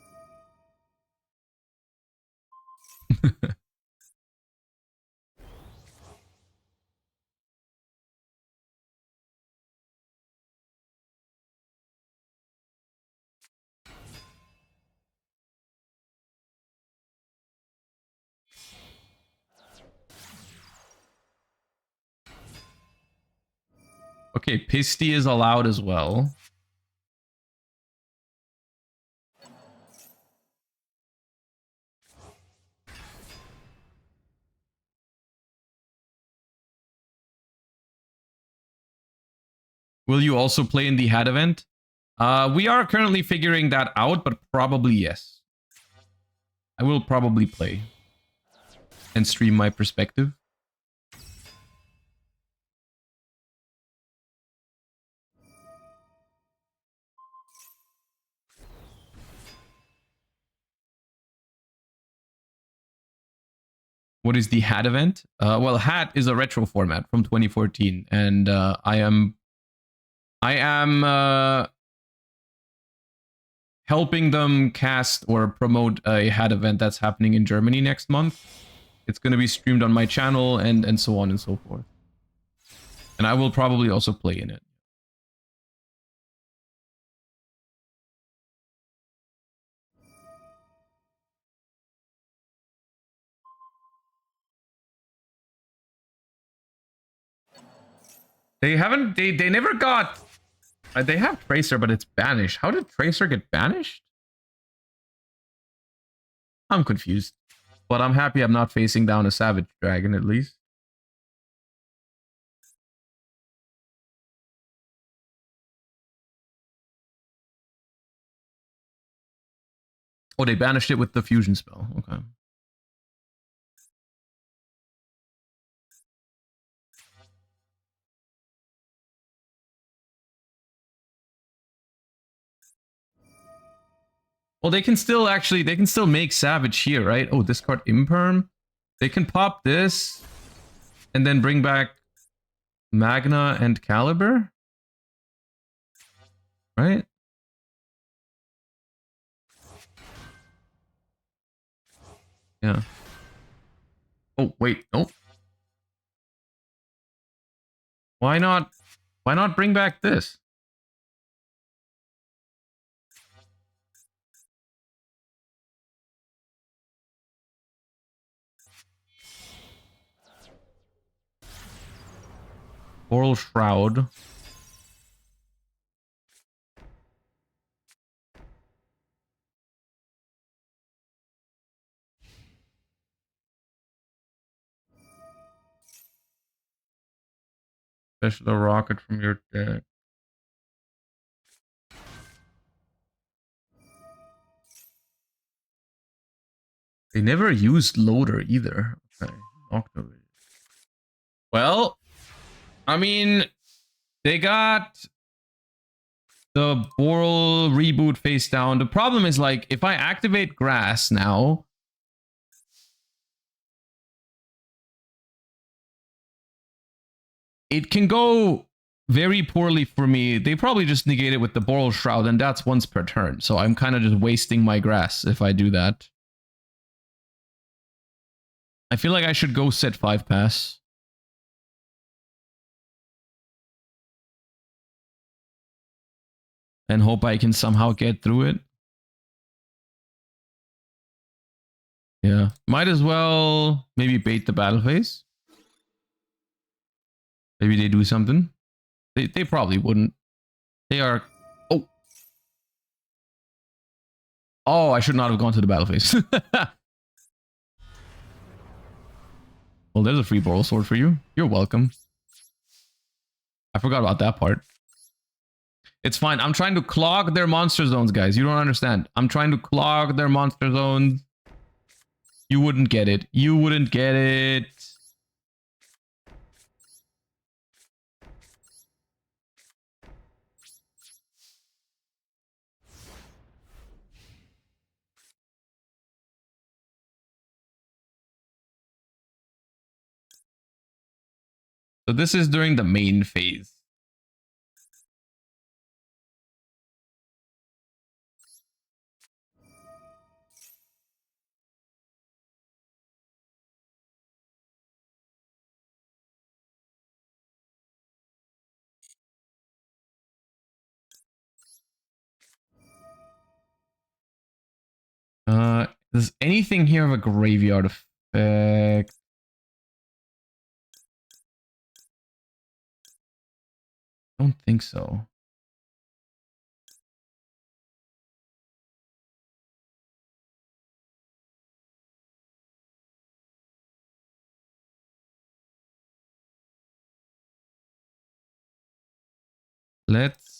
Okay, Pisty is allowed as well. Will you also play in the hat event? We are currently figuring that out, but probably yes. I will probably play and stream my perspective. What is the hat event? Well, hat is a retro format from 2014, and I am helping them cast or promote a hat event that's happening in Germany next month. It's going to be streamed on my channel and so on and so forth. And I will probably also play in it. They never got... they have Tracer, but it's banished. How did Tracer get banished? I'm confused. But I'm happy I'm not facing down a Savage Dragon, at least. Oh, they banished it with the fusion spell. Okay. Well, they can still make Savage here, right? Oh, discard Imperm. They can pop this and then bring back Magna and Caliber. Right? Yeah. Oh, wait, no. Why not bring back this? Coral Shroud. Special rocket from your deck. They never used Loader either. Okay. Octave. Well, I mean, they got the Boral reboot face down. The problem is, like, if I activate Grass now, it can go very poorly for me. They probably just negate it with the Boral Shroud, and that's once per turn. So I'm kind of just wasting my Grass if I do that. I feel like I should go set 5 pass. And hope I can somehow get through it. Yeah. Might as well maybe bait the battle phase. Maybe they do something. They probably wouldn't. They are... Oh. Oh, I should not have gone to the battle phase. Well, there's a free Boral Sword for you. You're welcome. I forgot about that part. It's fine. I'm trying to clog their monster zones, guys. You don't understand. I'm trying to clog their monster zones. You wouldn't get it. You wouldn't get it. So this is during the main phase. Does anything here have a graveyard effect? I don't think so. Let's...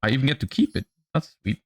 I even get to keep it. That's sweet.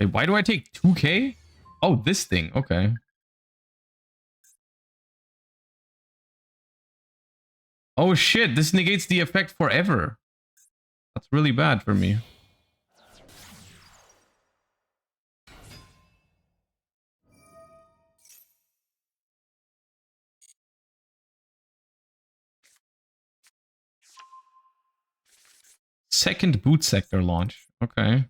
Wait, why do I take 2k? Oh, this thing. Okay. Oh shit, this negates the effect forever. That's really bad for me. Second boot sector launch. Okay.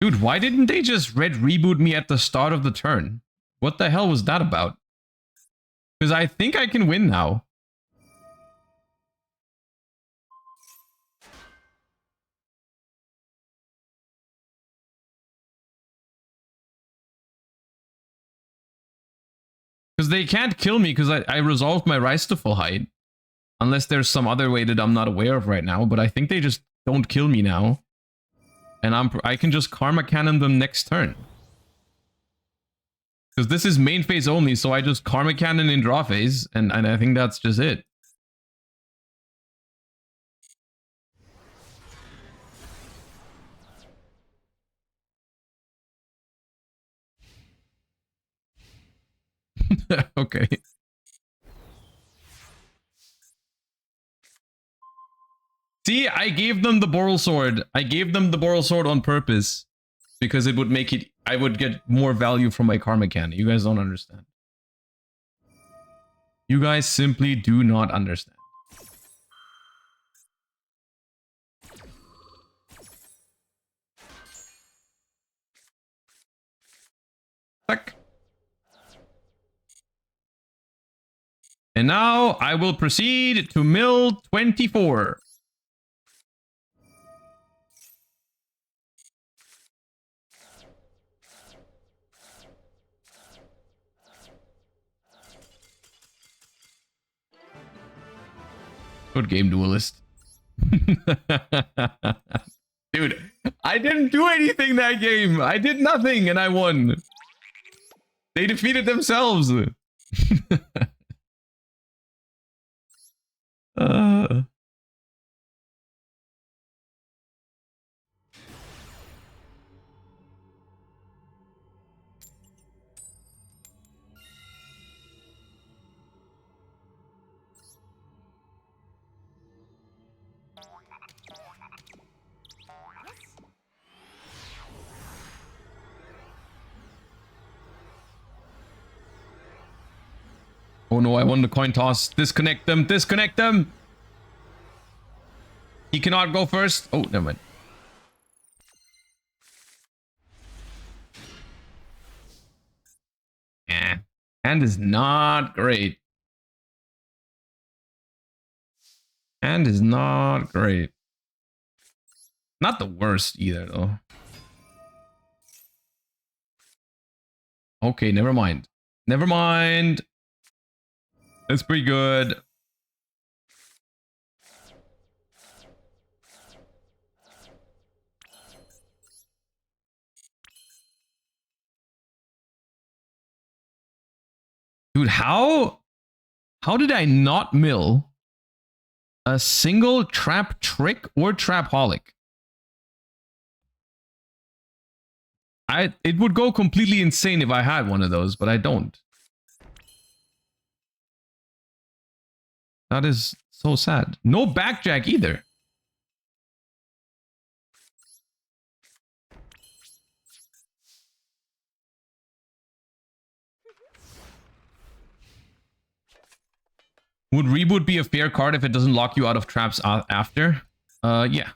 Dude, why didn't they just red reboot me at the start of the turn? What the hell was that about? Because I think I can win now. Because they can't kill me because I resolved my rise to full height. Unless there's some other way that I'm not aware of right now. But I think they just don't kill me now. And I can just Karma Cannon them next turn. Because this is main phase only, so I just Karma Cannon in draw phase. And I think that's just it. Okay. See, I gave them the Boral Sword. I gave them the Boral Sword on purpose. Because it would make it... I would get more value from my Karma Cannon. You guys don't understand. You guys simply do not understand. Fuck. And now I will proceed to mill 24. Good game, Duelist. Dude, I didn't do anything that game. I did nothing and I won. They defeated themselves. Oh no, I won the coin toss. Disconnect them. Disconnect them. He cannot go first. Oh, never mind. Yeah. Hand is not great. Hand is not great. Not the worst either, though. Okay, never mind. Never mind. That's pretty good. Dude, how did I not mill a single trap trick or trapaholic? It would go completely insane if I had one of those, but I don't. That is so sad. No backjack either. Would reboot be a fair card if it doesn't lock you out of traps after? Yeah.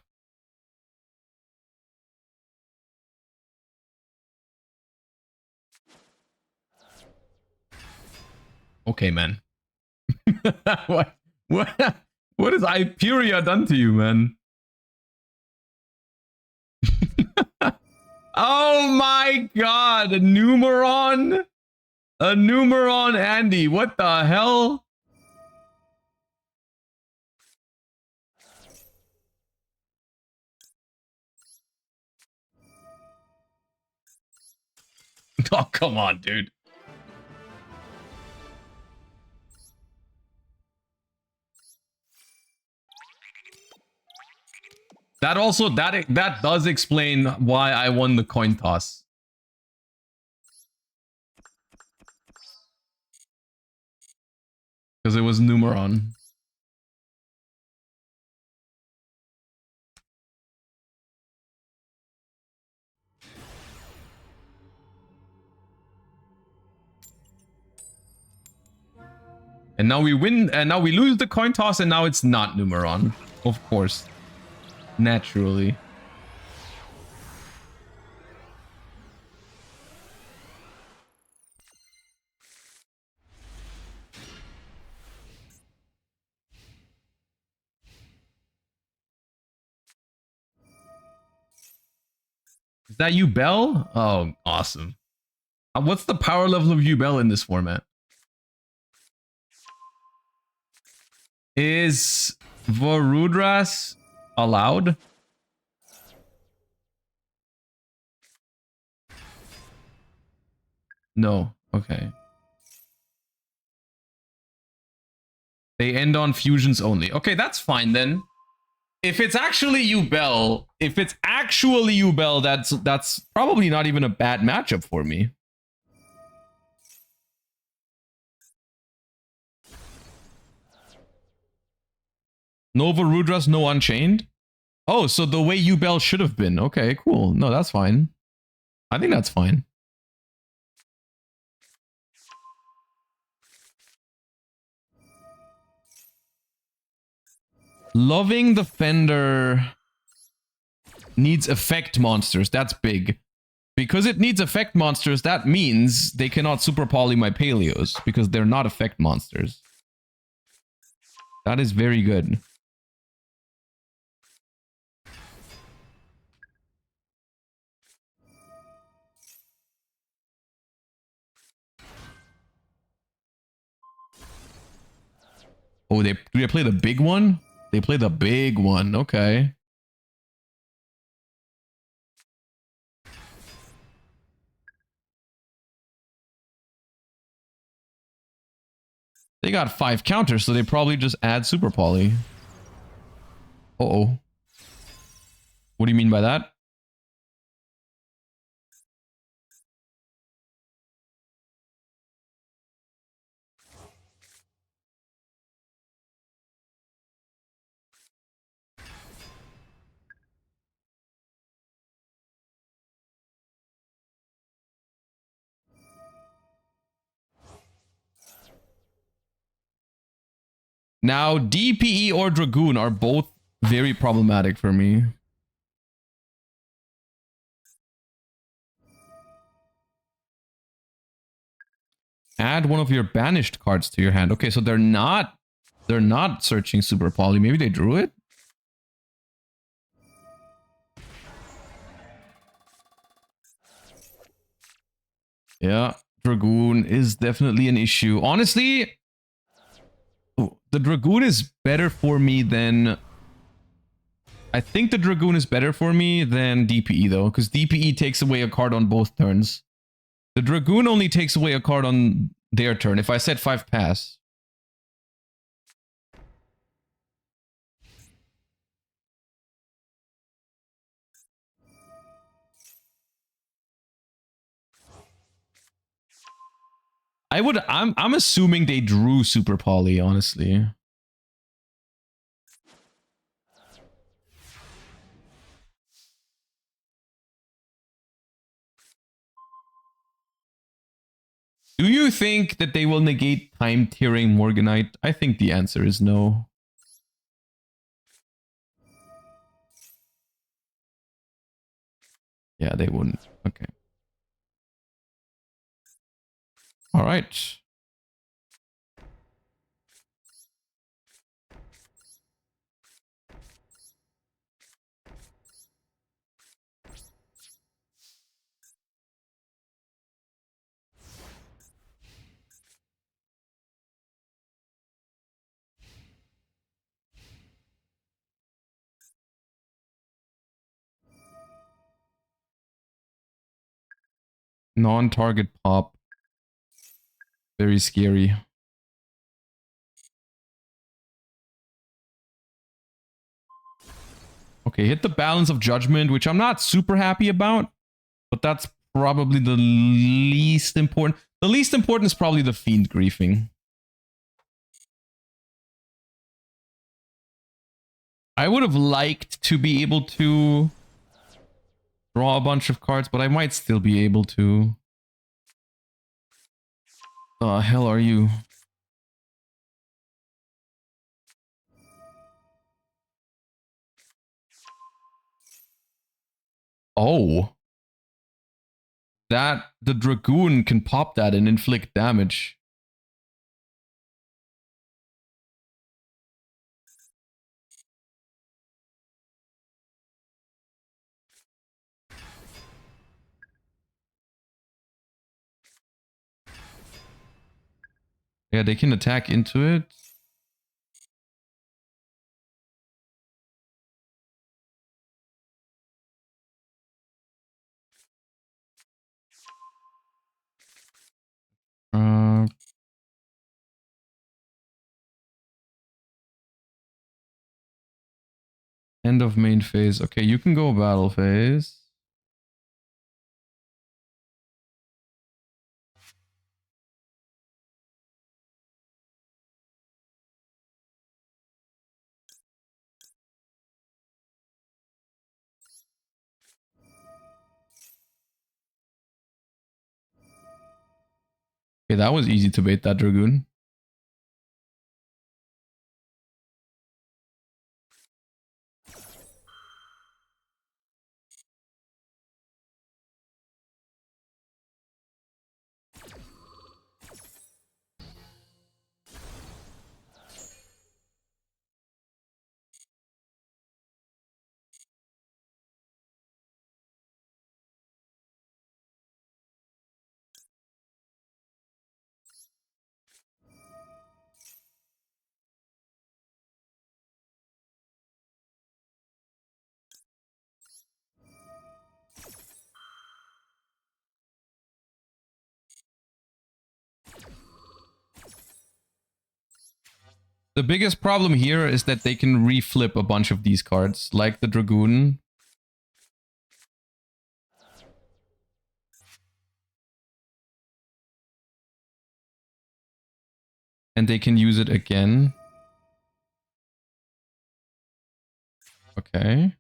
Okay, man. What has Hyperia done to you, man? Oh my god, a Numeron? A Numeron Andy, what the hell? Oh, come on, dude. That also, that does explain why I won the coin toss. Because it was Numeron. And now we win, and now we lose the coin toss, and now it's not Numeron. Of course. Naturally. that Yubel? Oh, awesome. What's the power level of Yubel in this format? Is Vorudras allowed? No. Okay. They end on fusions only. Okay, that's fine then. If it's actually Yubel, that's probably not even a bad matchup for me. No Varudras, no Unchained? Oh, so the way Yubel should have been. Okay, cool. No, that's fine. I think that's fine. Loving the Fender needs effect monsters. That's big. Because it needs effect monsters, that means they cannot super poly my Paleos because they're not effect monsters. That is very good. Oh, do they play the big one? They play the big one. Okay. They got 5 counters, so they probably just add super poly. Uh-oh. What do you mean by that? Now, DPE or Dragoon are both very problematic for me. Add one of your banished cards to your hand. Okay, so they're not searching super poly. Maybe they drew it? Yeah, Dragoon is definitely an issue. Honestly, the Dragoon is better for me than... I think the Dragoon is better for me than DPE though, because DPE takes away a card on both turns. The Dragoon only takes away a card on their turn. If I set 5 pass. I'm assuming they drew super poly, honestly. Do you think that they will negate time tiering Morganite? I think the answer is no. Yeah, they wouldn't. Okay. All right. Non-target pop. Very scary. Okay, hit the Balance of Judgment, which I'm not super happy about, but that's probably the least important. The least important is probably the Fiend Griefing. I would have liked to be able to draw a bunch of cards, but I might still be able to. The hell are you? Oh. That the Dragoon can pop that and inflict damage. Yeah, they can attack into it. End of main phase. Okay, you can go battle phase. Okay, that was easy to bait that Dragoon. The biggest problem here is that they can reflip a bunch of these cards, like the Dragoon. And they can use it again. Okay.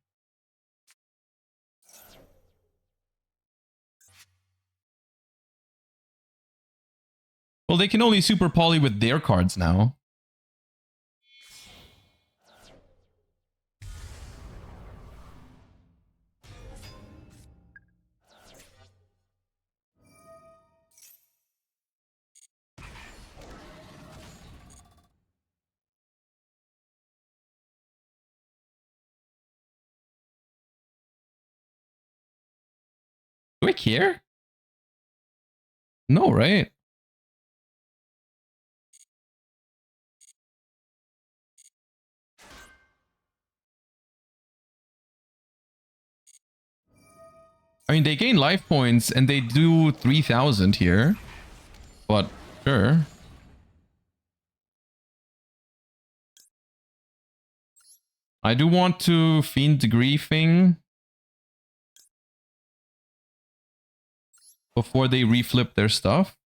Well, they can only super poly with their cards now. Do I care? No, right? I mean, they gain life points and they do 3,000 here. But, sure. I do want to Fiend Griefing before they reflip their stuff.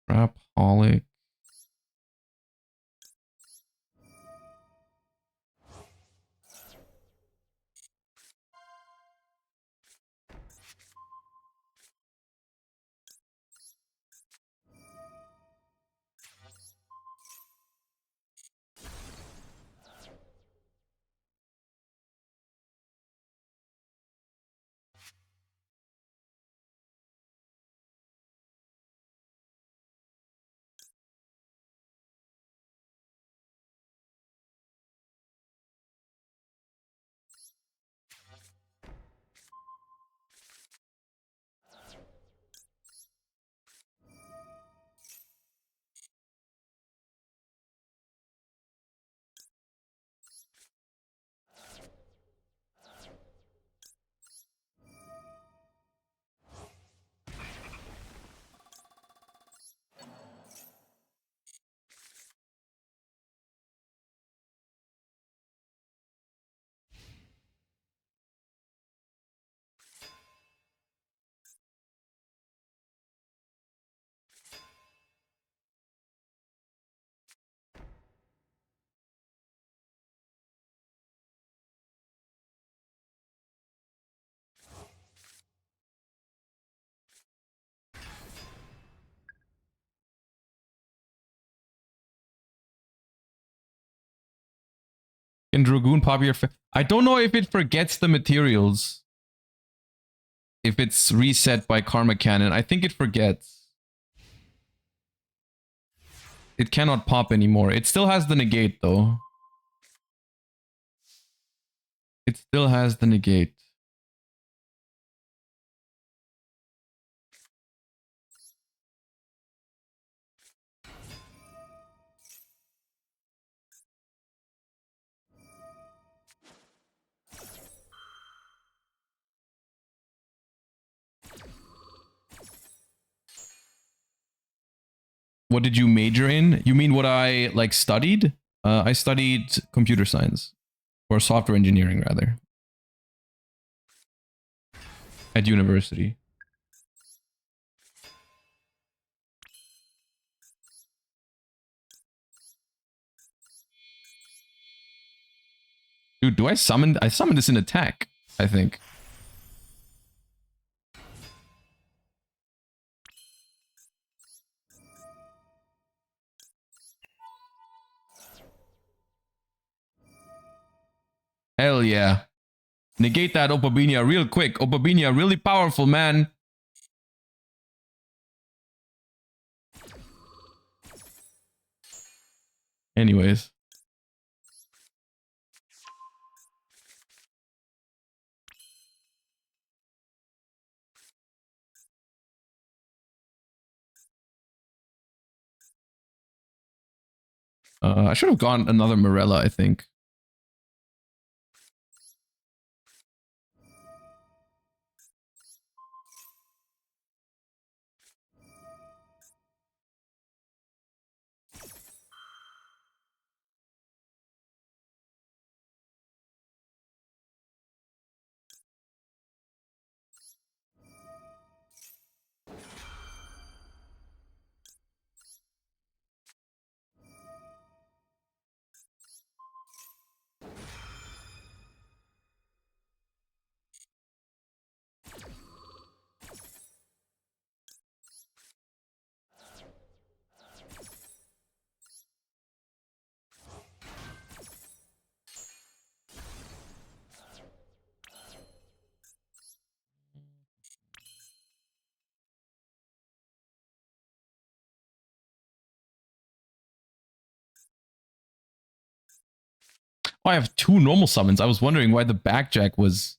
Rapaholic. Can Dragoon pop your... I don't know if it forgets the materials. if it's reset by Karma Cannon. I think it forgets. It cannot pop anymore. It still has the negate though. It still has the negate. What did you major in? You mean what I like studied? I studied computer science, or software engineering rather, at university. Dude, do I summon? I summoned this in attack, I think. Hell yeah. Negate that Opabinia real quick. Opabinia really powerful, man. Anyways. I should have gone another Morella, I think. Oh, I have 2 normal summons. I was wondering why the backjack was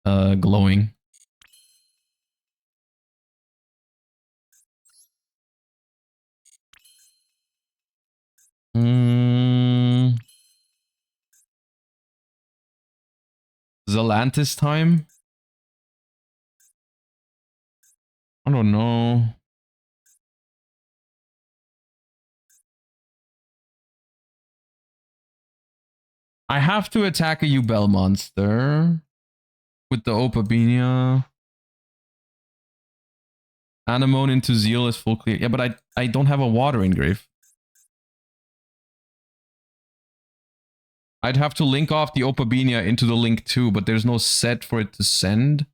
glowing. Zelantis time? I don't know. I have to attack a Yubel monster with the Opabinia. Anemone into Zeal is full clear. Yeah, but I don't have a water engrave. I'd have to link off the Opabinia into the link too, but there's no set for it to send.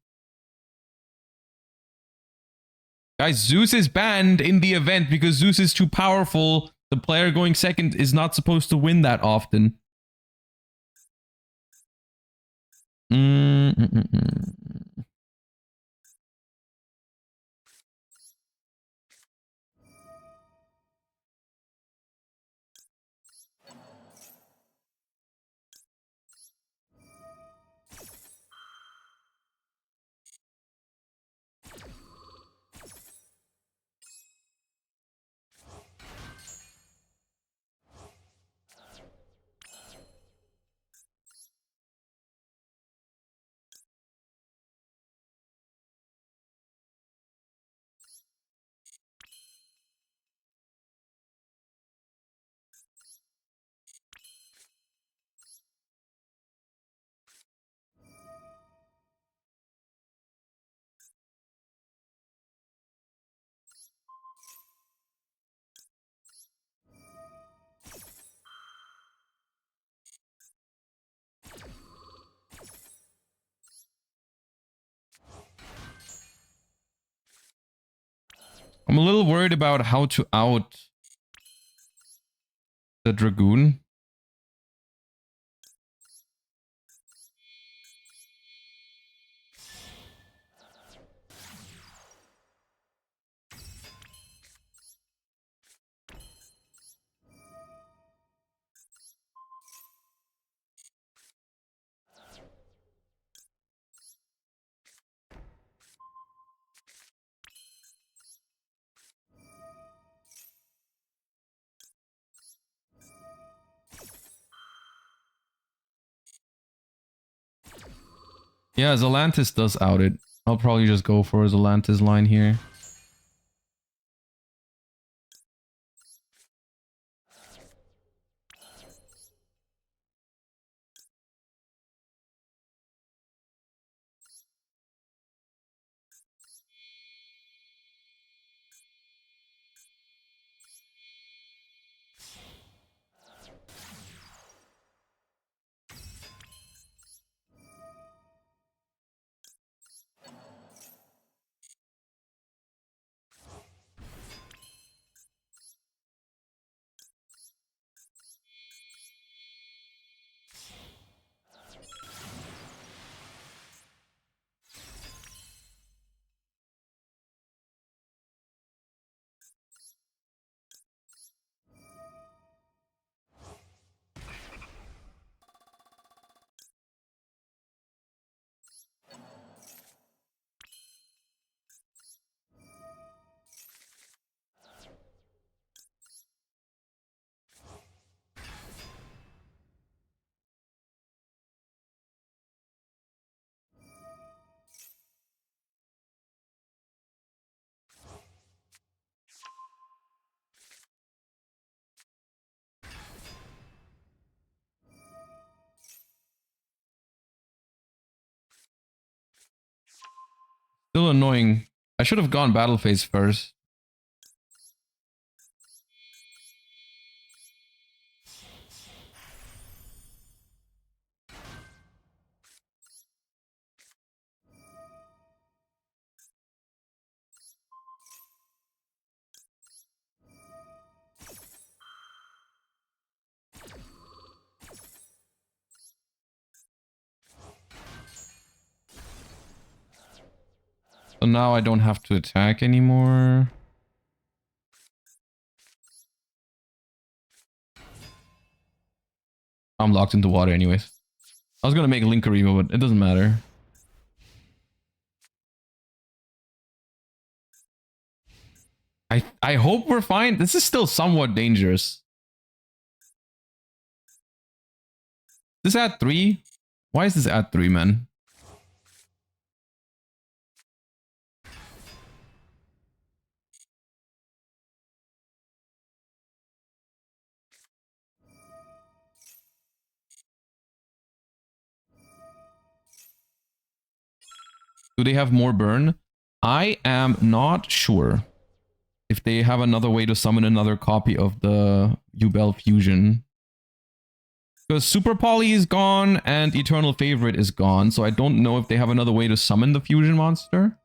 Guys, Zeus is banned in the event because Zeus is too powerful. The player going second is not supposed to win that often. I'm a little worried about how to out the Dragoon. Yeah, Zelantis does out it. I'll probably just go for a Zelantis line here. Still annoying. I should have gone battle phase first. So now I don't have to attack anymore. I'm locked into water anyways. I was gonna make Linkariba, but it doesn't matter. I hope we're fine. This is still somewhat dangerous. This at 3? Why is this at 3, man? Do they have more burn? I am not sure if they have another way to summon another copy of the Yubel fusion. Because Super Poly is gone and Eternal Favorite is gone, so I don't know if they have another way to summon the fusion monster.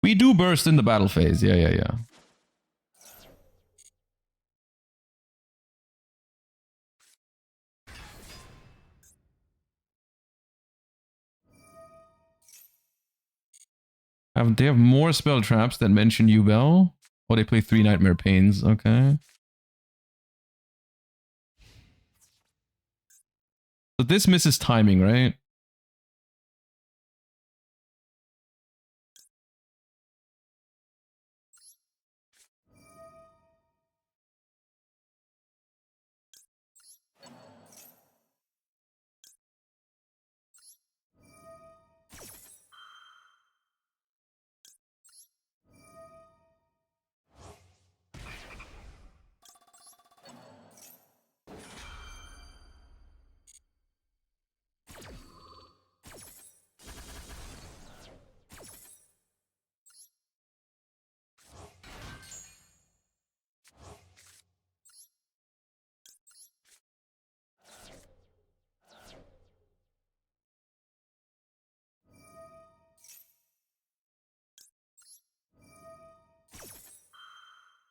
We do burst in the battle phase. Yeah. They have more spell traps that mention Yubel. Oh, they play 3 Nightmare Pains. Okay. But this misses timing, right?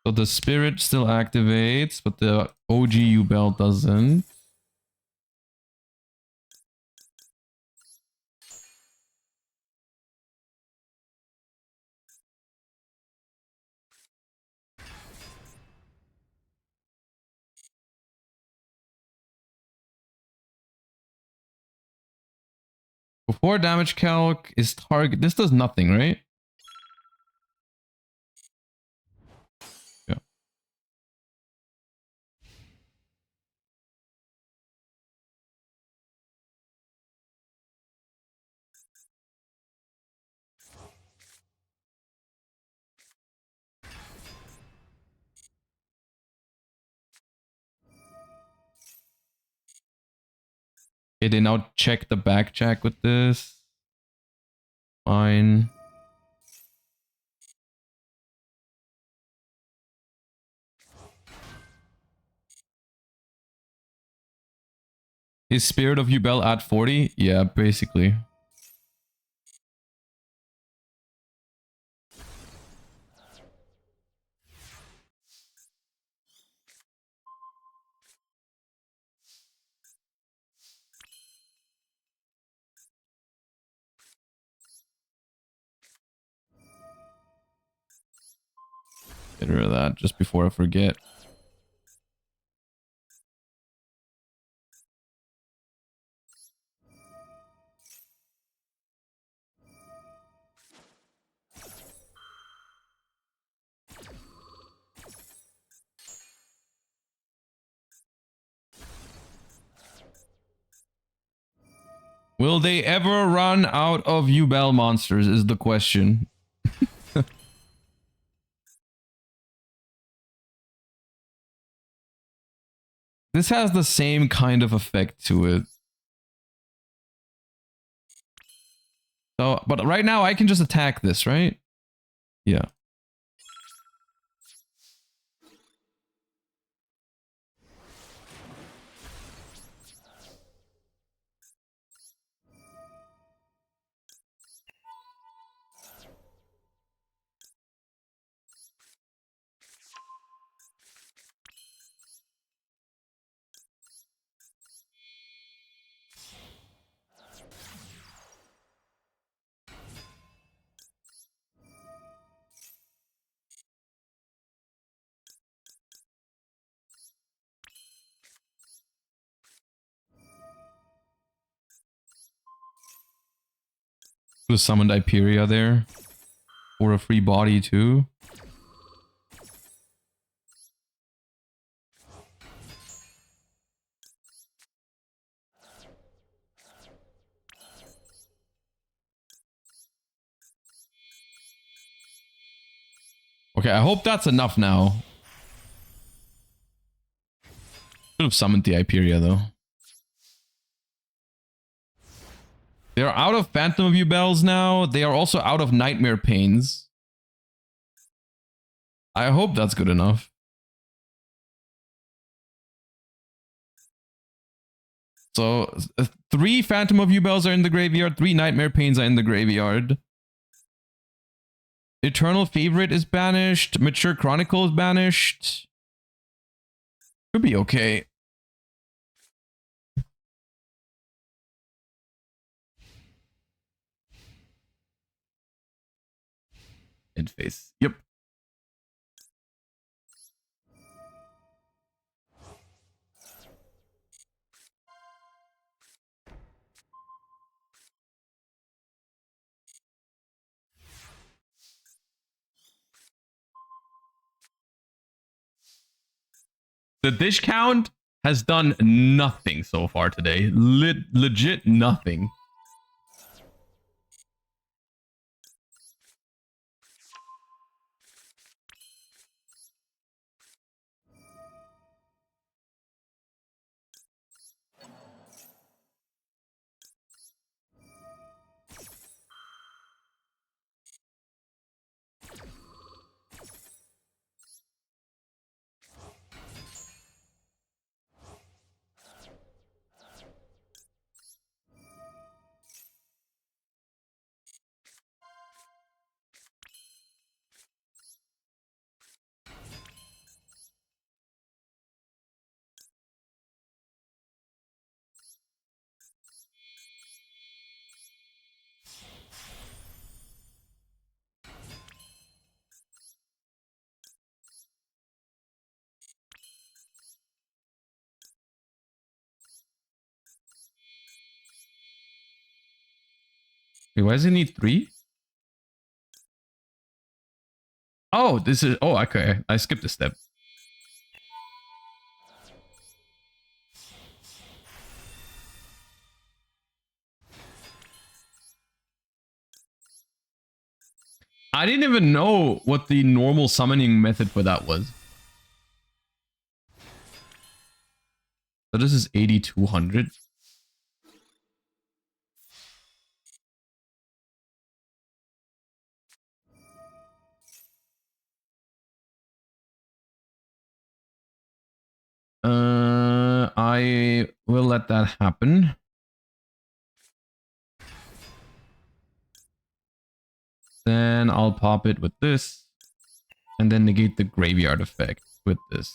So the spirit still activates, but the OG Yubel doesn't. Before damage calc is target. This does nothing, right? Yeah. Okay, they now check the back jack with this. Fine. Is Spirit of Yubel at 40? Yeah, basically. Get rid of that just before I forget. Will they ever run out of Yubel monsters is the question. This has the same kind of effect to it. So, but right now I can just attack this, right? Yeah. Could have summoned Hyperia there. Or a free body too. Okay, I hope that's enough now. Could have summoned the Hyperia though. They're out of Phantom of Yubels now. They are also out of Nightmare Pains. I hope that's good enough. So, 3 Phantom of Yubels are in the graveyard. 3 Nightmare Pains are in the graveyard. Eternal Favorite is banished. Mature Chronicle is banished. Could be okay. End phase. Yep. The dish count has done nothing so far today. Legit nothing. Wait, why does it need 3? Oh, this is... Oh, okay. I skipped a step. I didn't even know what the normal summoning method for that was. So this is 8200. I will let that happen. Then I'll pop it with this. And then negate the graveyard effect with this.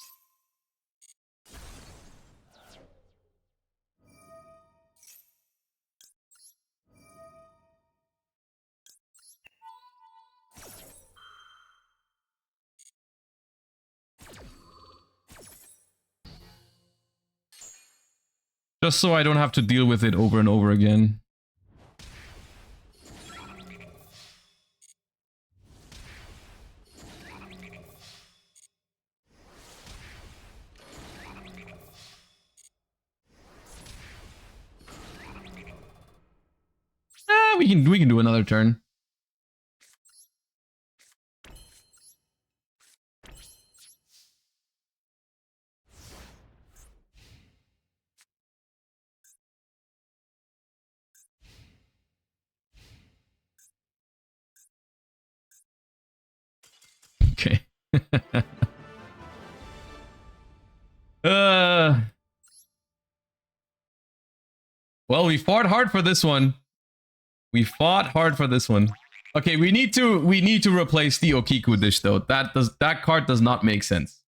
Just so I don't have to deal with it over and over again. We can do another turn. Okay. Well, we fought hard for this one. We fought hard for this one. Okay, we need to replace the Okiku dish though. That card does not make sense.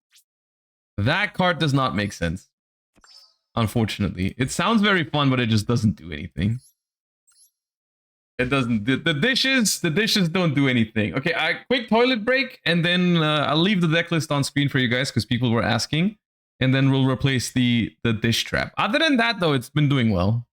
That card does not make sense. Unfortunately. It sounds very fun, but it just doesn't do anything. It doesn't. The dishes don't do anything. Okay, quick toilet break, and then I'll leave the deck list on screen for you guys because people were asking, and then we'll replace the dish trap. Other than that, though, it's been doing well.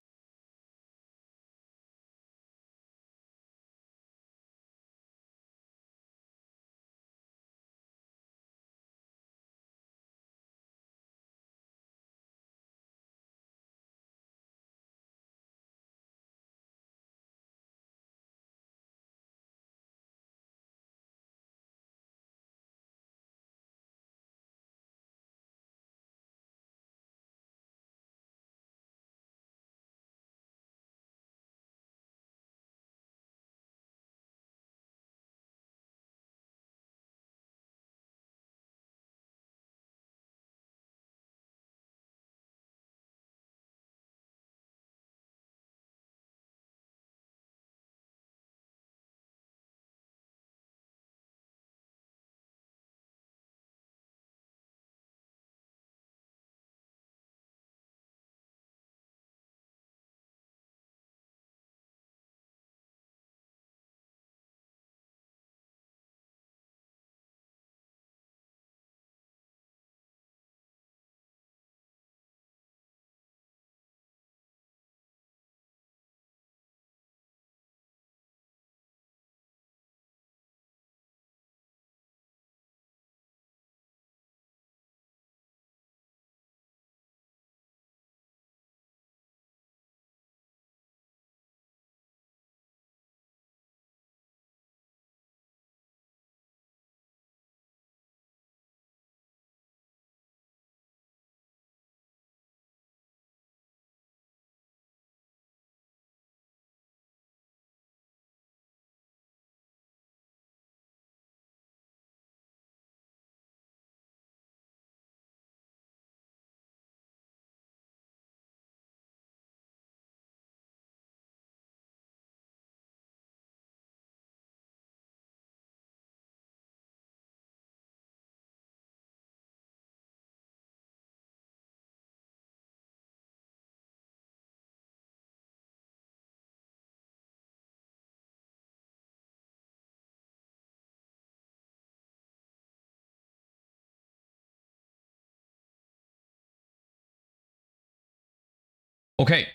Okay.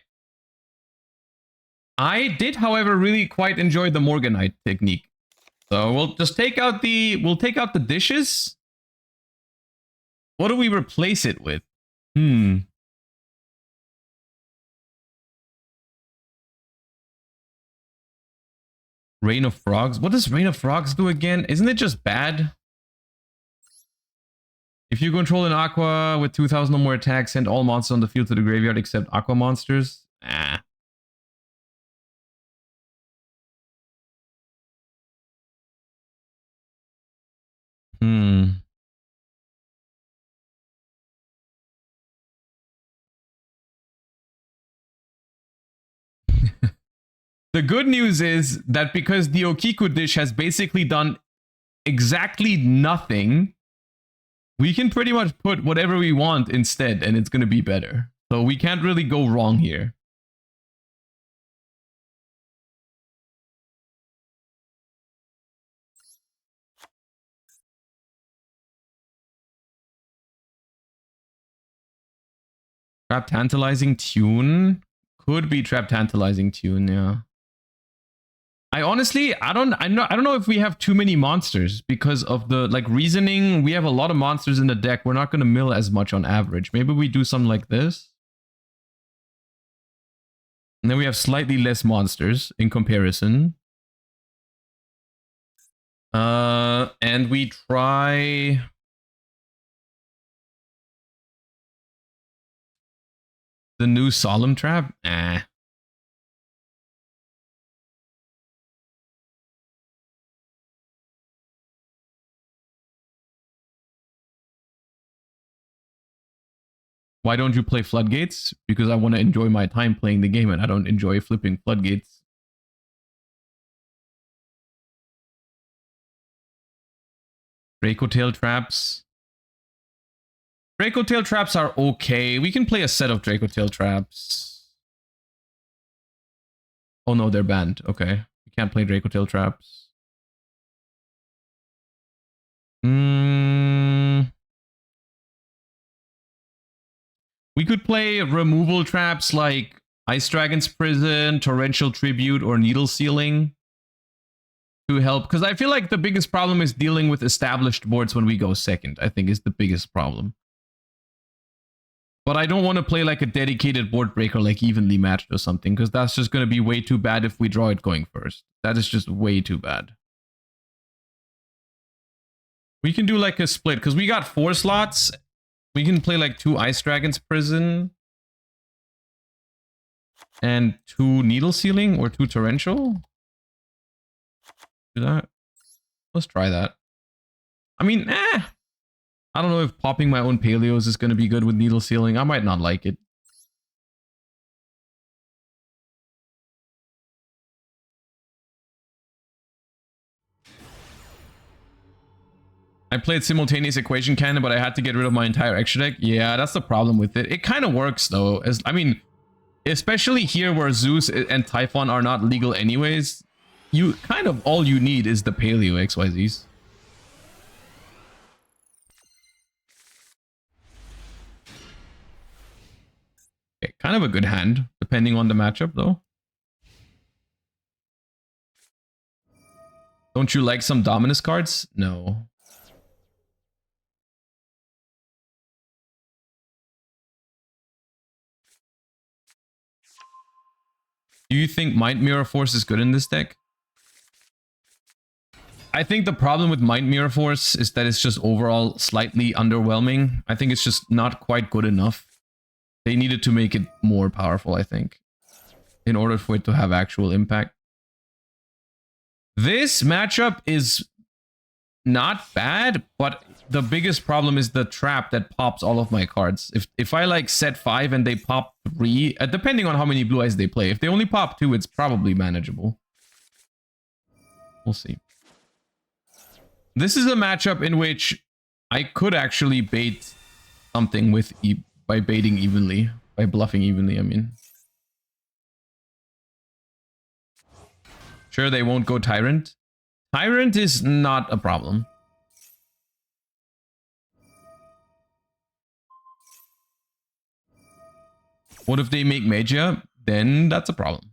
I did, however, really quite enjoy the Morganite technique. So we'll just take out the dishes. What do we replace it with? Rain of Frogs. What does Rain of Frogs do again? Isn't it just bad? If you control an Aqua with 2,000 or more attacks, send all monsters on the field to the graveyard except Aqua monsters. Ah. The good news is that because the Okiku dish has basically done exactly nothing, we can pretty much put whatever we want instead and it's going to be better. So we can't really go wrong here. Trap Tantalizing Tune? Could be Trap Tantalizing Tune, yeah. I honestly, I don't know if we have too many monsters because of the like reasoning. We have a lot of monsters in the deck. We're not going to mill as much on average. Maybe we do something like this. And then we have slightly less monsters in comparison. And we try the new Solemn Trap. Why don't you play Floodgates? Because I want to enjoy my time playing the game and I don't enjoy flipping Floodgates. Draco Tail Traps. Draco Tail Traps are okay. We can play a set of Draco Tail Traps. Oh no, they're banned. Okay. We can't play Draco Tail Traps. We could play removal traps like Ice Dragon's Prison, Torrential Tribute, or Needle Sealing to help. Because I feel like the biggest problem is dealing with established boards when we go second, I think is the biggest problem. But I don't want to play like a dedicated board breaker like Evenly Matched or something, because that's just going to be way too bad if we draw it going first. That is just way too bad. We can do like a split, because we got 4 slots. We can play like 2 Ice Dragon's Prison and 2 Needle Sealing or 2 Torrential. Do that. Let's try that. I mean, I don't know if popping my own Paleos is going to be good with Needle Sealing. I might not like it. I played Simultaneous Equation Cannon, but I had to get rid of my entire extra deck. Yeah, that's the problem with it. It kind of works, though. I mean, especially here where Zeus and Typhon are not legal anyways, you kind of all you need is the Paleo XYZs. Okay, kind of a good hand, depending on the matchup, though. Don't you like some Dominus cards? No. Do you think Mind Mirror Force is good in this deck? I think the problem with Mind Mirror Force is that it's just overall slightly underwhelming. I think it's just not quite good enough. They needed to make it more powerful, I think, in order for it to have actual impact. This matchup is not bad, but the biggest problem is the trap that pops all of my cards. If I like set 5 and they pop 3, depending on how many blue eyes they play, if they only pop 2, it's probably manageable. We'll see. This is a matchup in which I could actually bait something with by baiting evenly, by bluffing evenly, I mean. Sure, they won't go Tyrant. Tyrant is not a problem. What if they make Magia? Then that's a problem.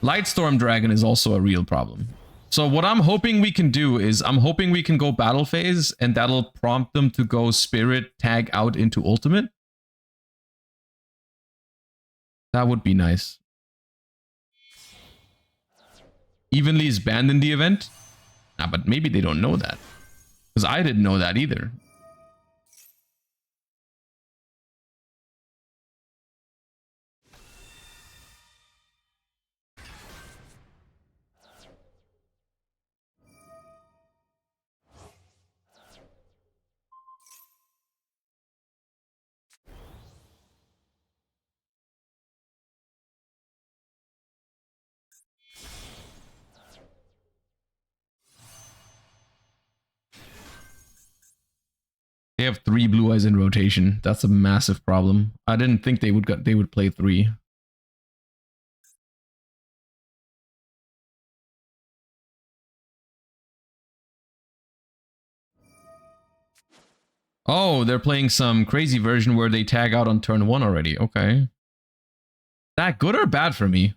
Lightstorm Dragon is also a real problem. So what I'm hoping we can do is I'm hoping we can go battle phase and that'll prompt them to go spirit tag out into ultimate. That would be nice. Evenly is banned in the event. Ah, but maybe they don't know that. Because I didn't know that either. They have 3 blue eyes in rotation. That's a massive problem. I didn't think they would play 3. Oh, they're playing some crazy version where they tag out on turn 1 already. Okay. That good or bad for me?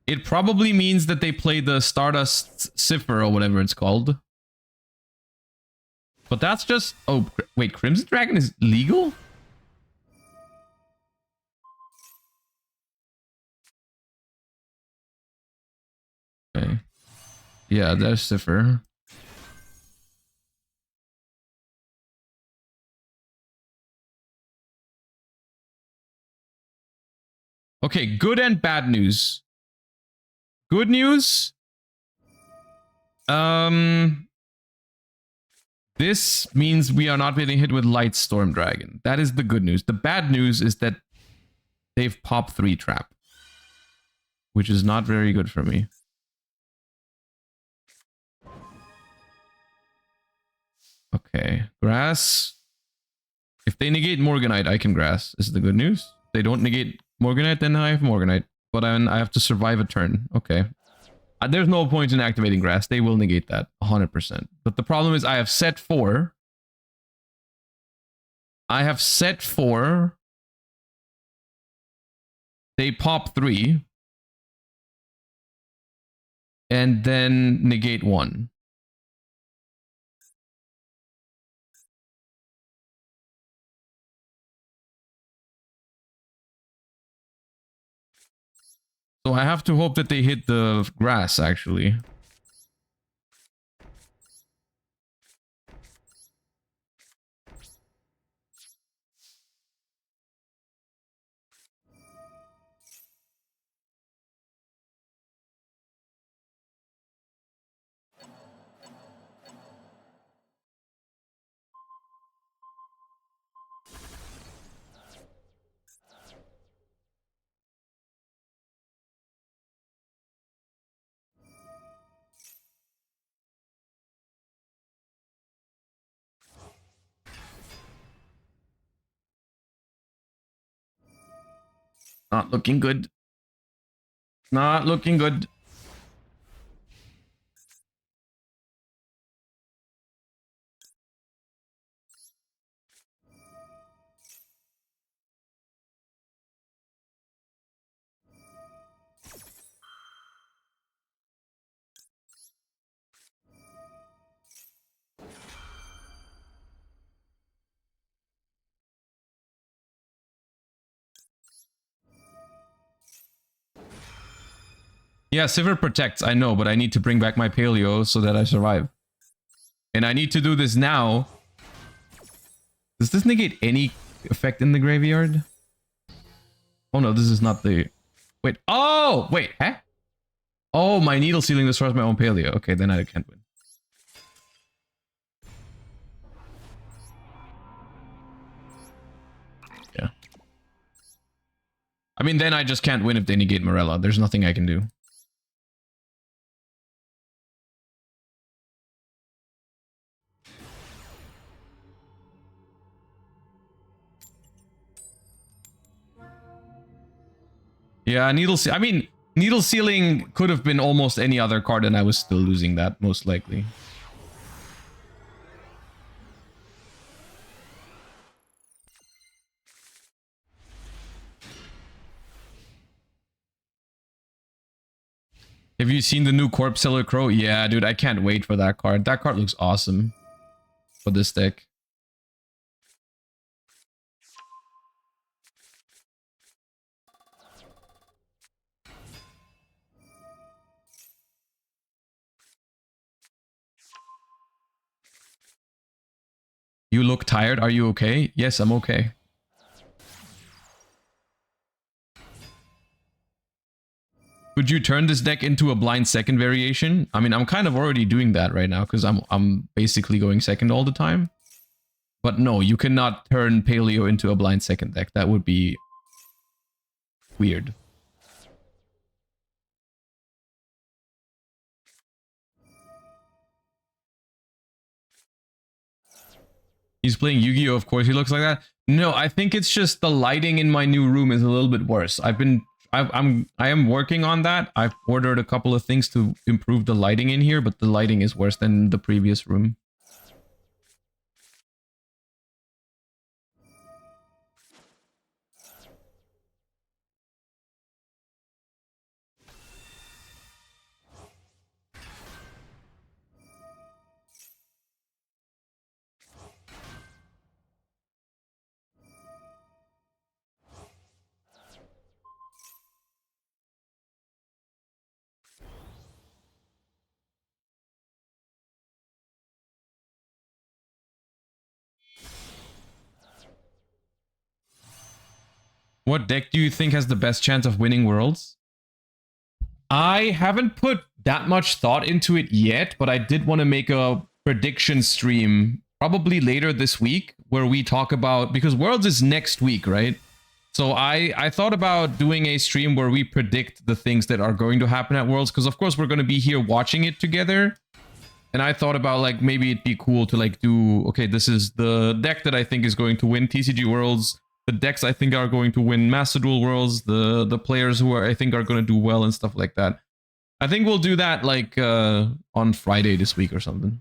It probably means that they play the Stardust Cipher or whatever it's called. But that's just... Oh, wait, Crimson Dragon is legal? Okay. Yeah, there's Cipher. Okay, good and bad news. Good news. This means we are not getting hit with Lightstorm Dragon. That is the good news. The bad news is that they've popped 3 trap, which is not very good for me. Okay, grass. If they negate Morganite, I can grass. This is the good news. If they don't negate Morganite, then I have Morganite. But I have to survive a turn. Okay. There's no point in activating grass. They will negate that 100%. But the problem is I have set 4. I have set 4. They pop 3. And then negate 1. So I have to hope that they hit the grass, actually. Not looking good. Not looking good. Yeah, Sivir protects, I know, but I need to bring back my Paleo so that I survive. And I need to do this now. Does this negate any effect in the graveyard? Oh no, this is not the... Wait, oh! Wait, huh? Oh, my Needle Sealing destroys my own Paleo. Okay, then I can't win. Yeah. I mean, then I just can't win if they negate Morella. There's nothing I can do. Yeah, I mean, Needle Sealing could have been almost any other card and I was still losing that, most likely. Have you seen the new Corpse Seller Crow? Yeah, dude, I can't wait for that card. That card looks awesome for this deck. You look tired. Are you okay? Yes, I'm okay. Could you turn this deck into a blind second variation? I mean, I'm kind of already doing that right now because I'm basically going second all the time. But no, you cannot turn Paleo into a blind second deck. That would be weird. He's playing Yu-Gi-Oh! Of course he looks like that. No, I think it's just the lighting in my new room is a little bit worse. I am working on that. I've ordered a couple of things to improve the lighting in here, but the lighting is worse than the previous room. What deck do you think has the best chance of winning Worlds? I haven't put that much thought into it yet, but I did want to make a prediction stream probably later this week where we talk about, because Worlds is next week, right? So I thought about doing a stream where we predict the things that are going to happen at Worlds, because of course we're going to be here watching it together. And I thought about like maybe it'd be cool to like do, okay, this is the deck that I think is going to win TCG Worlds, the decks I think are going to win Master Duel Worlds, the players who I think are going to do well and stuff like that. I think we'll do that like on Friday this week or something.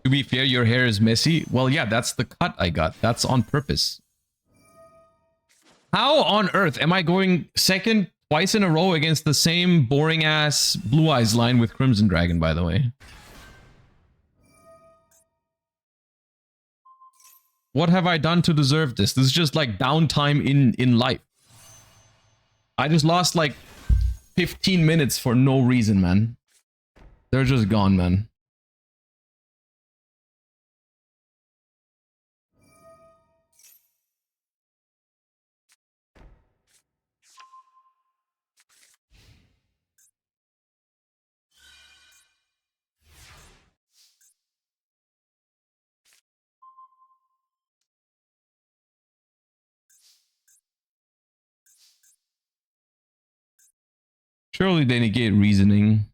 To be fair, your hair is messy. Well, yeah, that's the cut I got. That's on purpose. How on earth am I going second twice in a row against the same boring ass Blue Eyes line with Crimson Dragon, by the way? What have I done to deserve this? This is just like downtime in life. I just lost like 15 minutes for no reason, man. They're just gone, man. Surely they negate reasoning.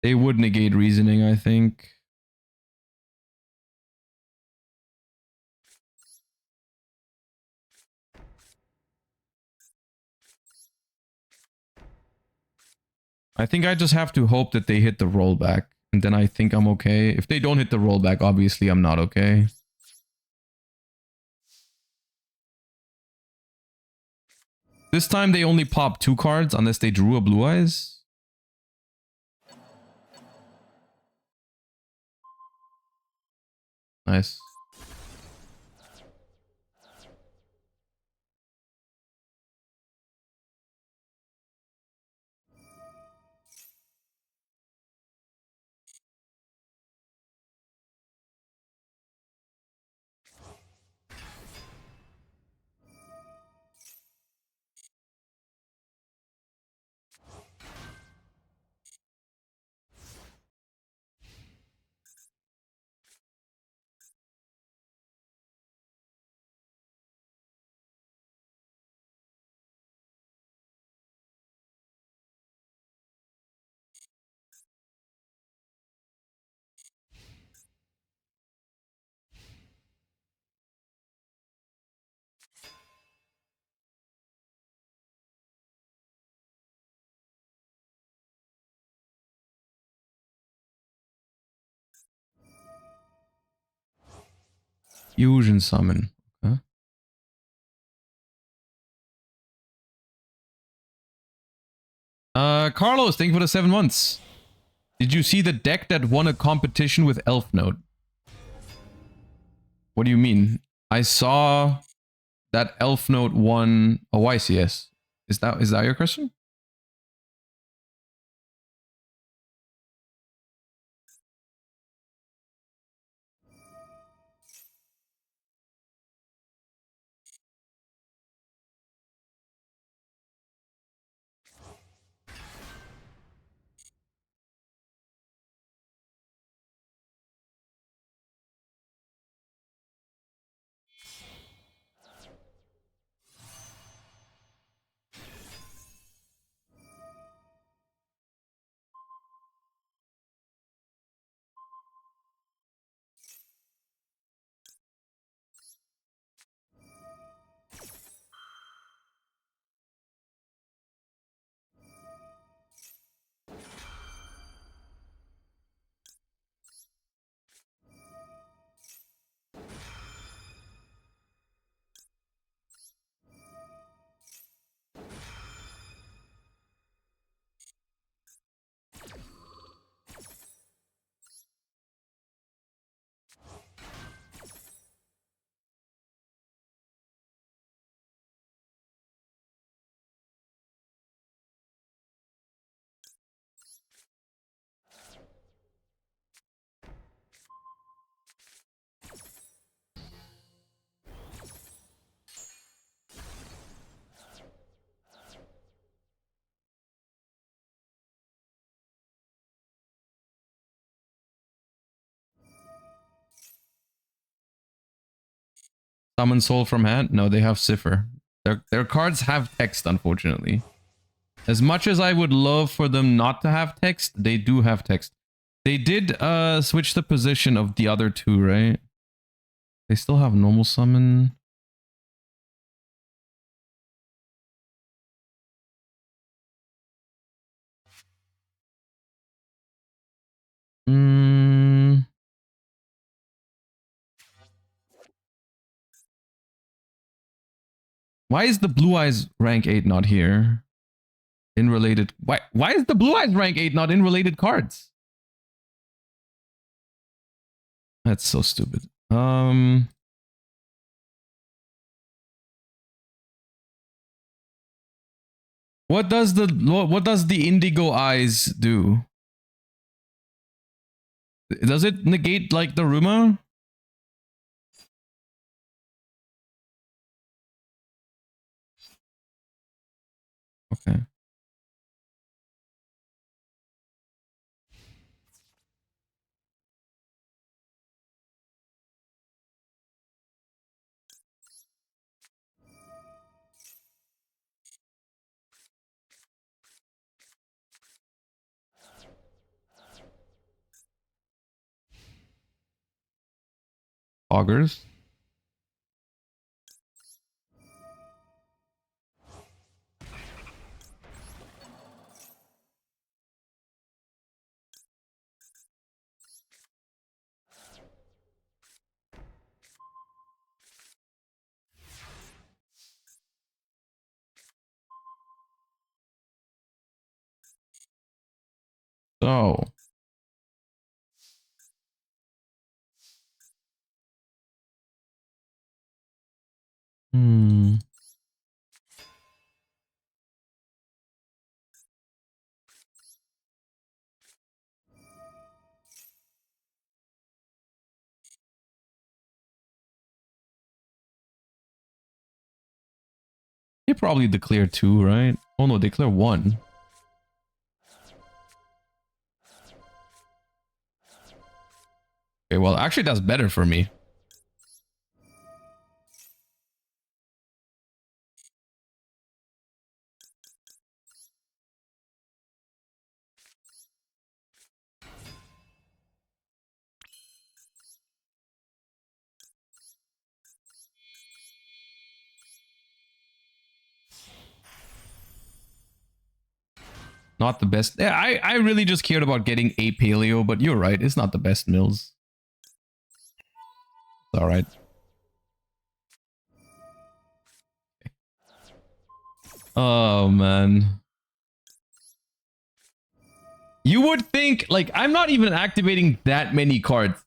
They would negate reasoning, I think. I think I just have to hope that they hit the rollback. And then I think I'm okay. If they don't hit the rollback, obviously I'm not okay. This time they only pop 2 cards unless they drew a Blue Eyes. Nice. Fusion summon. Huh? Carlos, thank you for the 7 months. Did you see the deck that won a competition with Elf Note? What do you mean? I saw that Elf Note won a YCS. Is that your question? Summon Soul from hand? No, they have Cipher. Their cards have text, unfortunately. As much as I would love for them not to have text, they do have text. They did switch the position of the other two, right? They still have normal summon. Why is the Blue Eyes rank 8 not here? In related... Why is the Blue Eyes rank 8 not in related cards? That's so stupid. What does the Indigo Eyes do? Does it negate like the Ruma? Okay. Augers. So. They probably declare 2, right? Oh no, declare 1. Okay, well, actually that's better for me. Not the best. Yeah, I really just cared about getting a paleo, but you're right. It's not the best mills. It's all right. Oh, man. You would think, like, I'm not even activating that many cards.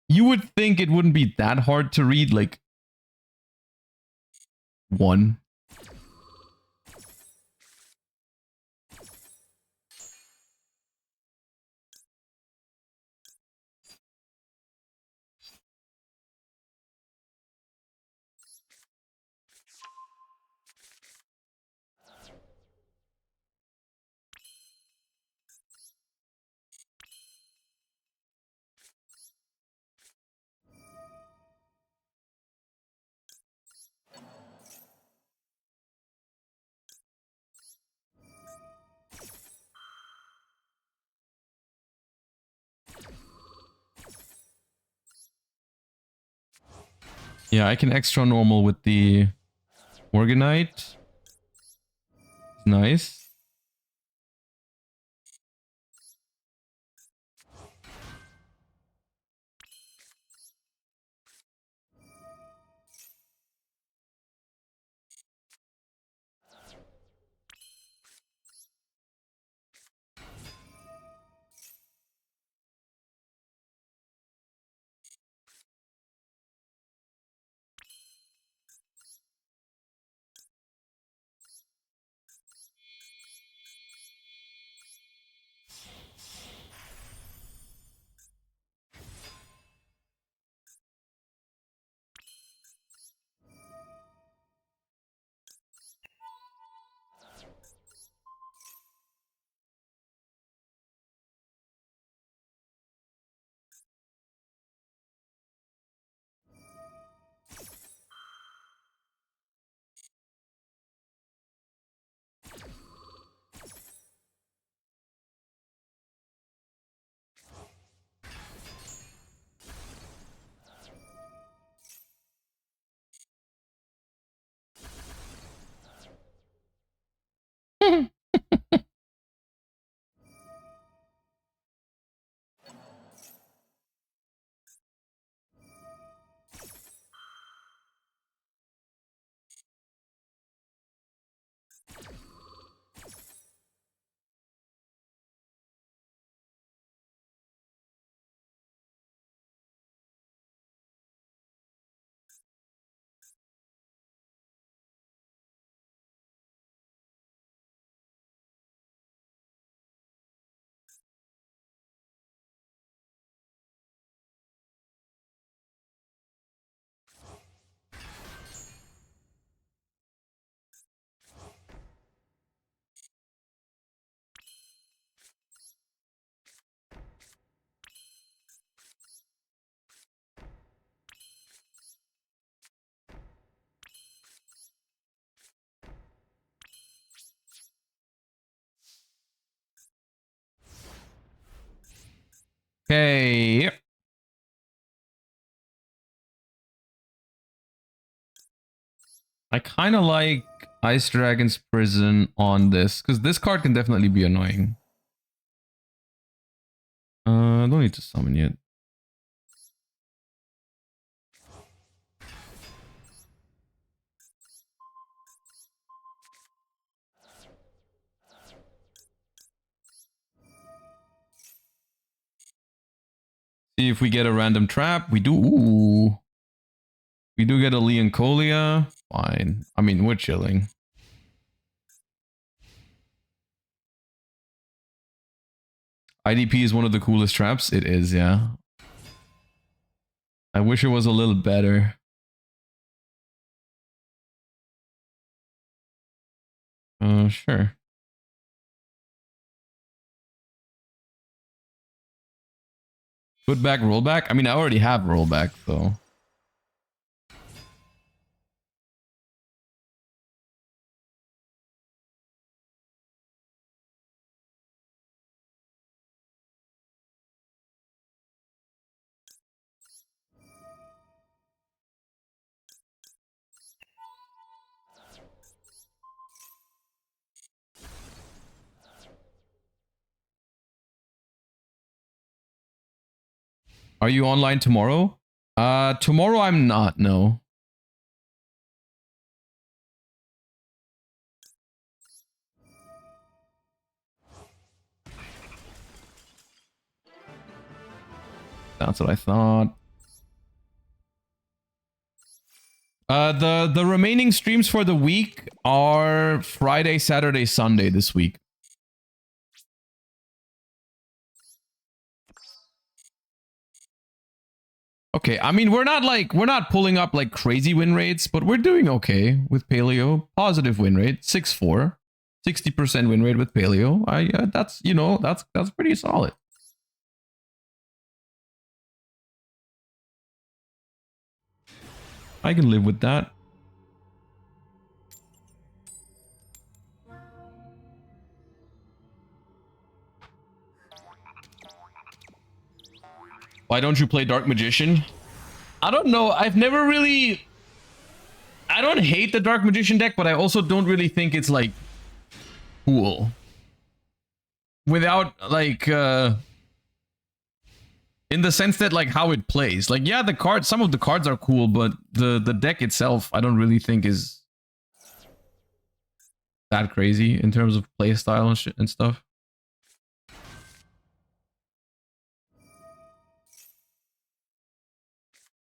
You would think it wouldn't be that hard to read, like, one. Yeah, I can extra normal with the Morganite. Nice. Okay. I kind of like Ice Dragon's Prison on this, because this card can definitely be annoying. I don't need to summon yet. See if we get a random trap. We do. Ooh. We do get a Leoncolia. Fine. I mean, we're chilling. IDP is one of the coolest traps. It is, yeah. I wish it was a little better. Sure. Put back, rollback? I mean, I already have rollback, so. Are you online tomorrow? Tomorrow I'm not, no. That's what I thought. The remaining streams for the week are Friday, Saturday, Sunday this week. Okay, I mean, we're not pulling up like crazy win rates, but we're doing okay with Paleo. Positive win rate, 6-4, 60% win rate with Paleo. That's, you know, that's pretty solid. I can live with that. Why don't you play Dark Magician? I don't know. I've never really... I don't hate the Dark Magician deck, but I also don't really think it's, like, cool. Without, like, in the sense that, like, how it plays. Like, yeah, the cards, some of the cards are cool, but the deck itself, I don't really think is that crazy in terms of play style and shit and stuff.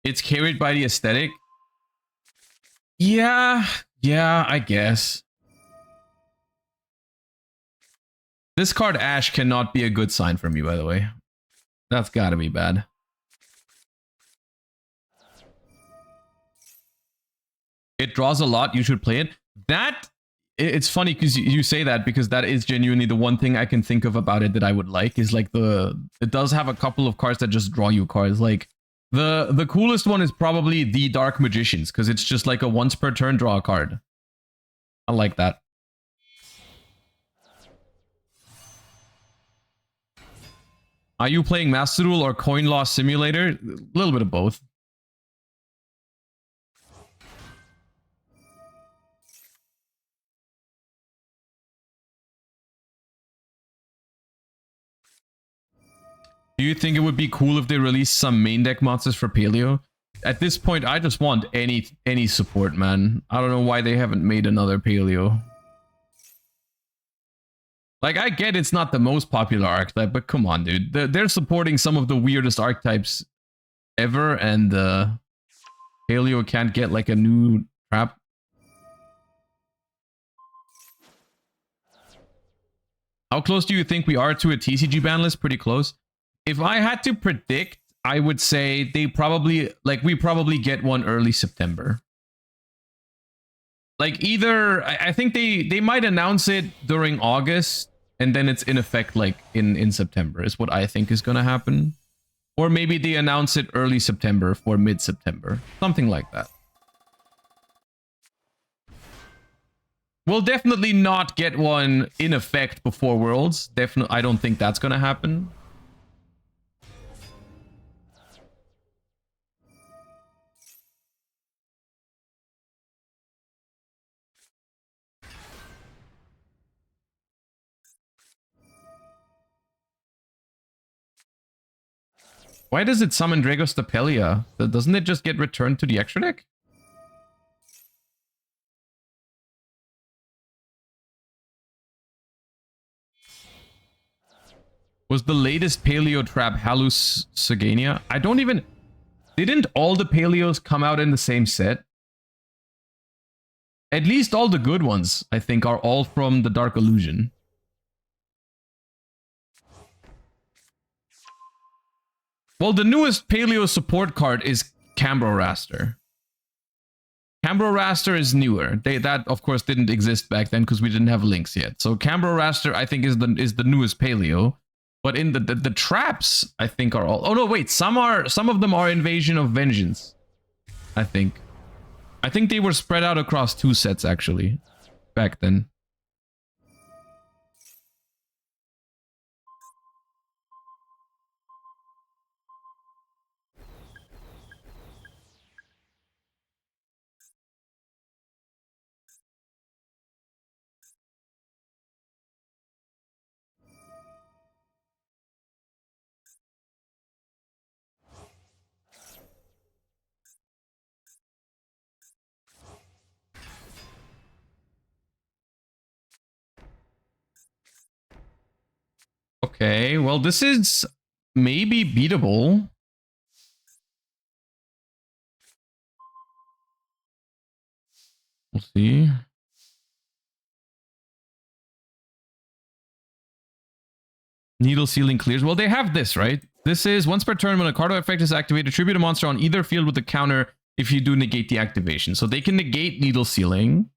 It's carried by the aesthetic. Yeah, I guess. This card Ash cannot be a good sign for me, by the way. That's gotta be bad. It draws a lot, you should play it. It's funny because you say that, because that is genuinely the one thing I can think of about it that I would like, is like it does have a couple of cards that just draw you cards. Like the coolest one is probably the Dark Magicians, because it's just like a once per turn draw a card. I like that. Are you playing Master Duel or Coin Loss Simulator? A little bit of both. Do you think it would be cool if they released some main deck monsters for Paleo? At this point, I just want any support, man. I don't know why they haven't made another Paleo. Like, I get it's not the most popular archetype, but come on, dude. They're supporting some of the weirdest archetypes ever, and Paleo can't get like a new trap. How close do you think we are to a TCG ban list? Pretty close. If I had to predict, I would say we probably get one early September. Like, either I think they might announce it during August, and then it's in effect like in September is what I think is gonna happen. Or maybe they announce it early September for mid-September. Something like that. We'll definitely not get one in effect before Worlds. Definitely, I don't think that's gonna happen. Why does it summon Dragos Stapelia? Doesn't it just get returned to the extra deck? Was the latest Paleo trap Hallucigania? I don't even... Didn't all the Paleos come out in the same set? At least all the good ones, I think, are all from the Dark Illusion. Well, the newest Paleo support card is Cambro-Raster. Cambro-Raster is newer. That, of course, didn't exist back then because we didn't have links yet. So Cambro-Raster, I think, is the newest Paleo. But in the traps, I think, are all... Oh, no, wait. Some of them are Invasion of Vengeance, I think. I think they were spread out across 2 sets, actually, back then. Okay, well, this is maybe beatable. We'll see. Needle Sealing clears. Well, they have this, right? This is once per turn when a card effect is activated, tribute a monster on either field with a counter if you do negate the activation. So they can negate Needle Sealing.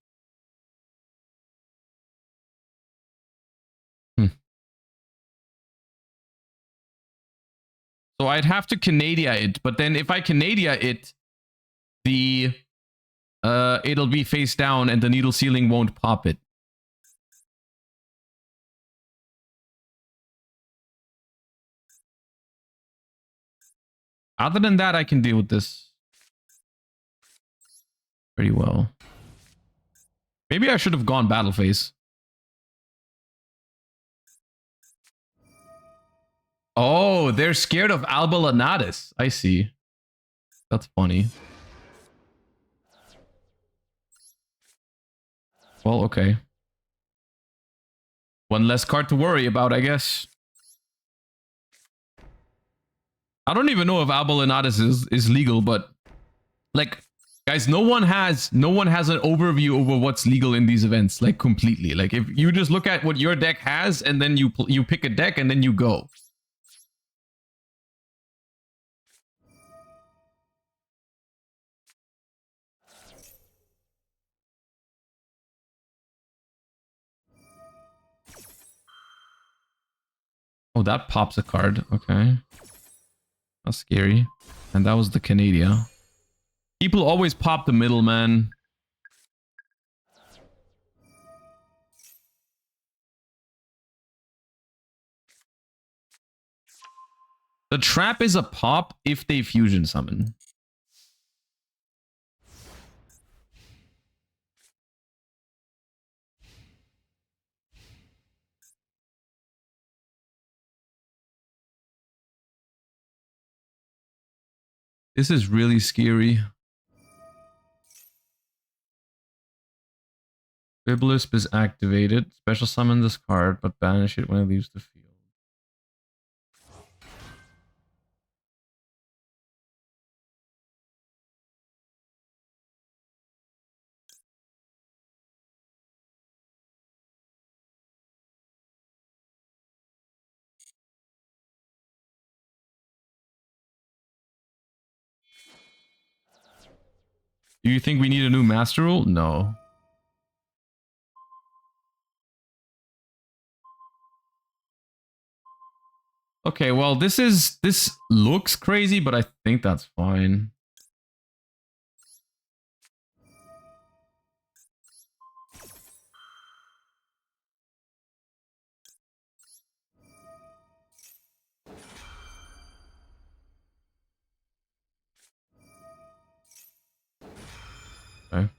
So I'd have to Canadia it, but then if I Canadia it, the it'll be face down and the Needle Sealing won't pop it. Other than that, I can deal with this pretty well. Maybe I should have gone battle phase. Oh, they're scared of Alba Lanatus. I see. That's funny. Well, okay. One less card to worry about, I guess. I don't even know if Alba Lanatus is legal, but like, guys, no one has an overview over what's legal in these events, like completely. Like if you just look at what your deck has and then you pick a deck and then you go. Oh, that pops a card. Okay. That's scary. And that was the Canadia. People always pop the middle, man. The trap is a pop if they fusion summon. This is really scary. Biblisp is activated. Special summon this card, but banish it when it leaves the field. Do you think we need a new master rule? No. Okay, well, this looks crazy, but I think that's fine. Okay.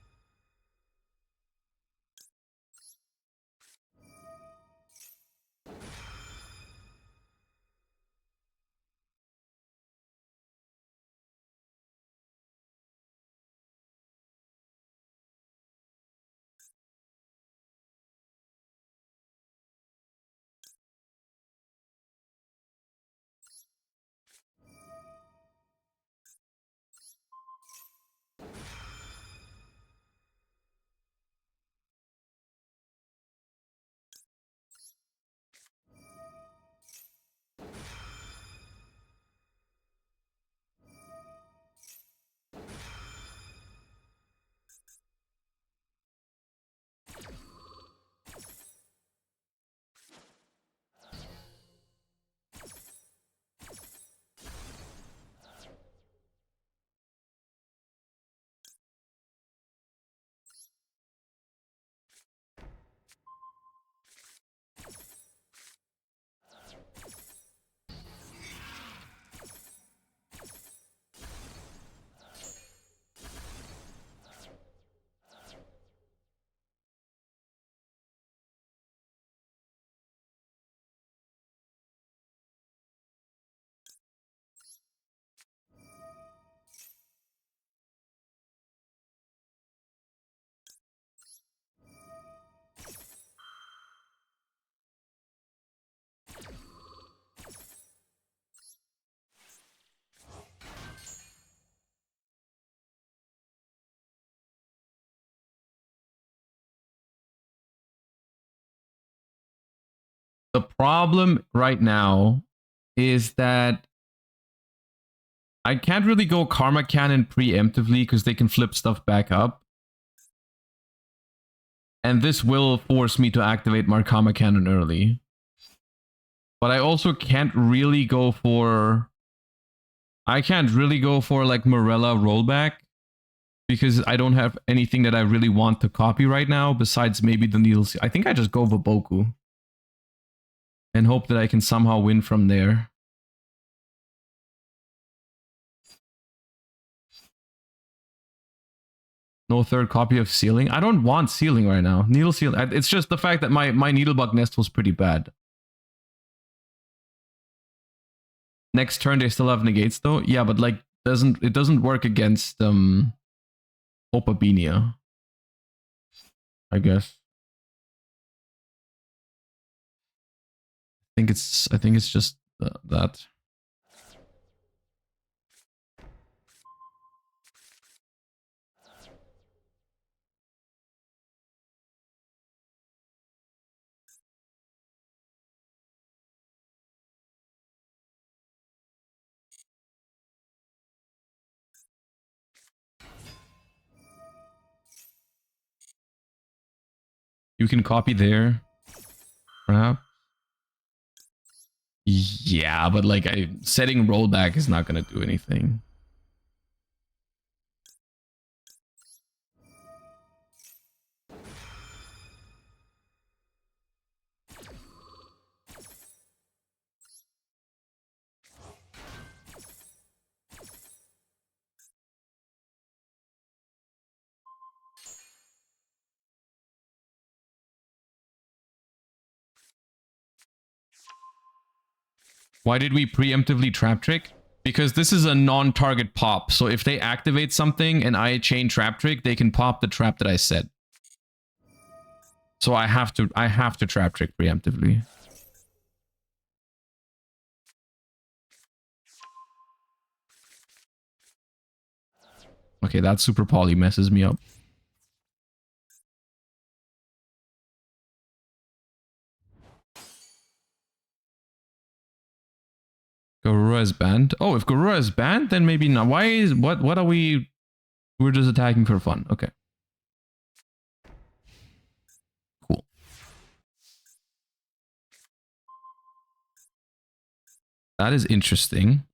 The problem right now is that I can't really go Karma Cannon preemptively because they can flip stuff back up. And this will force me to activate my Karma Cannon early. But I also can't really go for... I can't really go for like Morella rollback. Because I don't have anything that I really want to copy right now besides maybe the Needles. I think I just go Vaboku. And hope that I can somehow win from there. No third copy of Sealing. I don't want Sealing right now. Needle Sealing. It's just the fact that my Needlebug Nest was pretty bad. Next turn they still have negates though. Yeah, but like it doesn't work against Opabinia. I guess. I think it's just that. You can copy there, perhaps. Yeah, but like setting rollback is not gonna do anything. Why did we preemptively trap trick? Because this is a non-target pop. So if they activate something and I chain trap trick, they can pop the trap that I set. So I have to trap trick preemptively. Okay, that super poly messes me up. Garura is banned. Oh, if Garura is banned, then maybe not. Why is what are we? We're just attacking for fun. Okay. Cool. That is interesting.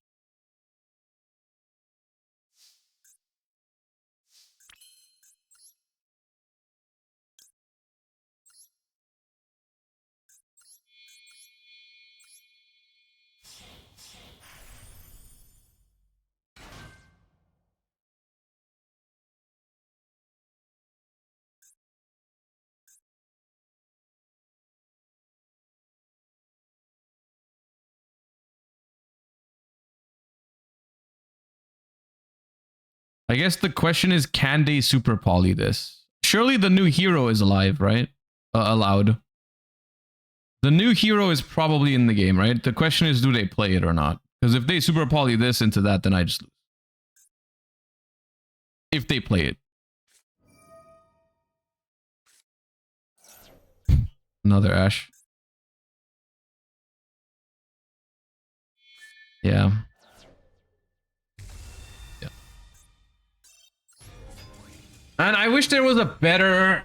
I guess the question is, can they super poly this? Surely the new hero is alive, right? Allowed. The new hero is probably in the game, right? The question is, do they play it or not? Because if they super poly this into that, then I just lose. If they play it. Another Ash. Yeah. And I wish there was a better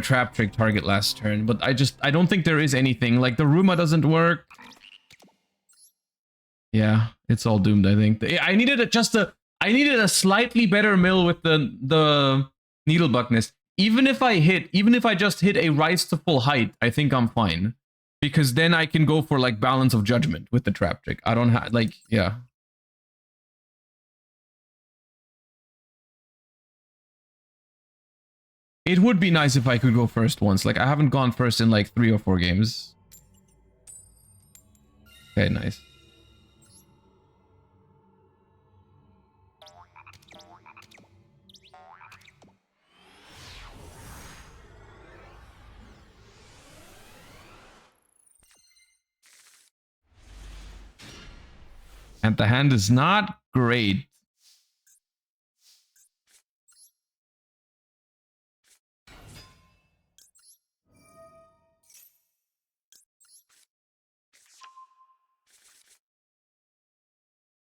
trap trick target last turn, but I don't think there is anything. Like the Ruma doesn't work. Yeah, it's all doomed, I think. I needed a slightly better mill with the needle buckness. Even if I just hit a rise to full height, I think I'm fine. Because then I can go for like balance of judgment with the trap trick. I don't have like, yeah. It would be nice if I could go first once. Like, I haven't gone first in like 3 or 4 games. Okay, nice. And the hand is not great.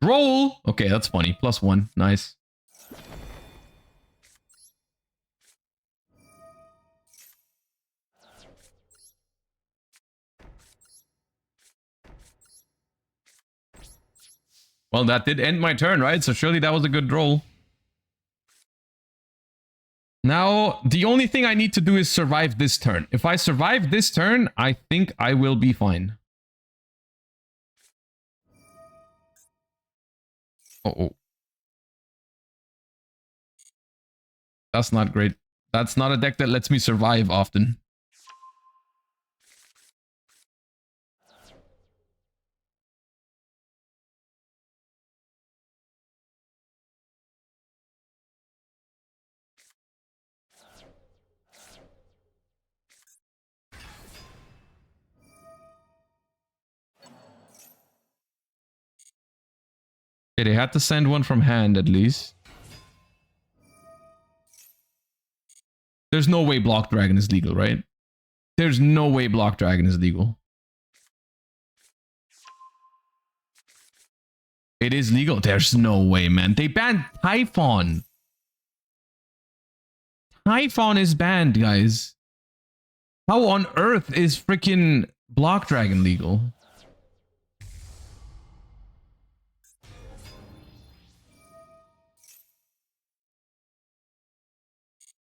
Roll! Okay, that's funny. +1. Nice. Well, that did end my turn, right? So surely that was a good roll. Now, the only thing I need to do is survive this turn. If I survive this turn, I think I will be fine. Uh-oh. That's not great. That's not a deck that lets me survive often. Okay, they had to send one from hand at least. There's no way Block Dragon is legal, right? There's no way Block Dragon is legal. It is legal. There's no way, man. They banned Typhon. Typhon is banned, guys. How on earth is freaking Block Dragon legal?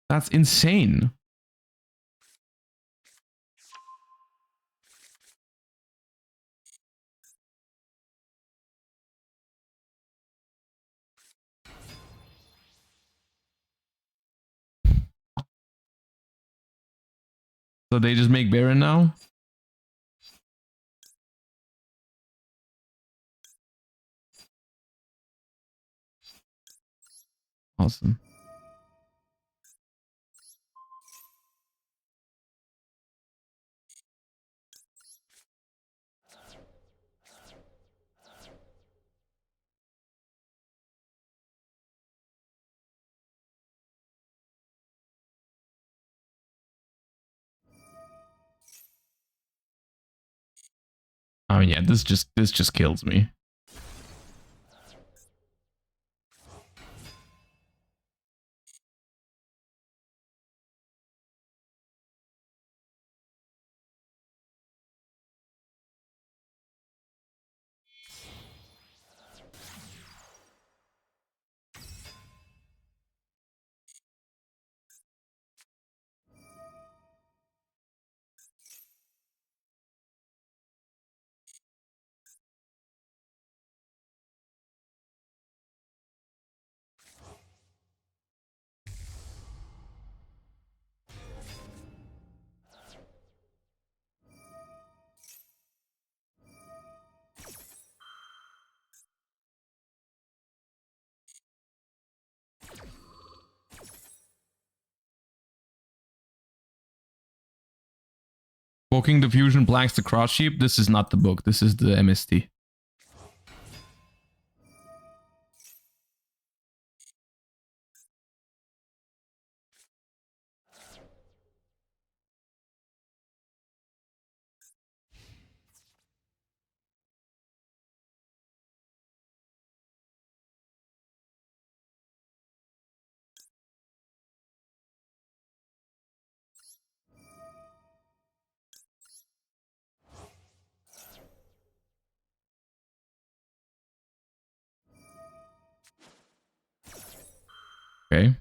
That's insane. So they just make Baron now? Awesome. I mean, yeah, this just kills me. Poking the fusion blanks the cross sheep. This is not the book. This is the MST. Okay.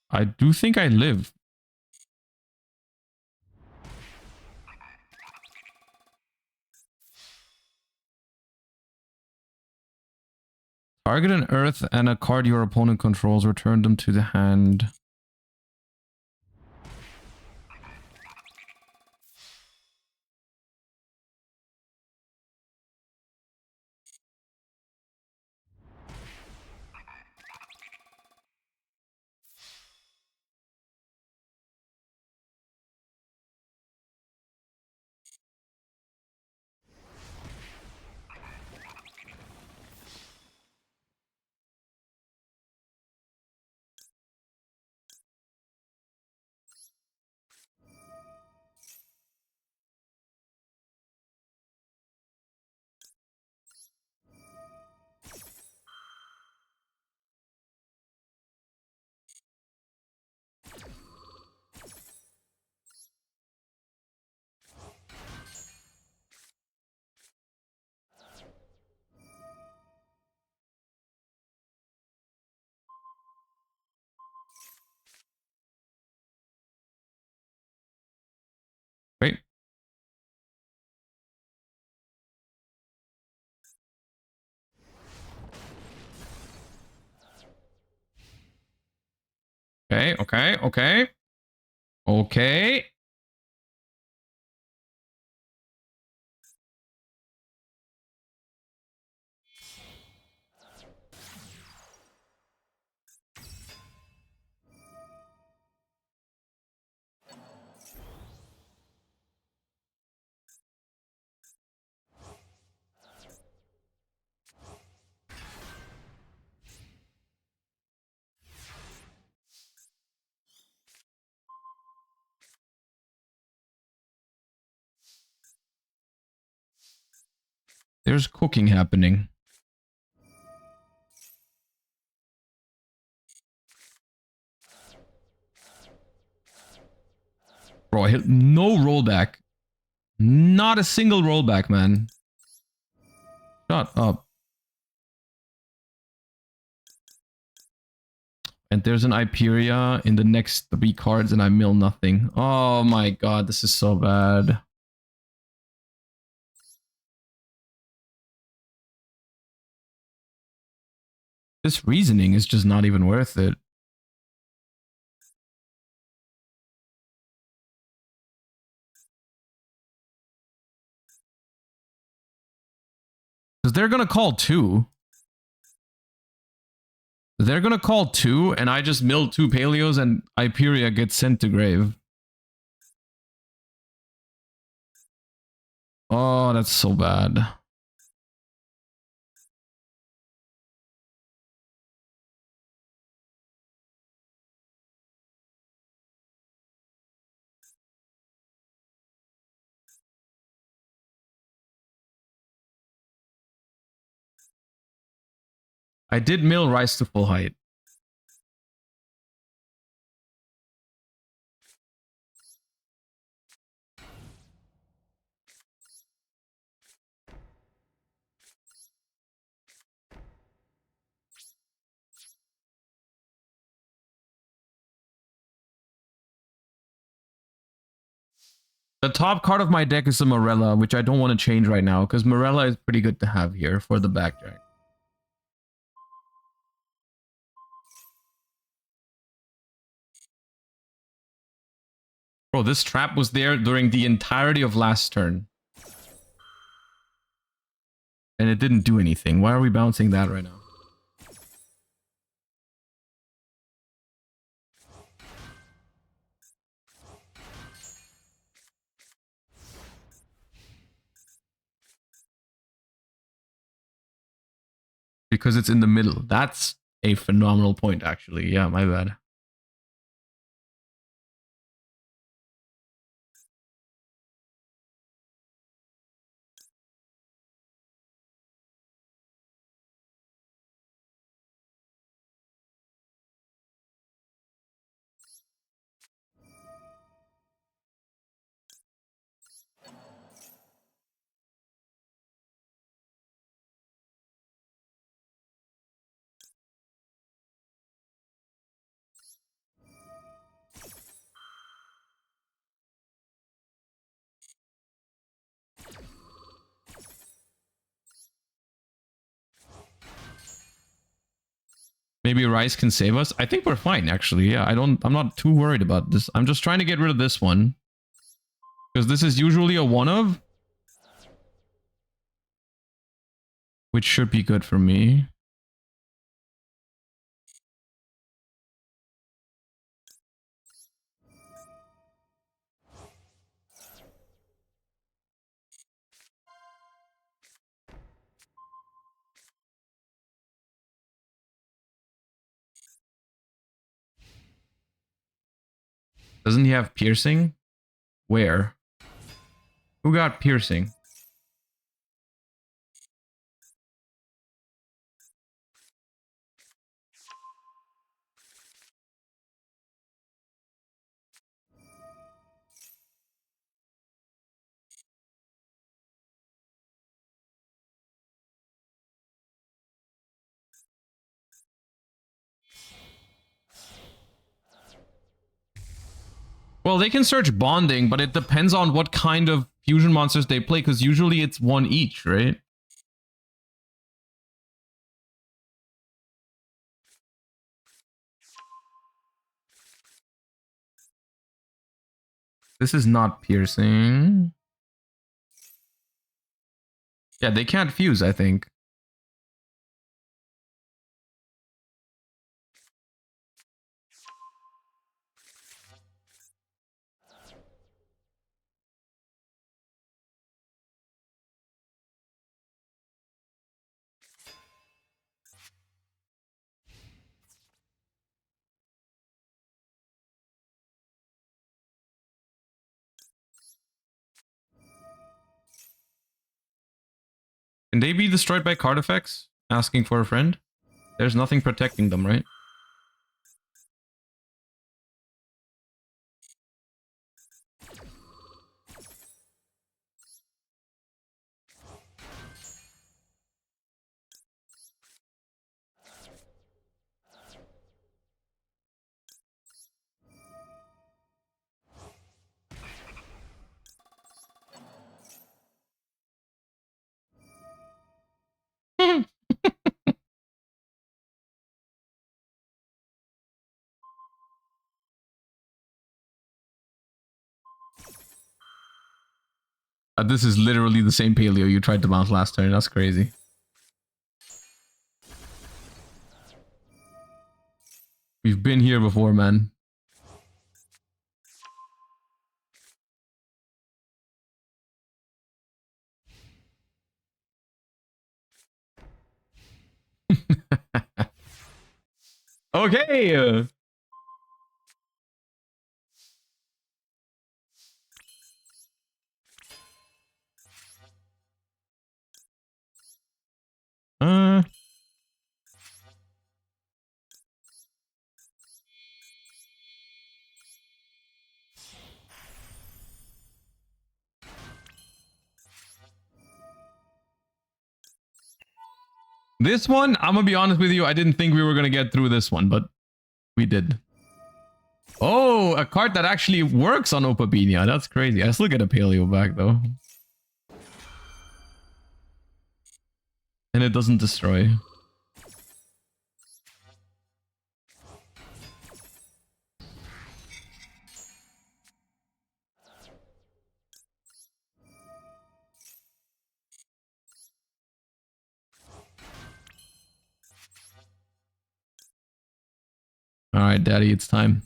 I do think I live. Target an earth and a card your opponent controls. Return them to the hand. Okay, okay, okay. Okay. There's cooking happening. Bro, I hit no rollback. Not a single rollback, man. Shut up. And there's an Hyperia in the next 3 cards and I mill nothing. Oh my god, this is so bad. This reasoning is just not even worth it. Because they're gonna call 2. They're gonna call 2 and I just mill 2 Paleos and Hyperia gets sent to grave. Oh, that's so bad. I did mill Rise to full height. The top card of my deck is a Morella, which I don't want to change right now, because Morella is pretty good to have here for the backjack. Bro, this trap was there during the entirety of last turn. And it didn't do anything. Why are we bouncing that right now? Because it's in the middle. That's a phenomenal point, actually. Yeah, my bad. Maybe Rice can save us. I think we're fine, actually. Yeah, I'm not too worried about this. I'm just trying to get rid of this one. Because this is usually a one of. Which should be good for me. Doesn't he have piercing? Where? Who got piercing? Well, they can search bonding, but it depends on what kind of fusion monsters they play, because usually it's one each, right? This is not piercing. Yeah, they can't fuse, I think. Can they be destroyed by card effects? Asking for a friend? There's nothing protecting them, right? This is literally the same paleo you tried to bounce last turn. That's crazy. We've been here before, man. Okay. This one, I'm gonna be honest with you, I didn't think we were gonna get through this one, but we did. Oh, a card that actually works on Opabinia. That's crazy. I still get a paleo back though. And it doesn't destroy. All right, Daddy, it's time.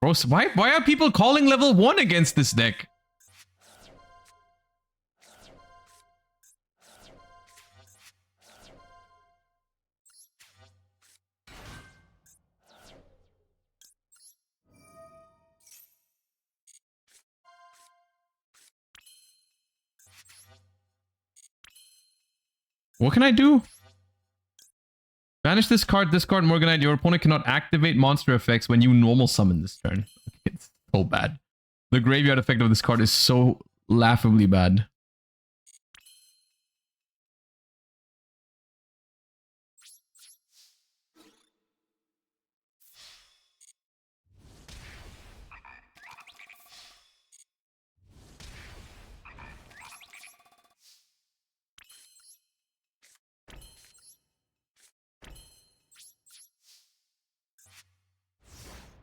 Bro, why are people calling level 1 against this deck? What can I do? Banish this card, Morganite. Your opponent cannot activate monster effects when you normal summon this turn. It's so bad. The graveyard effect of this card is so laughably bad.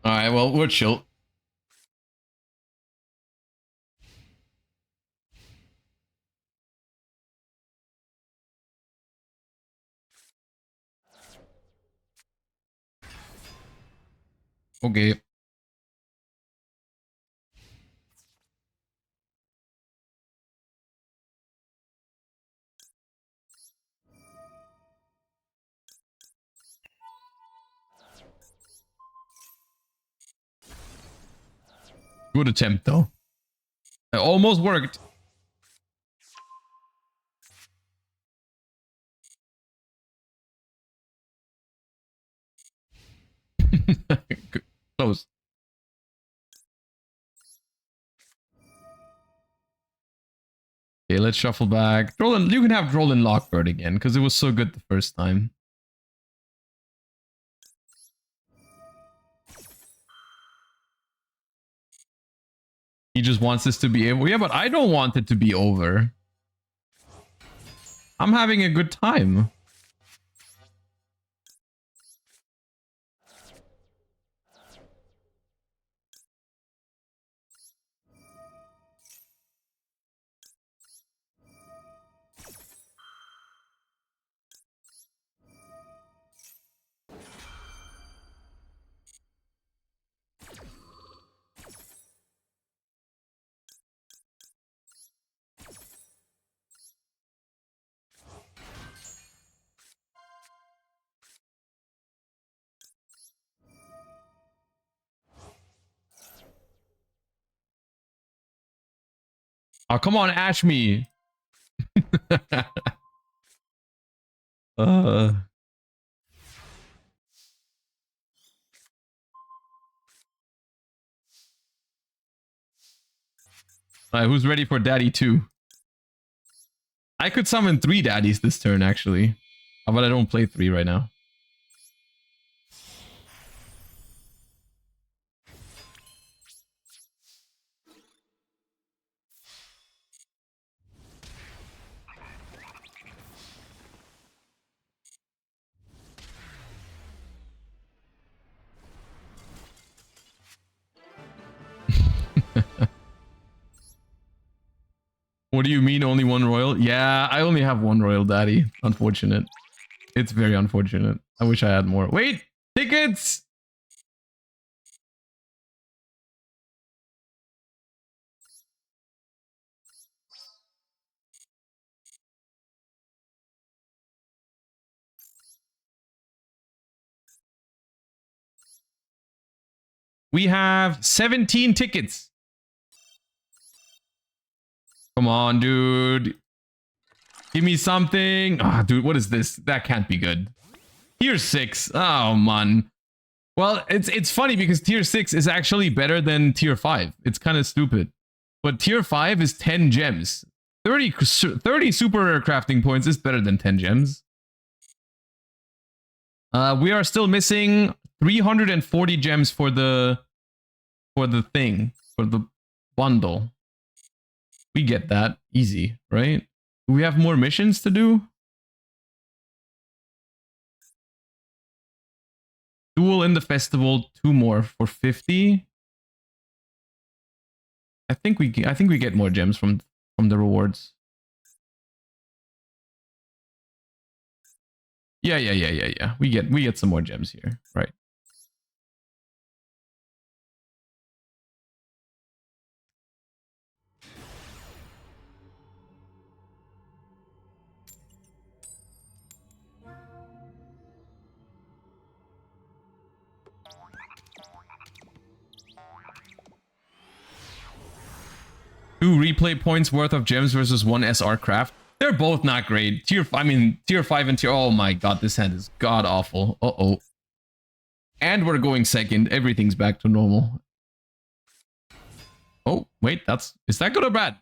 Alright, well, we're chill. Okay. Good attempt, though. It almost worked. Close. Okay, let's shuffle back. Droll, you can have Droll and Lockbird again because it was so good the first time. He just wants this to be able. Yeah, but I don't want it to be over. I'm having a good time. Oh, come on, Ash me. uh. Alright, who's ready for Daddy 2? I could summon 3 daddies this turn, actually. But I don't play 3 right now. What do you mean only one royal? Yeah, I only have 1 royal daddy. Unfortunate. It's very unfortunate. I wish I had more. Wait! Tickets! We have 17 tickets. Come on, dude. Give me something. Ah, dude, what is this? That can't be good. Tier 6. Oh, man. Well, it's funny because tier 6 is actually better than tier 5. It's kind of stupid. But tier 5 is 10 gems. 30 super rare crafting points is better than 10 gems. We are still missing 340 gems for the bundle. We get that easy, right? Do we have more missions to do? Duel in the festival, 2 more for 50. I think we get more gems from the rewards. Yeah. We get some more gems here, right? Two replay points worth of gems versus 1 SR craft. They're both not great. Tier 5 and tier... Oh my god, this hand is god awful. Uh-oh. And we're going second. Everything's back to normal. Oh, wait, is that good or bad?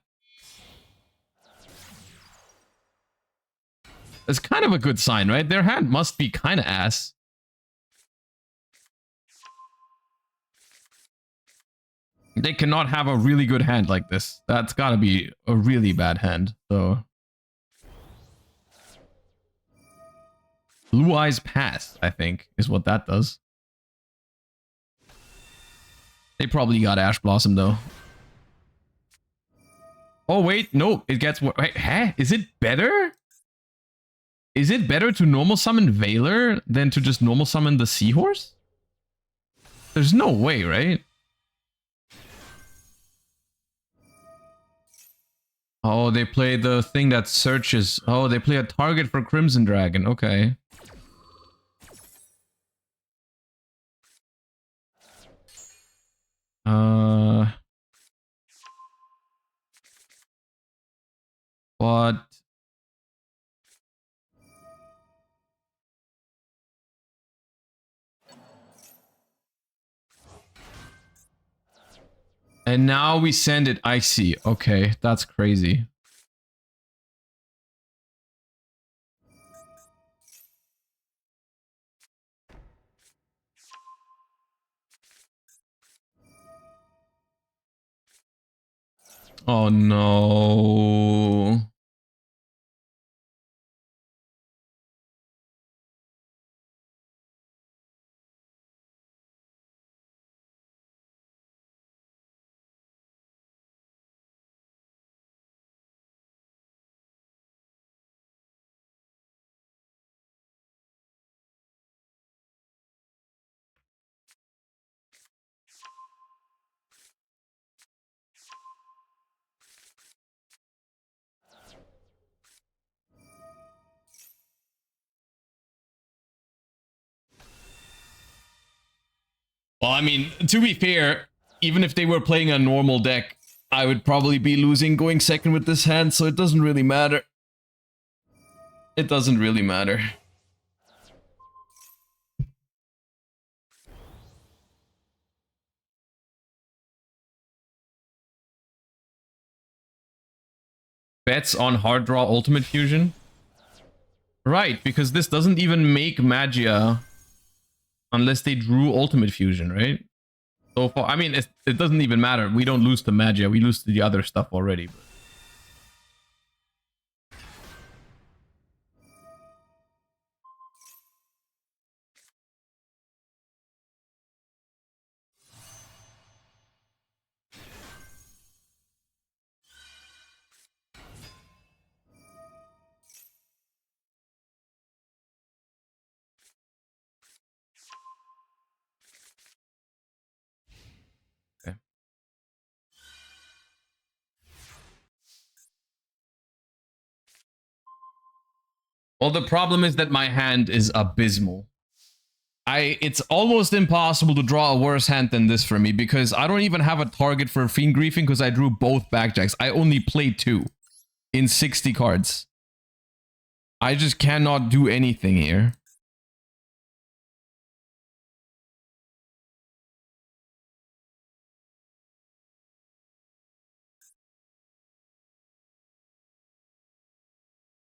It's kind of a good sign, right? Their hand must be kind of ass. They cannot have a really good hand like this. That's gotta be a really bad hand, so... Blue Eyes Pass, I think, is what that does. They probably got Ash Blossom, though. Oh, wait, no, it gets... Wait, huh? Is it better? Is it better to normal summon Valor than to just normal summon the Seahorse? There's no way, right? Oh, they play the thing that searches. Oh, they play a target for Crimson Dragon. Okay. What? And now we send it. I see. Okay, that's crazy. Oh no. Well, I mean, to be fair, even if they were playing a normal deck, I would probably be losing going second with this hand, so it doesn't really matter. It doesn't really matter. Bets on hard draw ultimate fusion? Right, because this doesn't even make Magia unless they drew ultimate fusion, right? So far, I mean, it doesn't even matter. We don't lose to Magia, we lose to the other stuff already. But... Okay. Well, the problem is that my hand is abysmal. It's almost impossible to draw a worse hand than this for me because I don't even have a target for Fiend Griefing because I drew both backjacks. I only played 2 in 60 cards. I just cannot do anything here.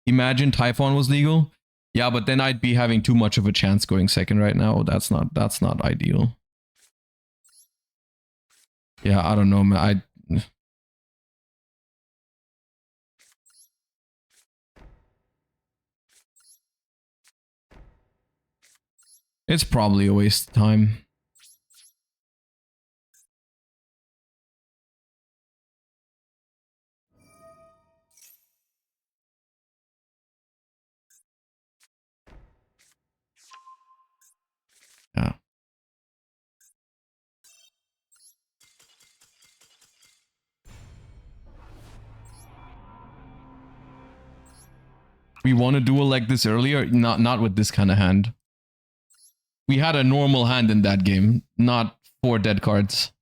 Imagine Typhon was legal. Yeah, but then I'd be having too much of a chance going second right now. That's not ideal. Yeah, I don't know, man. It's probably a waste of time. Yeah. We won a duel like this earlier, not with this kind of hand. We had a normal hand in that game, not 4 dead cards.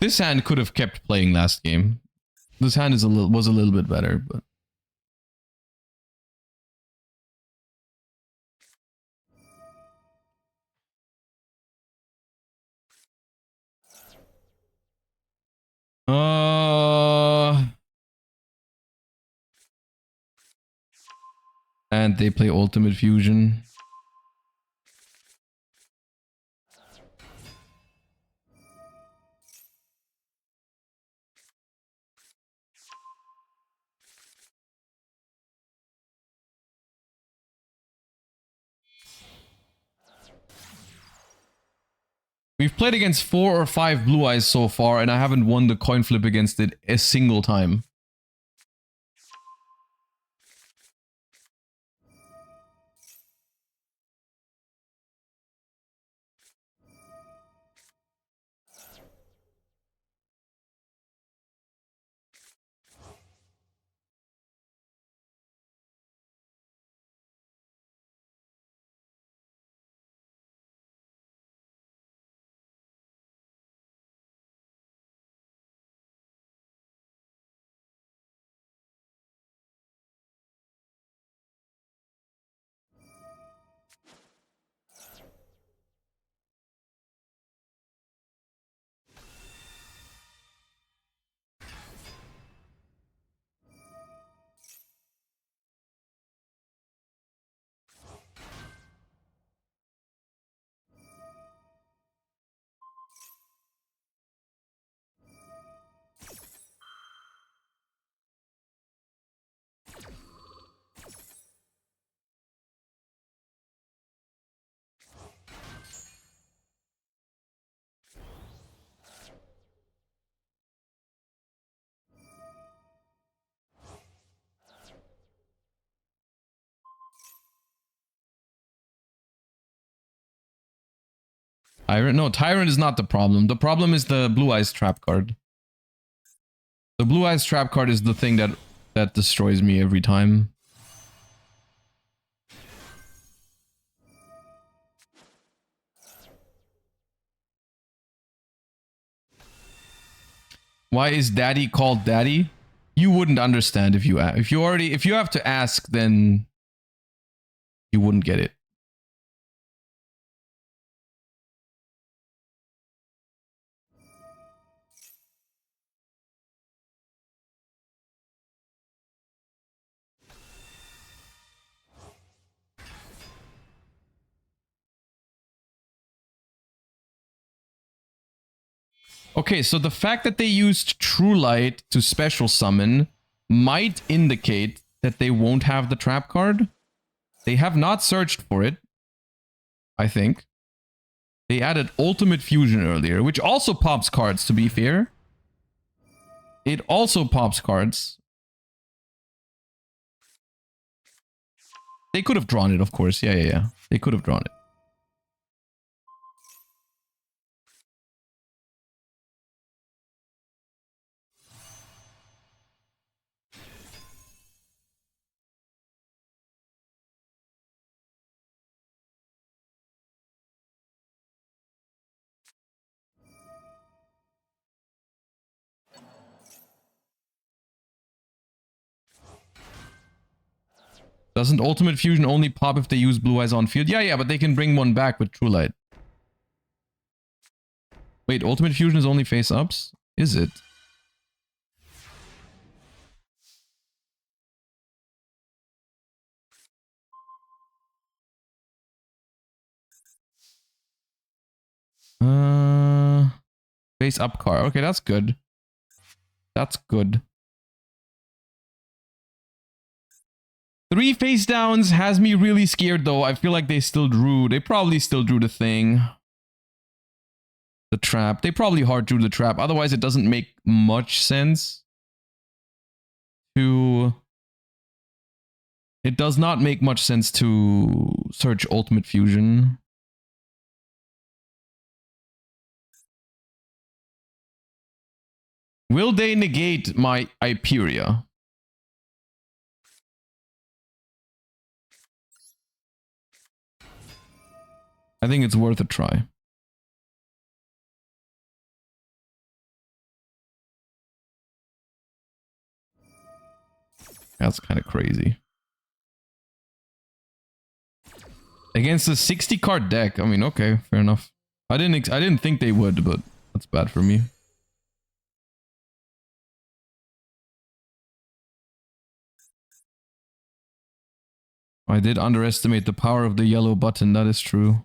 This hand could have kept playing last game. This hand was a little bit better, but and they play Ultimate Fusion. We've played against 4 or 5 Blue Eyes so far, and I haven't won the coin flip against it a single time. Tyrant? No, Tyrant is not the problem. The problem is the Blue Eyes Trap card. The Blue Eyes Trap card is the thing that destroys me every time. Why is Daddy called Daddy? You wouldn't understand if you have to ask, then you wouldn't get it. Okay, so the fact that they used True Light to special summon might indicate that they won't have the trap card. They have not searched for it, I think. They added Ultimate Fusion earlier, which also pops cards, to be fair. It also pops cards. They could have drawn it, of course. Yeah. They could have drawn it. Doesn't Ultimate Fusion only pop if they use Blue Eyes on field? Yeah, but they can bring one back with True Light. Wait, Ultimate Fusion is only face-ups? Is it? Face-up card. Okay, that's good. That's good. 3 face downs has me really scared though. I feel like they probably still drew the thing. The trap. They probably hard drew the trap. Otherwise it doesn't make much sense to... It does not make much sense to search Ultimate Fusion. Will they negate my Hyperia? I think it's worth a try. That's kind of crazy. Against a 60 card deck, I mean, okay, fair enough. I didn't think they would, but that's bad for me. I did underestimate the power of the yellow button, that is true.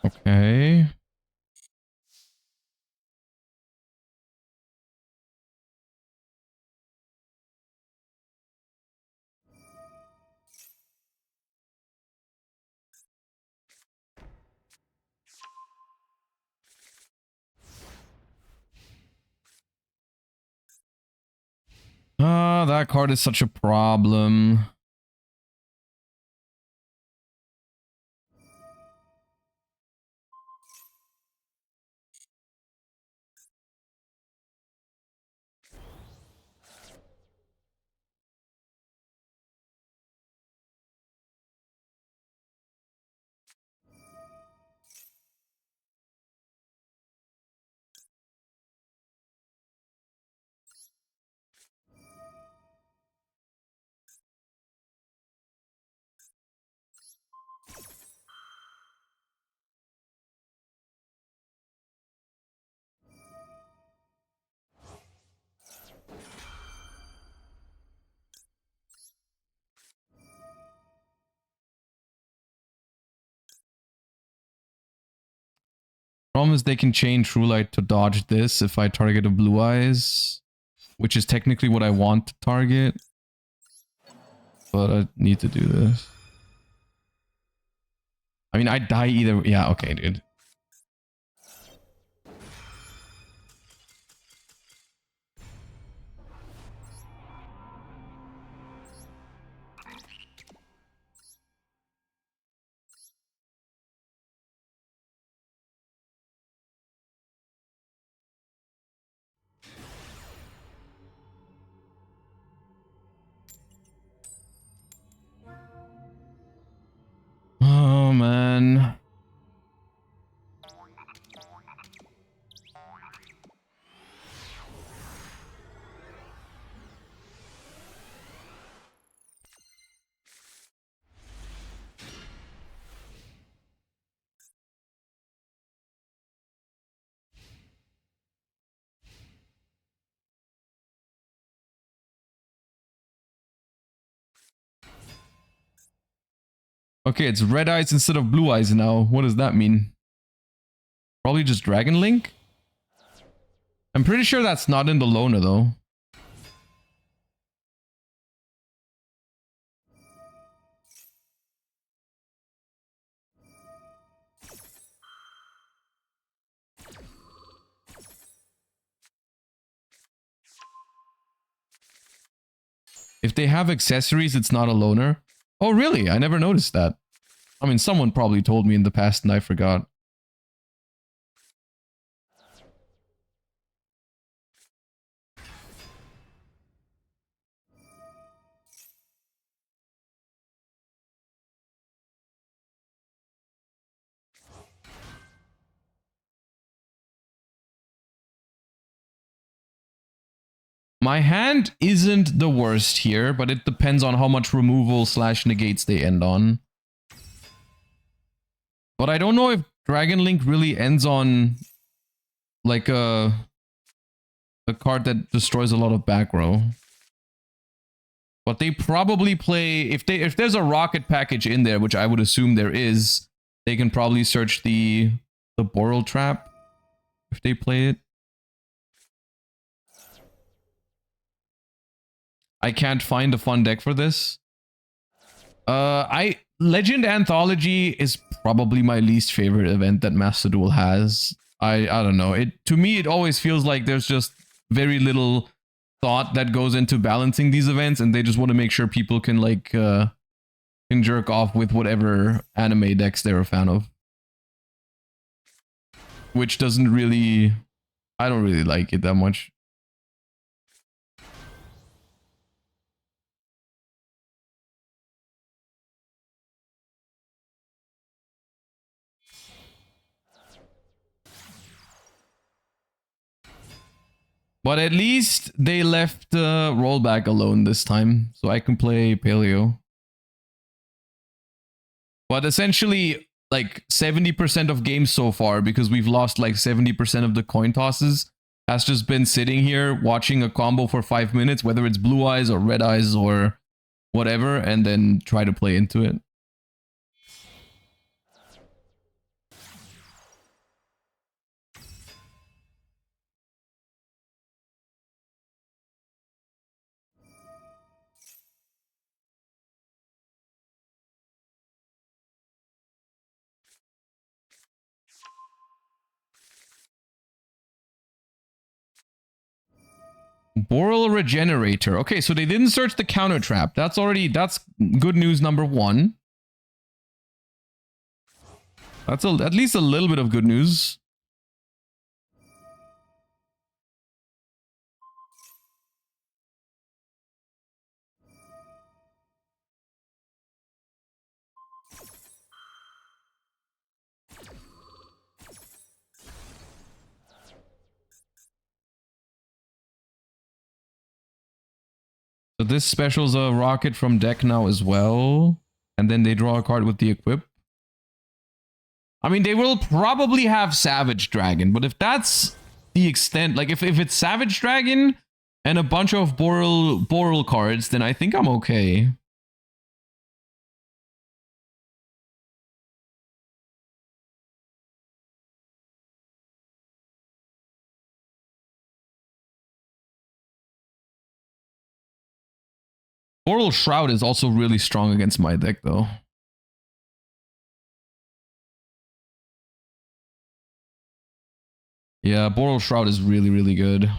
Okay. Ah, that card is such a problem. Problem is they can chain True Light to dodge this if I target a Blue Eyes, which is technically what I want to target. But I need to do this. I mean, I die either. Yeah, okay, dude. Oh, man. Okay, it's red eyes instead of blue eyes now. What does that mean? Probably just Dragon Link? I'm pretty sure that's not in the loner though. If they have accessories, it's not a loner. Oh, really? I never noticed that. I mean, someone probably told me in the past and I forgot. My hand isn't the worst here, but it depends on how much removal / negates they end on. But I don't know if Dragon Link really ends on like a card that destroys a lot of back row. But they probably play if there's a rocket package in there, which I would assume there is, they can probably search the Boral Trap if they play it. I can't find a fun deck for this. Legend Anthology is probably my least favorite event that Master Duel has. I don't know. To me it always feels like there's just very little thought that goes into balancing these events, and they just want to make sure people can like can jerk off with whatever anime decks they're a fan of. Which doesn't really, I don't really like it that much. But at least they left rollback alone this time, so I can play Paleo. But essentially, like 70% of games so far, because we've lost like 70% of the coin tosses, has just been sitting here watching a combo for 5 minutes, whether it's blue eyes or red eyes or whatever, and then try to play into it. Boral Regenerator. Okay, so they didn't search the counter trap. That's good news number one. That's at least a little bit of good news. So this special's a rocket from deck now as well. And then they draw a card with the equip. I mean, they will probably have Savage Dragon, but if that's the extent, like if it's Savage Dragon and a bunch of Boral cards, then I think I'm okay. Boral Shroud is also really strong against my deck, though. Yeah, Boral Shroud is really, really good.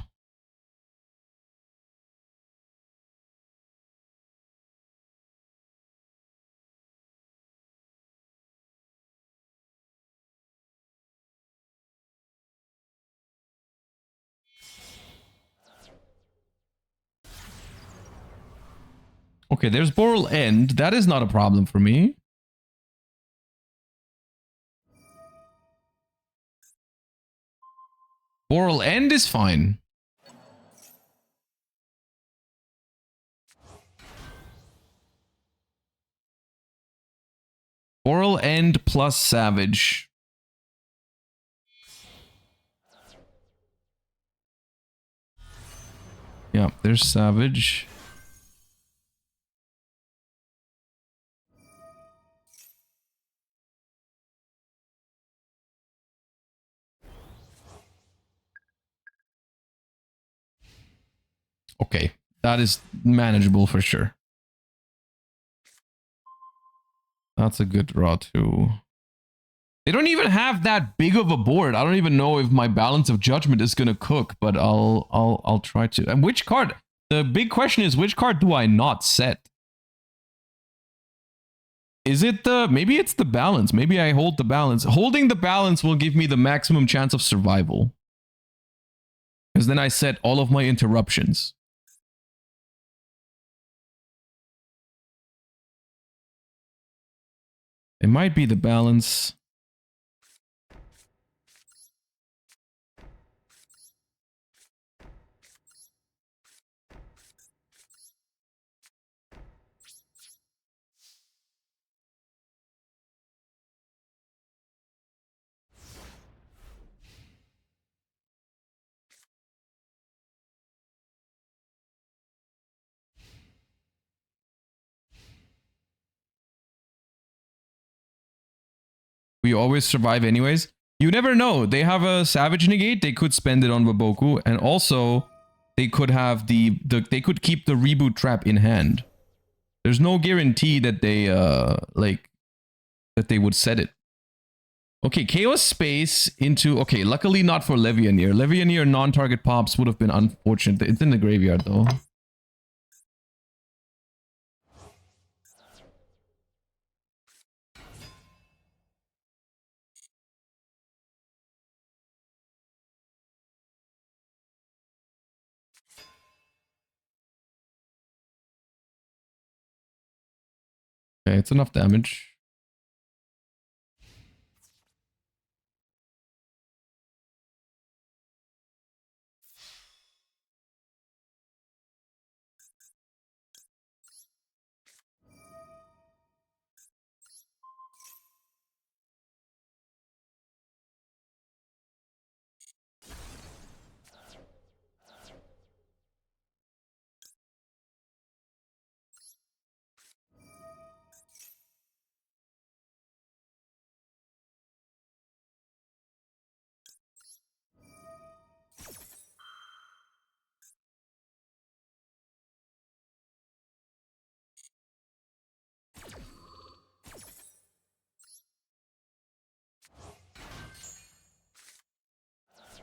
Okay, there's Boral End. That is not a problem for me. Boral End is fine. Boral End plus Savage. Yeah, there's Savage. Okay, that is manageable for sure. That's a good draw too. They don't even have that big of a board. I don't even know if my Balance of Judgment is gonna cook, but I'll try to. And which card? The big question is, which card do I not set? Is it the... Maybe it's the Balance. Maybe I hold the Balance. Holding the Balance will give me the maximum chance of survival. Because then I set all of my interruptions. It might be the Balance. We always survive anyways. You never know. They have a Savage Negate. They could spend it on Waboku. And also, they could have they could keep the Reboot Trap in hand. There's no guarantee that they, that they would set it. Okay, Chaos Space into... Okay, luckily not for Levianeer. Levianeer non-target pops would have been unfortunate. It's in the graveyard, though. Okay, it's enough damage.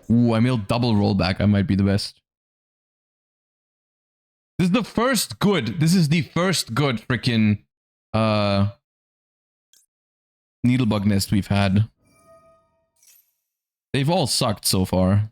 Ooh, I milled double rollback. I might be the best. This is the first good. This is the first good freaking Needlebug Nest we've had. They've all sucked so far.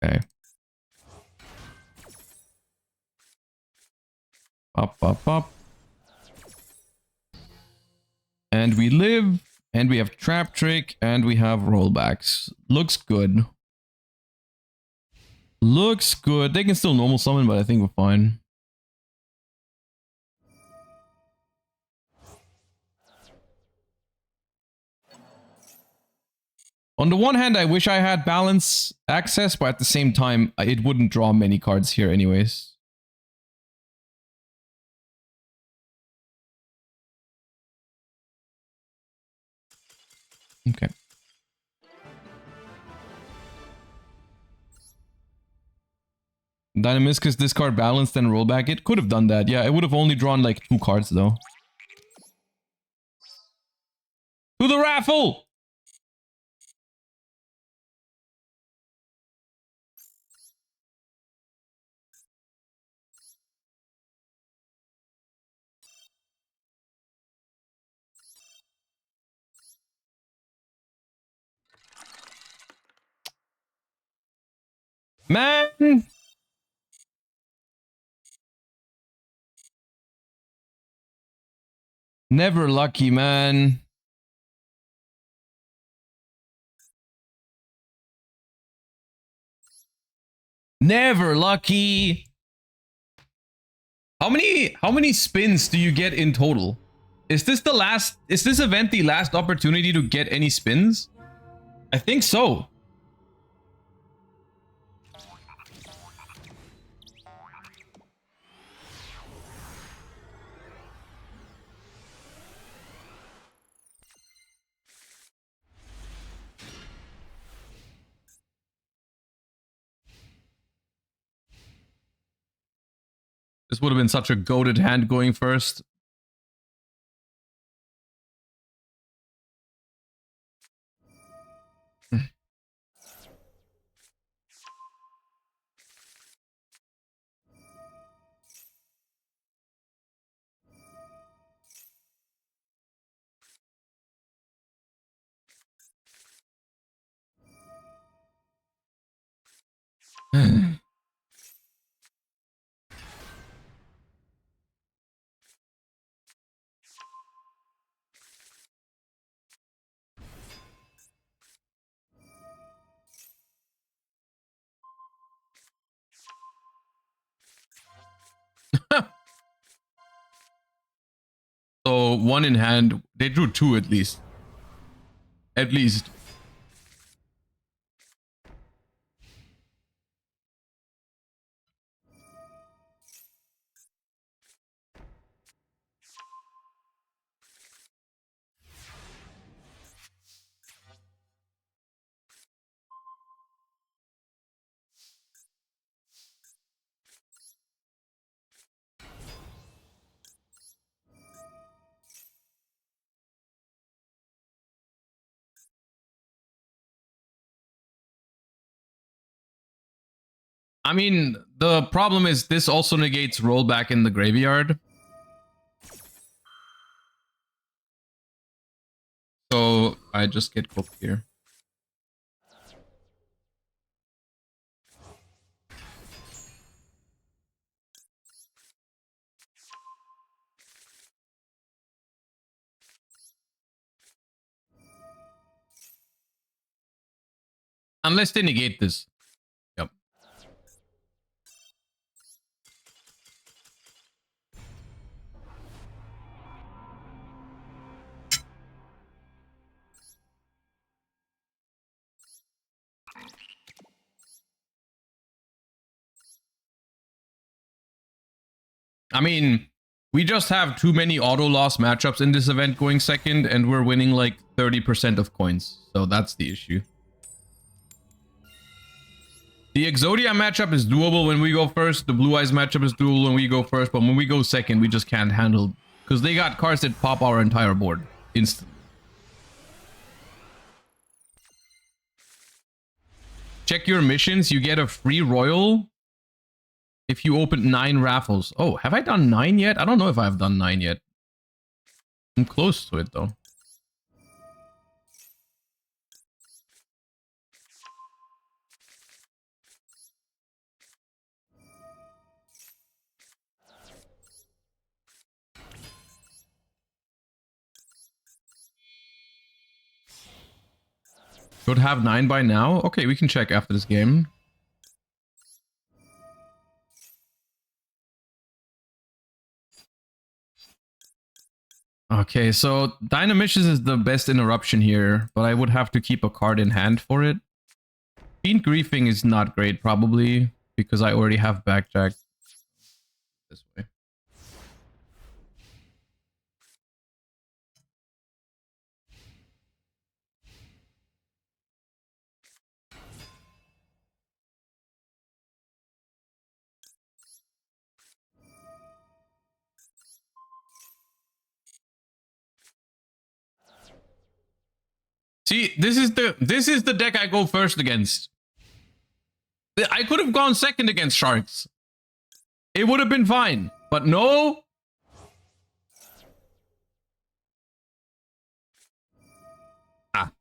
Okay. Up. And we live, and we have Trap Trick, and we have rollbacks. Looks good. Looks good. They can still normal summon, but I think we're fine. On the one hand, I wish I had balance access, but at the same time, it wouldn't draw many cards here anyways. Okay. Dynamiscus discard balance, then roll back. It could have done that. Yeah, it would have only drawn like 2 cards though. To the raffle! Man! Never lucky, man. Never lucky. How many spins do you get in total? Is this event the last opportunity to get any spins? I think so. This would have been such a goated hand going first. So 1 in hand. They drew 2 at least. At least. I mean, the problem is this also negates rollback in the graveyard. So I just get cooked here. Unless they negate this. Yep. I mean, we just have too many auto loss matchups in this event going second, and we're winning like 30% of coins. So that's the issue. The Exodia matchup is doable when we go first. The Blue Eyes matchup is doable when we go first. But when we go second, we just can't handle... Because they got cards that pop our entire board instantly. Check your missions. You get a free royal if you open 9 raffles. Oh, have I done 9 yet? I don't know if I've done 9 yet. I'm close to it, though. Should have 9 by now. Okay, we can check after this game. Okay, so Dynamishes is the best interruption here, but I would have to keep a card in hand for it. Fiend Griefing is not great, probably, because I already have Backjack this way. See, this is the deck I go first against. I could have gone second against Sharks. It would have been fine, but no. Ah.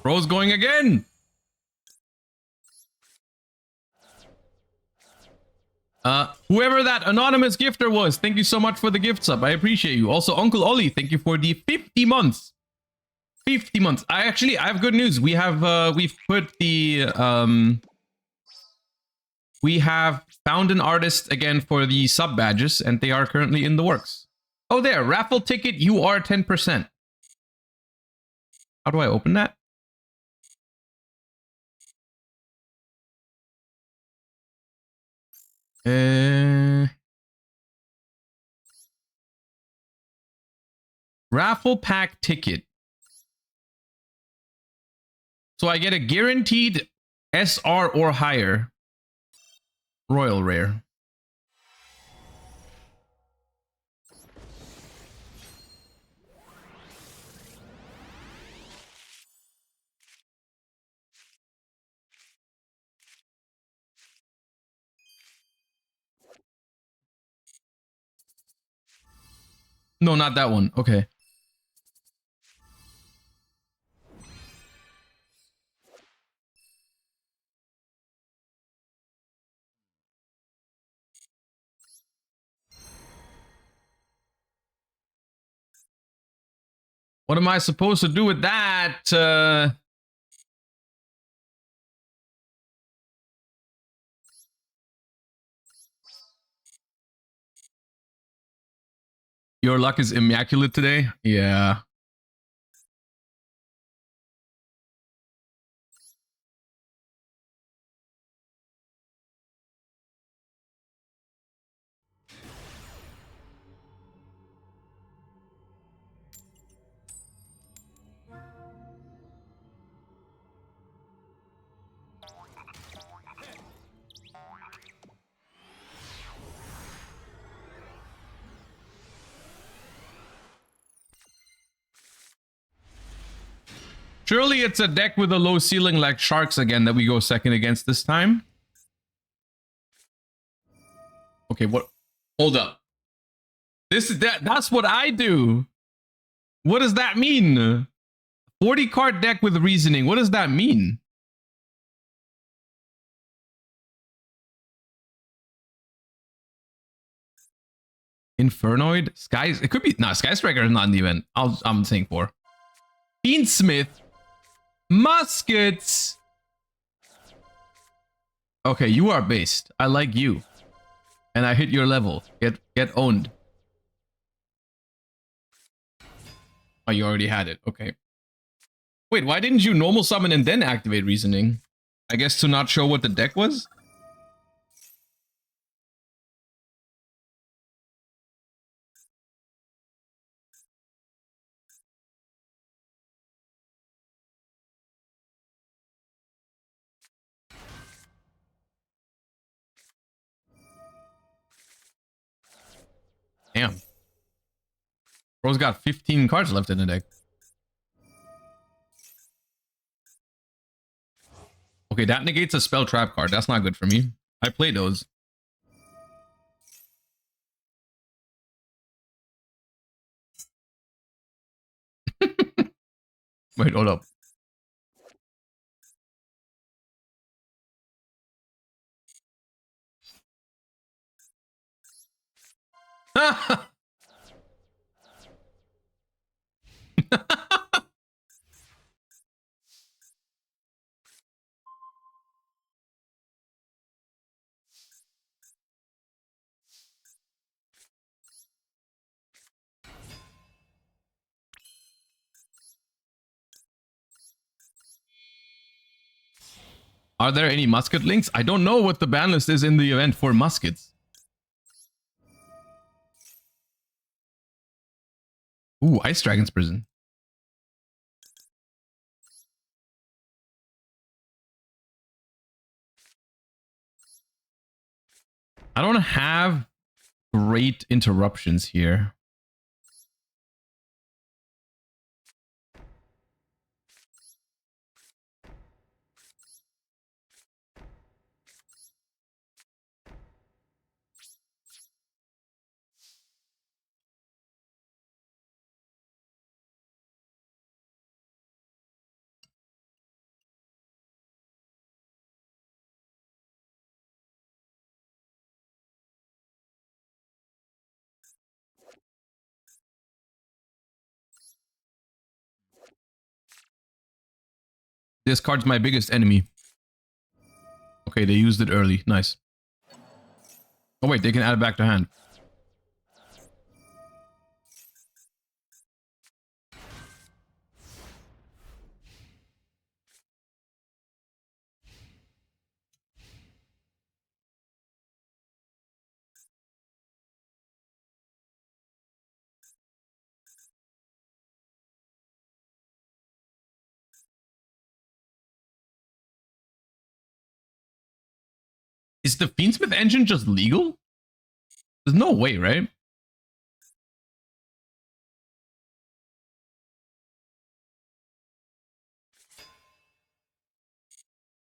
Bro's going again. Whoever that anonymous gifter was, thank you so much for the gift sub. I appreciate you. Also, Uncle Ollie, thank you for the 50 months. 50 months. I have good news. We have we've put the we have found an artist again for the sub badges, and they are currently in the works. Oh, there, raffle ticket. You are 10%. How do I open that? Raffle pack ticket. So I get a guaranteed SR or higher royal rare. No, not that one. Okay. What am I supposed to do with that? Your luck is immaculate today? Yeah. Surely it's a deck with a low ceiling like Sharks again that we go second against this time. Okay, what? Hold up. This is that's what I do. What does that mean? 40 card deck with reasoning. What does that mean? Infernoid? Skies? It could be. No, Sky Striker is not in the event. I'm saying 4. Fiendsmith. Muskets. Okay, you are based. I like you. And I hit your level. Get owned. Oh, you already had it. Okay. Wait, why didn't you normal summon and then activate reasoning? I guess to not show what the deck was? Bro's got 15 cards left in the deck. Okay, that negates a spell trap card. That's not good for me. I play those. Wait, hold up. Are there any musket links? I don't know what the ban list is in the event for muskets. Ooh, Ice Dragon's Prison. I don't have great interruptions here. This card's my biggest enemy. Okay, they used it early. Nice. Oh wait, they can add it back to hand. Is the Fiendsmith engine just legal? There's no way, right?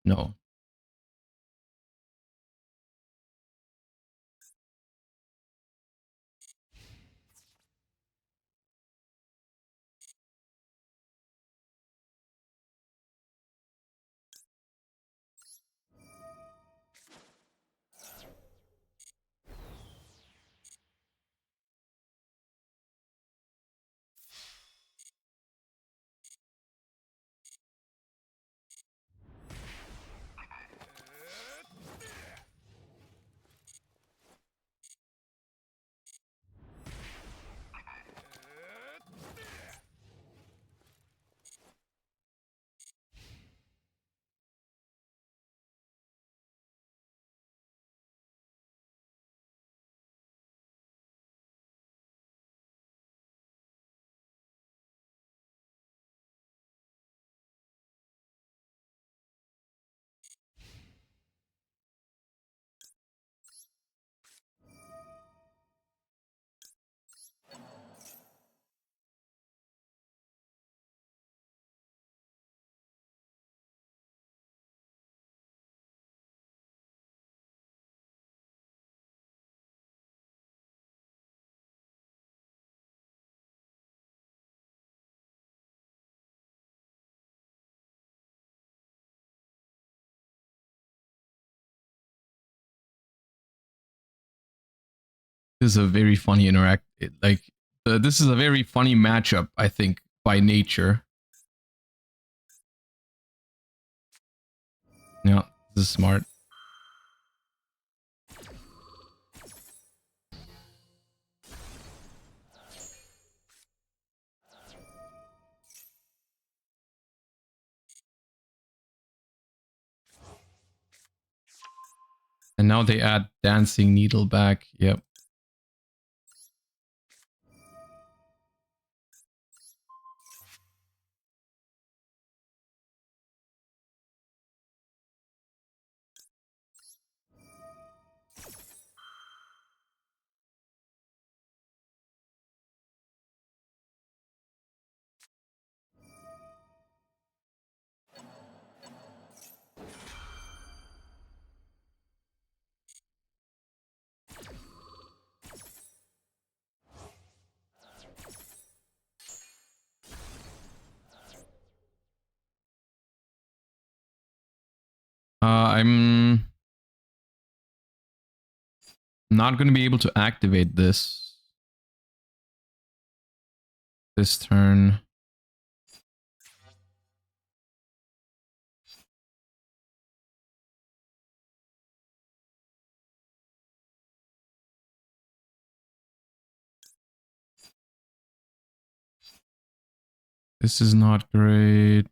No. This is a very funny this is a very funny matchup, I think, by nature. Yeah, this is smart. And now they add Dancing Needle back. Yep. I'm not going to be able to activate this turn. This is not great.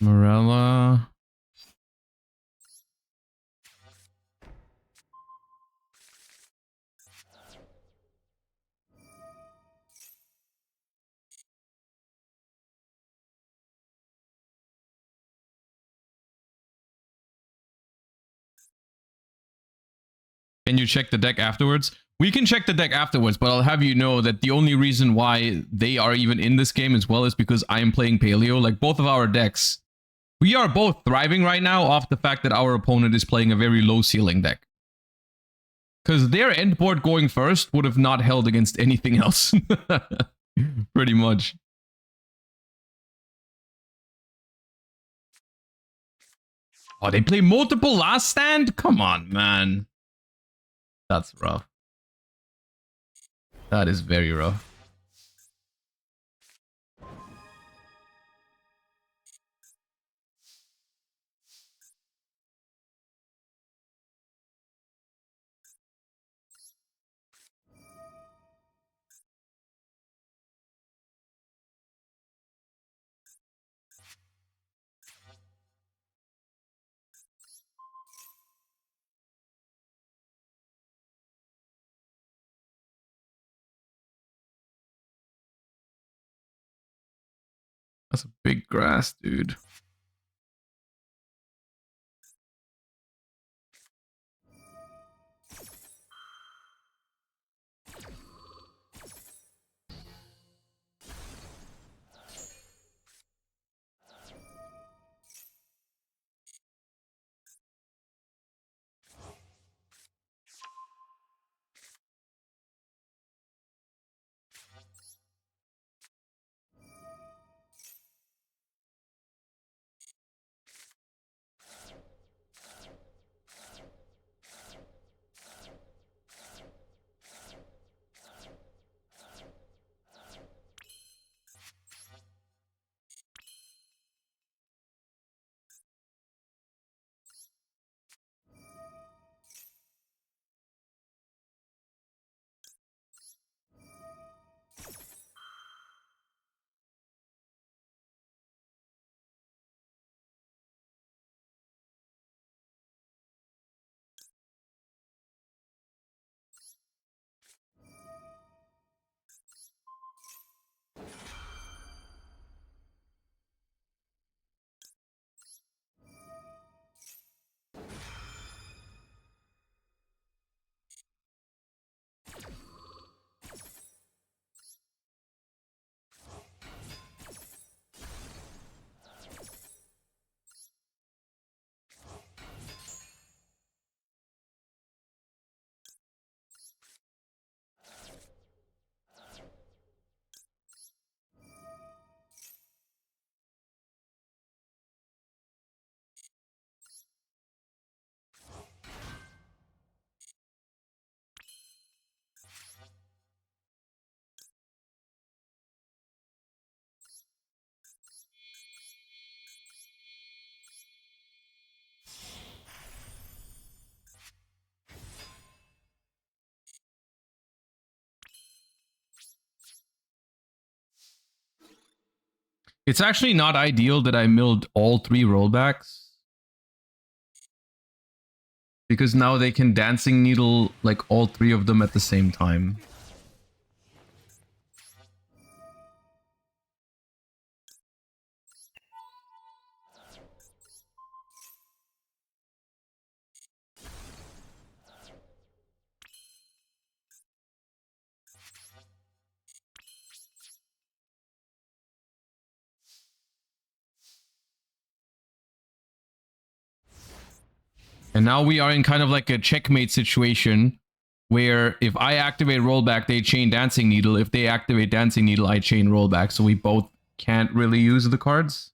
Morella. Can you check the deck afterwards? We can check the deck afterwards, but I'll have you know that the only reason why they are even in this game as well is because I am playing Paleo. Like, both of our decks, we are both thriving right now off the fact that our opponent is playing a very low ceiling deck. Because their end board going first would have not held against anything else. Pretty much. Oh, they play multiple last stand? Come on, man. That's rough. That is very rough. That's a big grass, dude. It's actually not ideal that I milled all 3 rollbacks. Because now they can Dancing Needle, like, all 3 of them at the same time. And now we are in kind of like a checkmate situation where if I activate rollback, they chain Dancing Needle. If they activate Dancing Needle, I chain rollback. So we both can't really use the cards.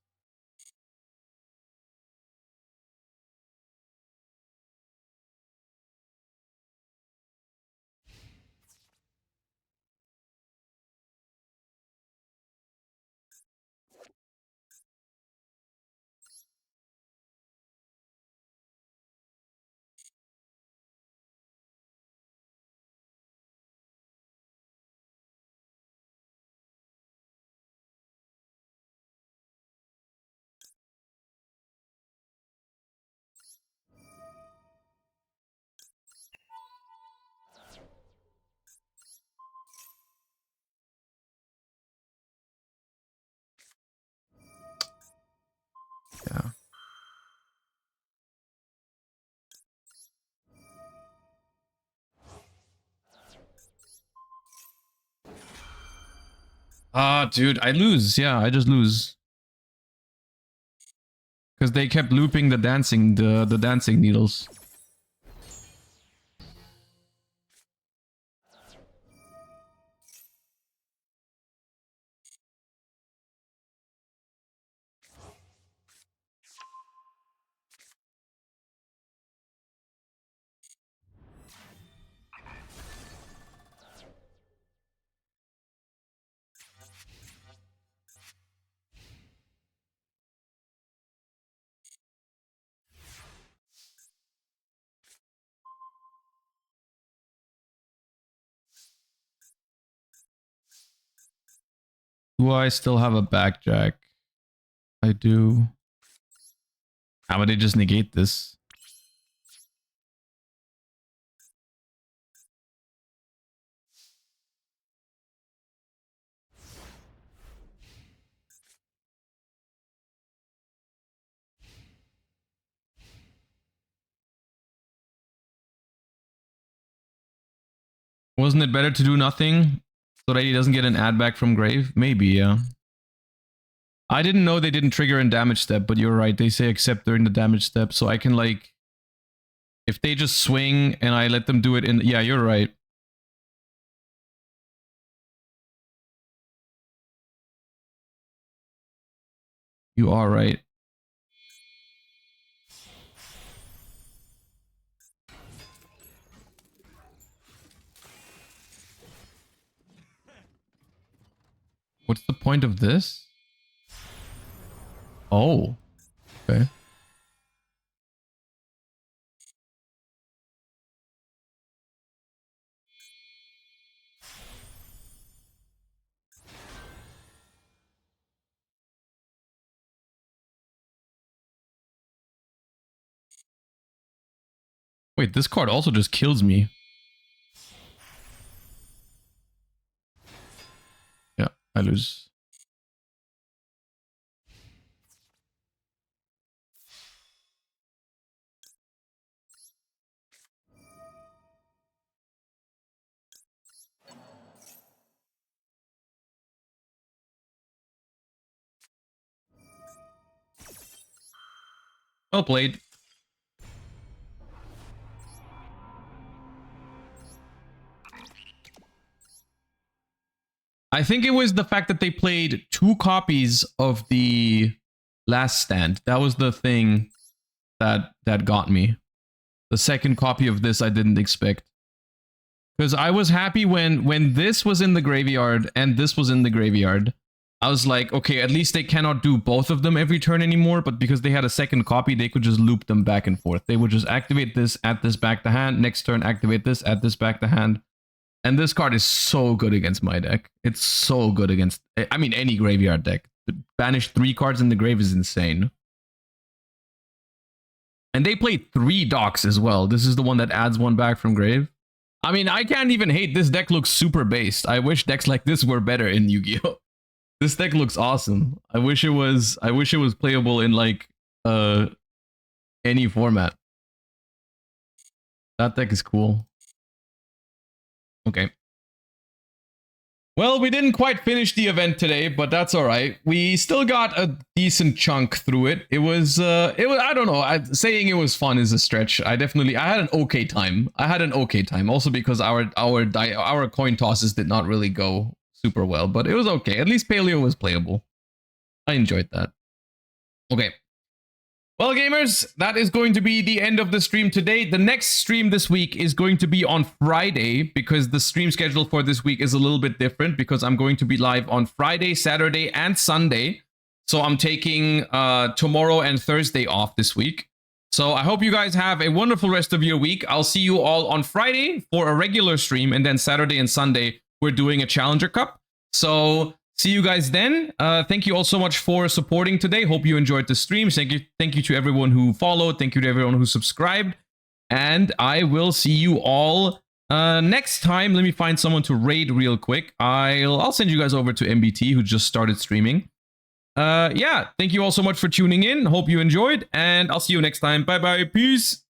Ah, dude, I lose. Yeah, I just lose. Because they kept looping the dancing needles. Do I still have a backjack? I do. How would they just negate this? Wasn't it better to do nothing so that he doesn't get an add back from grave? Maybe, yeah. I didn't know they didn't trigger in damage step, but you're right. They say except during the damage step, so I can like... If they just swing and I let them do it in... Yeah, you're right. You are right. What's the point of this? Oh. Okay. Wait, this card also just kills me. Yeah, I lose. Well played. I think it was the fact that they played 2 copies of the last stand. That was the thing that got me. The second copy of this I didn't expect. Because I was happy when this was in the graveyard and this was in the graveyard. I was like, okay, at least they cannot do both of them every turn anymore, but because they had a second copy, they could just loop them back and forth. They would just activate this, add this back to hand, next turn activate this, add this back to hand. And this card is so good against my deck. It's so good against, I mean, any graveyard deck. Banish 3 cards in the grave is insane. And they played 3 docks as well. This is the one that adds 1 back from grave. I mean, I can't even hate. This deck looks super based. I wish decks like this were better in Yu-Gi-Oh! This deck looks awesome. I wish it was playable in like any format. That deck is cool. Okay. Well, we didn't quite finish the event today, but that's all right. We still got a decent chunk through it. It was I don't know. Saying it was fun is a stretch. I had an okay time. Also because our coin tosses did not really go super well, but it was okay. At least Paleo was playable. I enjoyed that. Okay. Well, gamers, that is going to be the end of the stream today. The next stream this week is going to be on Friday because the stream schedule for this week is a little bit different because I'm going to be live on Friday, Saturday, and Sunday. So I'm taking tomorrow and Thursday off this week. So I hope you guys have a wonderful rest of your week. I'll see you all on Friday for a regular stream, and then Saturday and Sunday, we're doing a Challenger Cup. So see you guys then. Thank you all so much for supporting today. Hope you enjoyed the stream. Thank you to everyone who followed. Thank you to everyone who subscribed. And I will see you all next time. Let me find someone to raid real quick. I'll send you guys over to MBT, who just started streaming. Yeah, thank you all so much for tuning in. Hope you enjoyed, and I'll see you next time. Bye bye. Peace.